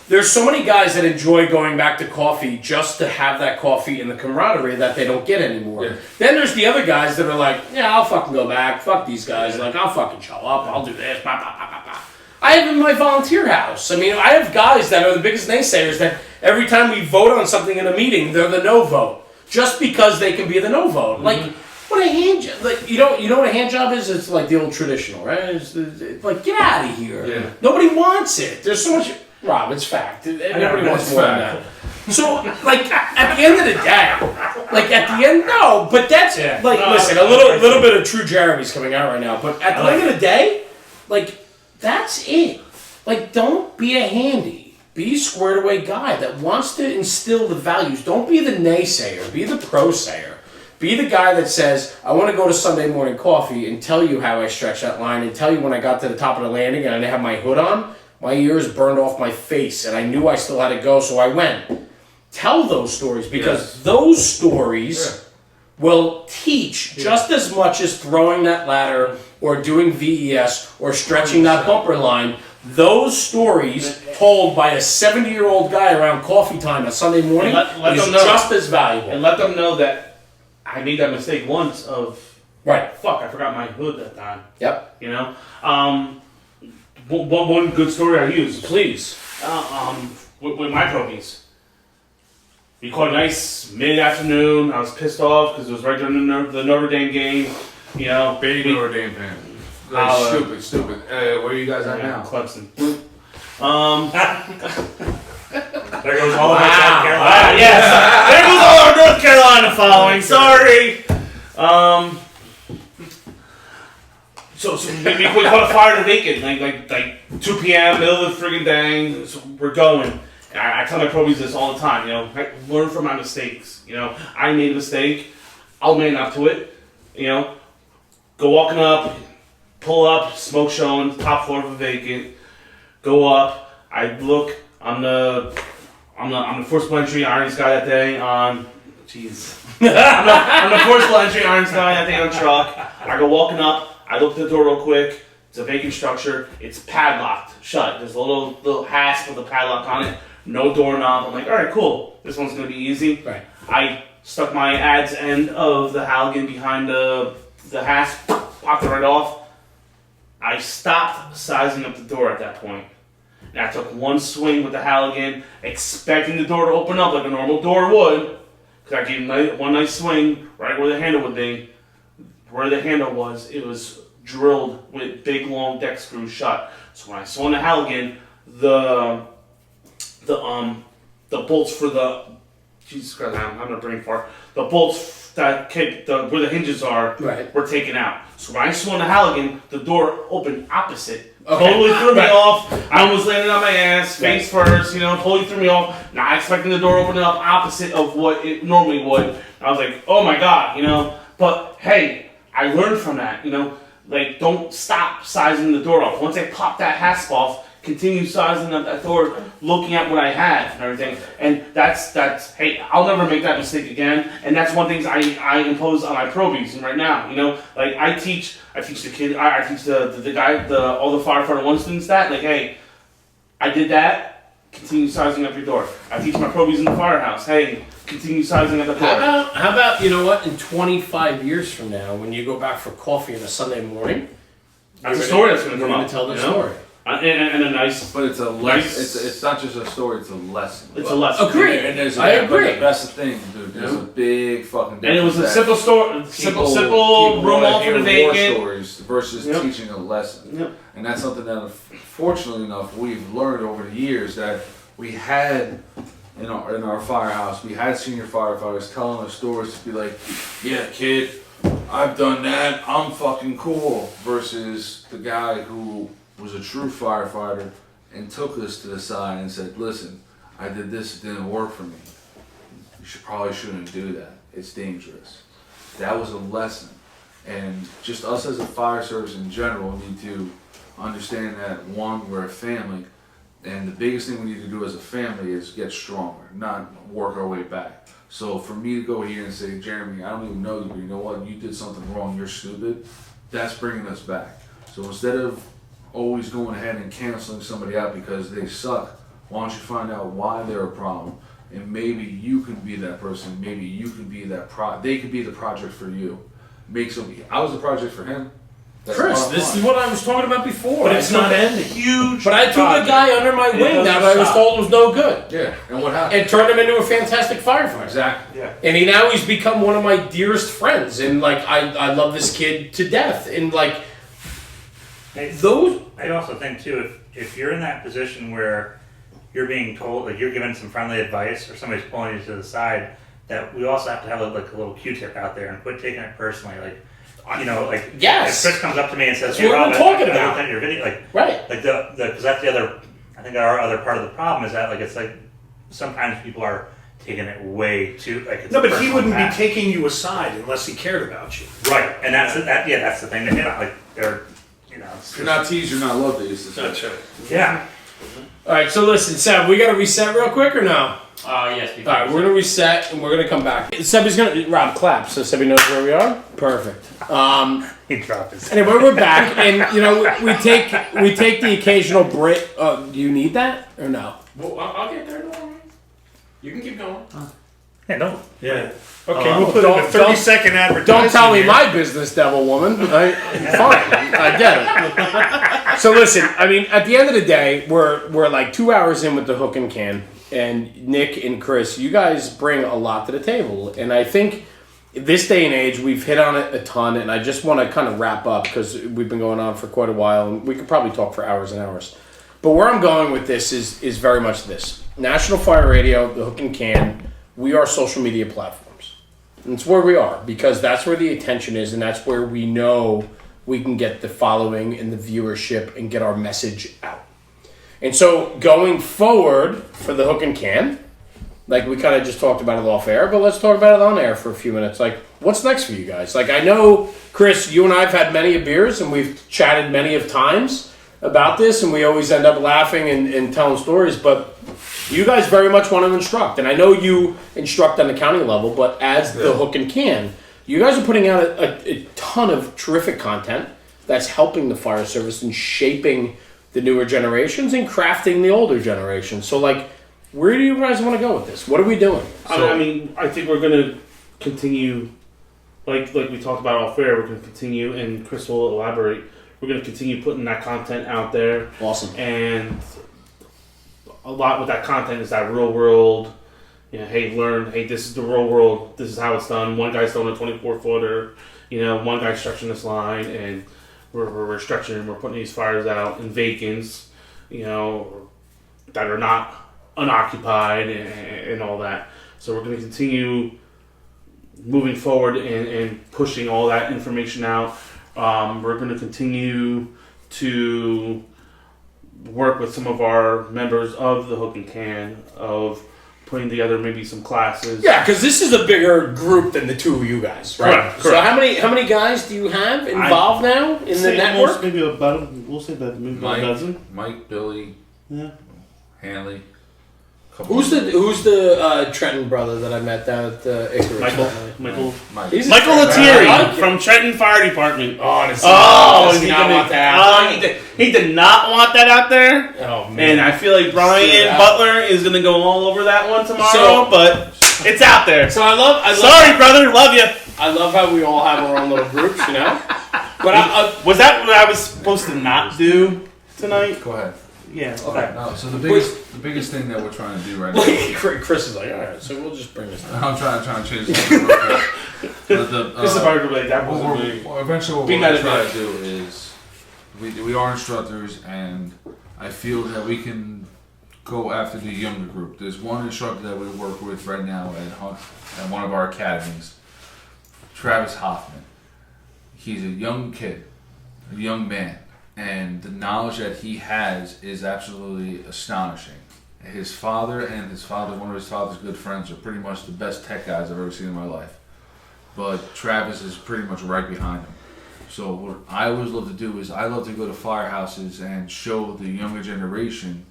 B: There's so many guys that enjoy going back to coffee just to have that coffee and the camaraderie that they don't get anymore.
D: Yeah.
B: Then there's the other guys that are like, yeah, I'll fucking go back. Fuck these guys. Like, I'll fucking show up. I'll do this. Blah, blah, blah, blah, blah. I have in my volunteer house. I mean, I have guys that are the biggest naysayers that every time we vote on something in a meeting, they're the no vote. Just because they can be the no vote.
C: Mm-hmm.
B: Like, what a hand job. Like, you know what a hand job is? It's like the old traditional, right? It's like, get out of here.
D: Yeah.
B: Nobody wants it. There's so much... Rob, it's fact. Everybody wants
D: it's
B: more
D: fact.
B: than that. So, like, at the end of the day, no, but that's, listen, a little bit of true Jeremy's coming out right now, but at the end of the day, like, that's it. Like, don't be a handy. Be a squared away guy that wants to instill the values. Don't be the naysayer. Be the pro-sayer. Be the guy that says, I want to go to Sunday morning coffee and tell you how I stretched that line and tell you when I got to the top of the landing and I didn't have my hood on, my ears burned off my face and I knew I still had to go, so I went. Tell those stories because those stories will teach just as much as throwing that ladder or doing VES or stretching that bumper line. Those stories told by a 70-year-old guy around coffee time on Sunday morning
C: let
B: is
C: them know.
B: just as valuable.
C: And let them know that I made that mistake once of,
B: Right.
C: fuck, I forgot my hood that time.
B: Yep.
C: You know? One good story I use.
B: Please.
C: With my probies. We caught a nice mid-afternoon. I was pissed off because it was right during the Notre Dame game. You know,
D: Baby Notre Dame fan. Stupid. Where are you guys at now?
C: Clemson.
A: There goes all of our South Carolina.
C: Yes. There goes all our North Carolina following. Sorry. So we caught a fire in a vacant, like 2 p.m., middle of the friggin' day. So we're going. I tell my probies this all the time. You know, I learn from my mistakes. You know, I made a mistake. I'll man up to it. You know, go walking up, pull up, smoke showing, top floor of a vacant. Go up. I look. I'm the forcible entry irons guy that day on. Jeez. I'm the forcible entry irons guy that day on truck. I go walking up. I look at the door real quick. It's a vacant structure. It's padlocked shut. There's a little hasp with a padlock on it. No doorknob. I'm like, all right, cool. This one's gonna be easy.
B: Right.
C: I stuck my adz end of the Halligan behind the hasp, popped it right off. I stopped sizing up the door at that point. And I took one swing with the Halligan, expecting the door to open up like a normal door would. Because I gave one nice swing right where the handle would be. Where the handle was, it was drilled with big long deck screws shut. So when I swung the Halligan, the bolts for the Jesus Christ, I'm having a brain fart. The bolts that where the hinges are were taken out. So when I swung the Halligan, the door opened opposite.
B: Okay.
C: Totally threw me off. I almost landed on my ass, face first, you know, totally threw me off. Not expecting the door opening up opposite of what it normally would. I was like, oh my God, you know. But hey, I learned from that, you know. Like, don't stop sizing the door off. Once I pop that hasp off, continue sizing up that door, looking at what I had and everything. And that's hey, I'll never make that mistake again. And that's one thing I impose on my probies right now. You know, like I teach the kid, I teach the guy, all the firefighter 1 students that, like, hey, I did that, continue sizing up your door. I teach my probies in the firehouse, hey, continue sizing up the door.
B: How about, you know what, in 25 years from now, when you go back for coffee on a Sunday morning,
C: That's a story that's going to
B: you're
C: come
B: going
C: up.
B: to tell the
C: you know?
B: story.
C: And a nice.
D: But it's a lesson. It's not just a story. It's a lesson.
C: It's a lesson.
B: Agree.
D: And there's
B: I agree.
D: But that's the thing, dude. There's a big fucking difference.
C: And it was a
D: that
C: simple story, simple
D: people
C: room
D: wanna
C: off for the
D: hear war
C: vacant.
D: stories versus
C: Yep.
D: teaching a lesson.
C: Yep.
D: And that's something that, fortunately enough, we've learned over the years that we had in our firehouse. We had senior firefighters telling us stories to be like, yeah, kid, I've done that. I'm fucking cool. Versus the guy who was a true firefighter and took us to the side and said, listen, I did this, it didn't work for me. You probably shouldn't do that. It's dangerous. That was a lesson. And just us as a fire service in general need to understand that one, we're a family, and the biggest thing we need to do as a family is get stronger, not work our way back. So for me to go here and say, Jeremy, I don't even know you, but you know what? You did something wrong. You're stupid. That's bringing us back. So instead of always going ahead and canceling somebody out because they suck, why don't you find out why they're a problem? And maybe you can be that person. Maybe you can be that they could be the project for you. I was the project for him. That's
B: Chris, this is what I was talking about before.
E: But it's not ending. Huge.
B: But I took a guy under my wing that I was told was no good.
D: Yeah, and what happened?
B: And turned him into a fantastic firefighter.
D: Exactly.
C: Yeah.
B: And he's become one of my dearest friends. And like I love this kid to death. And like those
A: I also think too, if you're in that position where you're being told, like you're given some friendly advice or somebody's pulling you to the side, that we also have to have like a little Q-tip out there and quit taking it personally. Like, you know, like
B: Yes.
A: if Chris comes up to me and says,
B: That's what we're talking
A: I
B: about.
A: looked at your video, like
B: right.
A: like because that's the other. I think our other part of the problem is that like it's like sometimes people are taking it way too like. It's
E: No,
A: a
E: but he
A: personal
E: wouldn't
A: attack.
E: be taking you aside unless he cared about you.
A: Right, and that's the thing that like they're
D: If you're not teased, you're not loved, they used to say.
E: That's right.
A: yeah.
B: All right, so listen, Seb, we got to reset real quick or no?
F: Yes.
B: All right, we're gonna reset and we're gonna come back. Sebby's gonna Rob clap so Sebby knows where we are. Perfect.
A: He dropped his.
B: Anyway, we're back, and you know we take the occasional break. Do you need that or no?
F: Well, I'll get there. Don't worry. You can keep going.
A: Yeah, don't.
E: Yeah. Okay, we'll put in a
B: don't-
E: 30-second advertisement.
B: Don't tell me
E: here.
B: my business, devil woman. Fine, I get it. So listen, I mean, at the end of the day, we're like 2 hours in with the hook and can, and Nick and Chris, you guys bring a lot to the table, and I think this day and age we've hit on it a ton, and I just want to kind of wrap up because we've been going on for quite a while, and we could probably talk for hours and hours. But where I'm going with this is very much this: National Fire Radio, the hook and can. We are social media platforms. And it's where we are because that's where the attention is and that's where we know we can get the following and the viewership and get our message out. And so going forward for the hook and can, like we kind of just talked about it off air, but let's talk about it on air for a few minutes. Like, what's next for you guys? Like, I know, Chris, you and I have had many a beers and we've chatted many of times about this and we always end up laughing and telling stories, but you guys very much want to instruct, and I know you instruct on the county level, but as the hook and can, you guys are putting out a ton of terrific content that's helping the fire service and shaping the newer generations and crafting the older generations. So, like, where do you guys want to go with this? What are we doing?
C: I mean, I think we're going to continue, like we talked about off air, we're going to continue, and Chris will elaborate, we're going to continue putting that content out there.
B: Awesome.
C: And a lot with that content is that real world, you know, hey, this is the real world, this is how it's done. One guy's throwing a 24-footer, you know, one guy's stretching this line, and we're stretching and we're putting these fires out in vacants, you know, that are not unoccupied and all that. So we're going to continue moving forward and pushing all that information out. We're going to continue to work with some of our members of the hook and can of putting together maybe some classes.
B: Yeah, because this is a bigger group than the two of you guys, right?
C: Correct.
B: So how many guys do you have involved now in the network?
C: Maybe we'll say about maybe about a dozen.
D: Mike, Billy,
C: Yeah.
D: Hanley.
B: Who's the Trenton brother that I met down at the Icarus?
C: Michael
D: Mike.
B: He's a
C: Michael
B: Trenton.
C: Lettieri
B: I like it.
C: from Trenton Fire Department.
B: Oh, does he not want that?
G: He did not want that out there.
B: Oh man!
G: And I feel like Brian
B: Yeah.
G: Butler is going to go all over that one tomorrow,
B: So-
G: but it's out there.
B: So I love.
G: Sorry, brother. Love you.
B: I love how we all have our own little groups, you know. But
G: Was that what I was supposed to not do tonight?
D: Go ahead.
G: Yeah.
B: okay.
D: No, so the biggest thing that we're trying to do right now.
B: Chris is like, all right, so we'll just bring this down.
D: I'm trying to change the real quick. But
C: This is a fire like that
D: Well,
C: wasn't big.
D: eventually what
C: Be
D: we're going to
C: nice,
D: try to do is we are instructors, and I feel that we can go after the younger group. There's one instructor that we work with right now at one of our academies, Travis Hoffman. He's a young kid, a young man, and the knowledge that he has is absolutely astonishing. His father and one of his father's good friends are pretty much the best tech guys I've ever seen in my life. But Travis is pretty much right behind him. So what I always love to do is I love to go to firehouses and show the younger generation,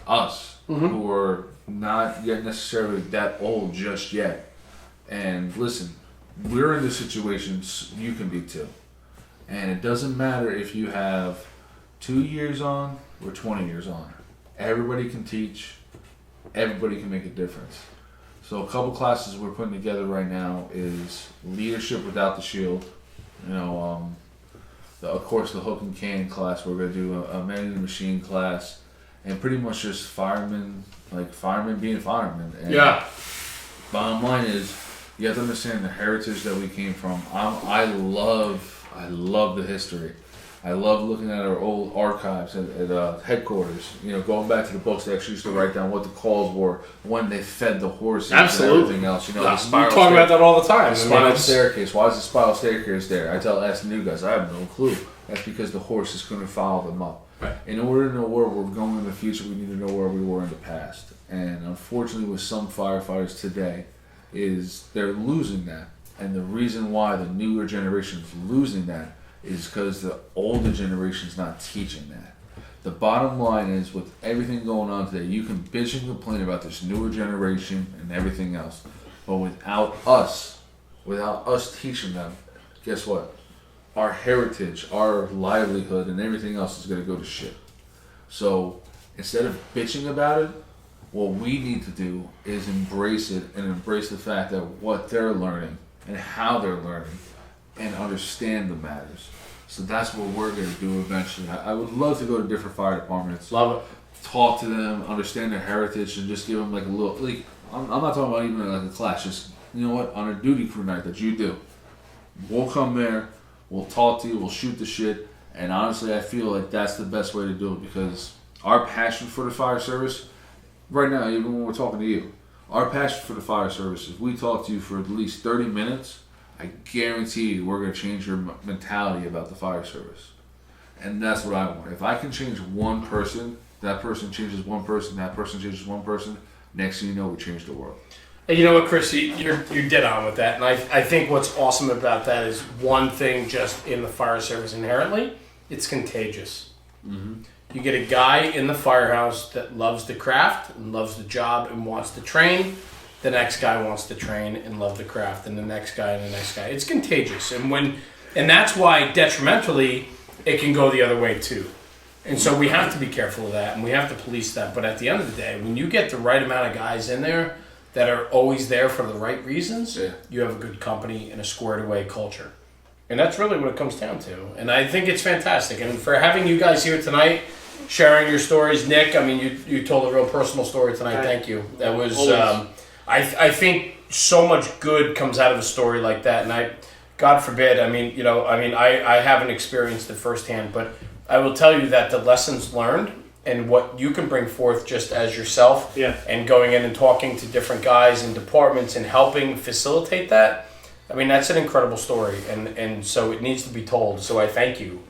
D: us, who are not yet necessarily that old just yet. And listen, we're in the situations you can be too. And it doesn't matter if you have 2 years on or 20 years on. Everybody can teach. Everybody can make a difference. So a couple classes we're putting together right now is leadership without the shield. You know, of course the hook and can class. We're gonna do a man in the machine class, and pretty much just firemen, like firemen being firemen. And
B: Yeah.
D: bottom line is, you have to understand the heritage that we came from. I love the history. I love looking at our old archives at headquarters. You know, going back to the books they actually used to write down what the calls were when they fed the horses
B: Absolutely.
D: and everything else. You know,
B: We
D: the spiral
B: talk about that all the time.
D: the spiral staircase. Why is the spiral staircase there? ask the new guys. I have no clue. That's because the horses couldn't follow them up.
B: Right.
D: In order to know where we're going in the future, we need to know where we were in the past. And unfortunately, with some firefighters today, is they're losing that. And the reason why the newer generation is losing that is because the older generation is not teaching that. The bottom line is, with everything going on today, you can bitch and complain about this newer generation and everything else, but without us teaching them, guess what? Our heritage, our livelihood, and everything else is going to go to shit. So instead of bitching about it, what we need to do is embrace it and embrace the fact that what they're learning and how they're learning and understand the matters. So that's what we're going to do eventually. I would love to go to different fire departments,
B: Love it.
D: talk to them, understand their heritage, and just give them like a little. Like, I'm not talking about even like a class. Just, you know what, on a duty crew night that you do, we'll come there, we'll talk to you, we'll shoot the shit, and honestly, I feel like that's the best way to do it, because our passion for the fire service, right now, even when we're talking to you, our passion for the fire service, if we talk to you for at least 30 minutes, I guarantee you we're going to change your mentality about the fire service. And that's what I want. If I can change one person, that person changes one person, that person changes one person, next thing you know, we change the world.
B: And you know what, Chris, you're dead on with that. And I think what's awesome about that is one thing just in the fire service inherently, it's contagious. Mm-hmm. You get a guy in the firehouse that loves the craft and loves the job and wants to train. The next guy wants to train and love the craft, and the next guy and the next guy. It's contagious, and that's why detrimentally it can go the other way too. And so we have to be careful of that, and we have to police that. But at the end of the day, when you get the right amount of guys in there that are always there for the right reasons, you have a good company and a squared away culture. And that's really what it comes down to. And I think it's fantastic. And for having you guys here tonight, sharing your stories, Nick, I mean, you told a real personal story tonight. Thank you. That was, I think so much good comes out of a story like that. And God forbid, I haven't experienced it firsthand, but I will tell you that the lessons learned and what you can bring forth just as yourself, and going in and talking to different guys in departments and helping facilitate that, I mean, that's an incredible story, and so it needs to be told. So I thank you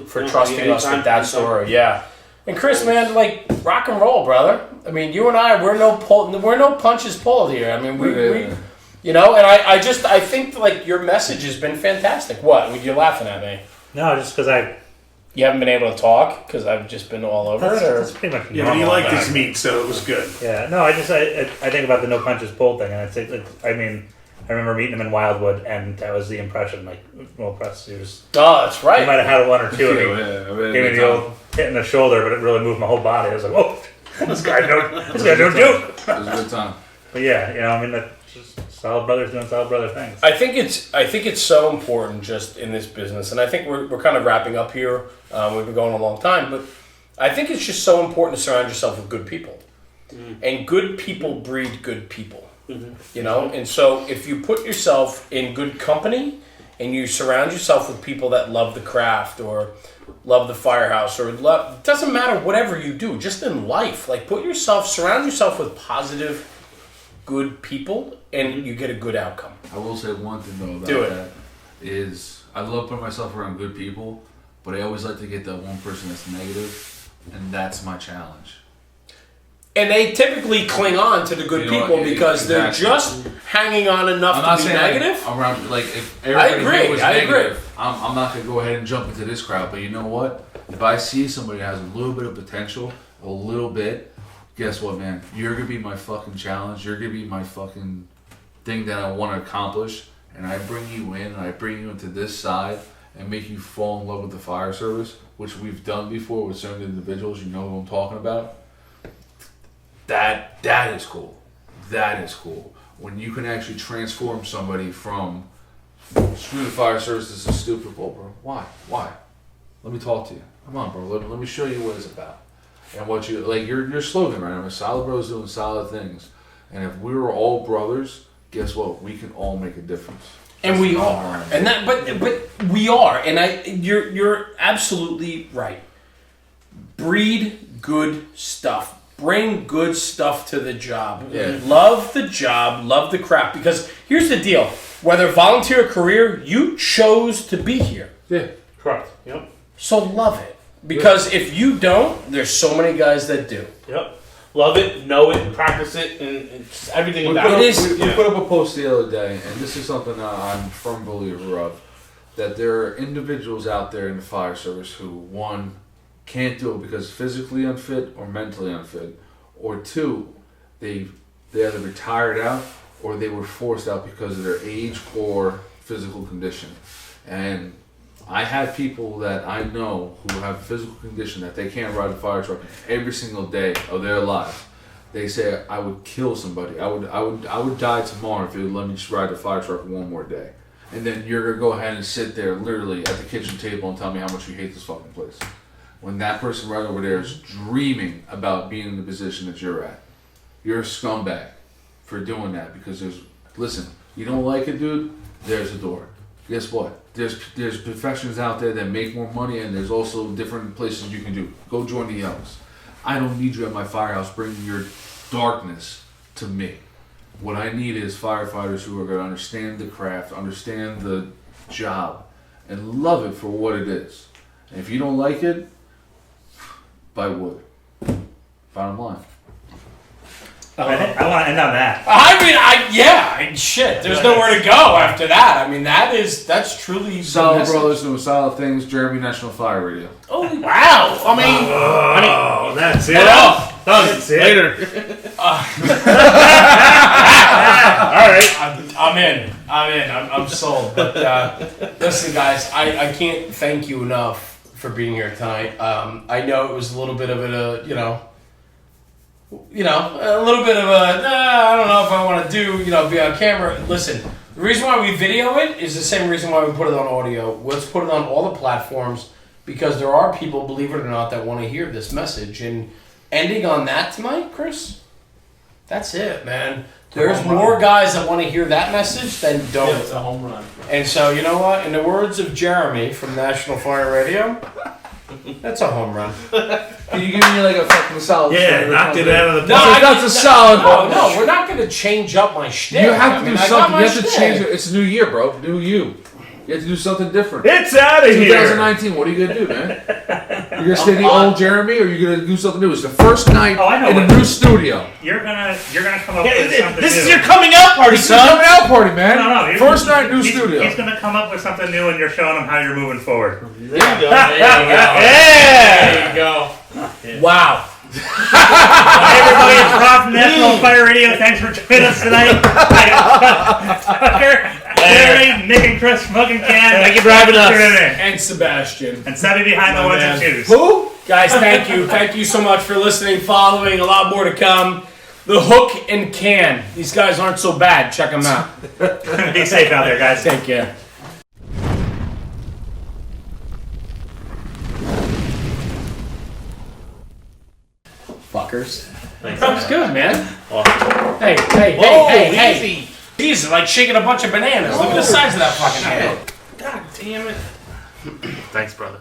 B: for trusting us with that story. Yeah. And Chris, man, like, rock and roll, brother. I mean, you and I, we're no punches pulled here. I mean, we you know, and I think like your message has been fantastic. What? You're laughing at me?
A: No, just because
B: You haven't been able to talk because I've just been all over it, or
A: that's pretty much
E: Yeah, but
A: normal,
E: you liked
A: but
E: his meat, so it was good.
A: Yeah, no, I think about the no punches pulled thing, and I remember meeting him in Wildwood, and that was the impression. Like, well, press, he was.
B: Oh, that's right.
A: He might have had one or two. Gave me the old hit in the shoulder, but it really moved my whole body. I was like, "Whoa, this guy don't joke."
D: It was a good time.
A: But yeah, you know, I mean, that's just solid brothers doing solid brother things.
B: I think it's so important just in this business, and I think we're kind of wrapping up here. We've been going a long time, but I think it's just so important to surround yourself with good people, and good people breed good people. You know, and so if you put yourself in good company and you surround yourself with people that love the craft or love the firehouse or it doesn't matter whatever you do, just in life, like surround yourself with positive, good people, and you get a good outcome.
D: I will say one thing though about that is I love putting myself around good people, but I always like to get that one person that's negative, and that's my challenge.
B: And they typically cling on to the good
D: You know
B: people
D: what,
B: because they're
D: exactly.
B: just hanging on
D: I'm
B: enough
D: not
B: to be
D: saying
B: negative.
D: around like if everybody
B: agree,
D: here was
B: I agree.
D: negative, I'm not gonna go ahead and jump into this crowd. But you know what? If I see somebody that has a little bit of potential, a little bit, guess what, man? You're gonna be my fucking challenge. You're gonna be my fucking thing that I want to accomplish. And I bring you in, and I bring you into this side, and make you fall in love with the fire service, which we've done before with certain individuals. You know who I'm talking about. That is cool. That is cool. When you can actually transform somebody from screw the fire service, this is stupid, well, bro. Why? Let me talk to you. Come on, bro. Let me show you what it's about. And what you like your slogan right now is solid bros doing solid things. And if we were all brothers, guess what? We can all make a difference.
B: And we are, and that, but we are, and you're absolutely right. Breed good stuff. Bring good stuff to the job.
D: Yeah.
B: Love the job. Love the craft. Because here's the deal: whether volunteer or career, you chose to be here.
D: Yeah.
C: Correct. Yep.
B: So love it. Because if you don't, there's so many guys that do.
C: Yep. Love it, know it, practice it, and just everything
D: We
C: about
D: put,
C: it.
D: up, we put up a post the other day, and this is something that I'm a firm believer of, that there are individuals out there in the fire service who, one, can't do it because physically unfit or mentally unfit, or two, they either retired out or they were forced out because of their age or physical condition. And I have people that I know who have a physical condition that they can't ride a fire truck every single day of their lives. They say, I would kill somebody. I would die tomorrow if they would let me just ride the fire truck one more day. And then you're going to go ahead and sit there literally at the kitchen table and tell me how much you hate this fucking place. When that person right over there is dreaming about being in the position that you're at. You're a scumbag for doing that because listen, you don't like it, dude? There's a door. Guess what? There's professions out there that make more money, and there's also different places you can do. Go join the Elks. I don't need you at my firehouse bringing your darkness to me. What I need is firefighters who are going to understand the craft, understand the job, and love it for what it is. And if you don't like it, buy wood. Bottom line.
A: I want to end on that.
B: Shit, there's nowhere to go after that. I mean, that's truly
D: Solid Brothers doing solid things. Jeremy, National Fire Radio.
B: Oh, wow. I mean,
E: Oh, that's it.
A: That's it.
E: Later.
B: all right. I'm in. I'm sold. But listen, guys, I can't thank you enough for being here tonight. I know it was a little bit of a a little bit of I don't know if I want to do, be on camera. Listen, the reason why we video it is the same reason why we put it on audio. Let's put it on all the platforms because there are people, believe it or not, that want to hear this message. And ending on that tonight, Chris, that's it, man. There's more guys that want to hear that message than don't.
F: Yeah, it's a home run.
B: And so, you know what? In the words of Jeremy from National Fire Radio, that's a home run.
D: Can you give me like a fucking solid?
E: Yeah, knocked it out of the
D: That's a solid home run.
B: No, we're not going to change up my shtick.
D: You have to do something. You have to
B: shtick.
D: change it. It's a new year, bro. New you. You have to do something different.
E: It's out of here.
D: 2019. What are you gonna do, man? You're gonna stay the old Jeremy, or you're gonna do something new? It's the first night
A: I know
D: in
A: what-
D: the new studio.
A: You're gonna come up with something
E: This
A: new.
E: is your coming out party,
D: It's a
E: son.
D: coming out party, man.
A: No.
D: First night, new
A: He's
D: studio.
A: gonna come up with something new, and you're showing him how you're moving forward.
F: There you go.
E: Yeah.
F: There you go.
B: Wow.
A: Hey everybody, it's Rob from National Fire Radio. Thanks for joining us tonight. Tucker, Larry, Nick, and Chris from hook&can.
E: Thank you for having us.
B: And Sebastian.
A: And Sebby behind the ones and twos.
B: Who? Guys, thank you. Thank you so much for listening, following. A lot more to come. The Hook and Can. These guys aren't so bad. Check them out.
A: Be safe out there, guys.
B: Take care. Fuckers. That was good, man. Hey. Jeez, like shaking a bunch of bananas. Look at the size of that fucking hand.
F: God damn it.
C: Thanks, brother.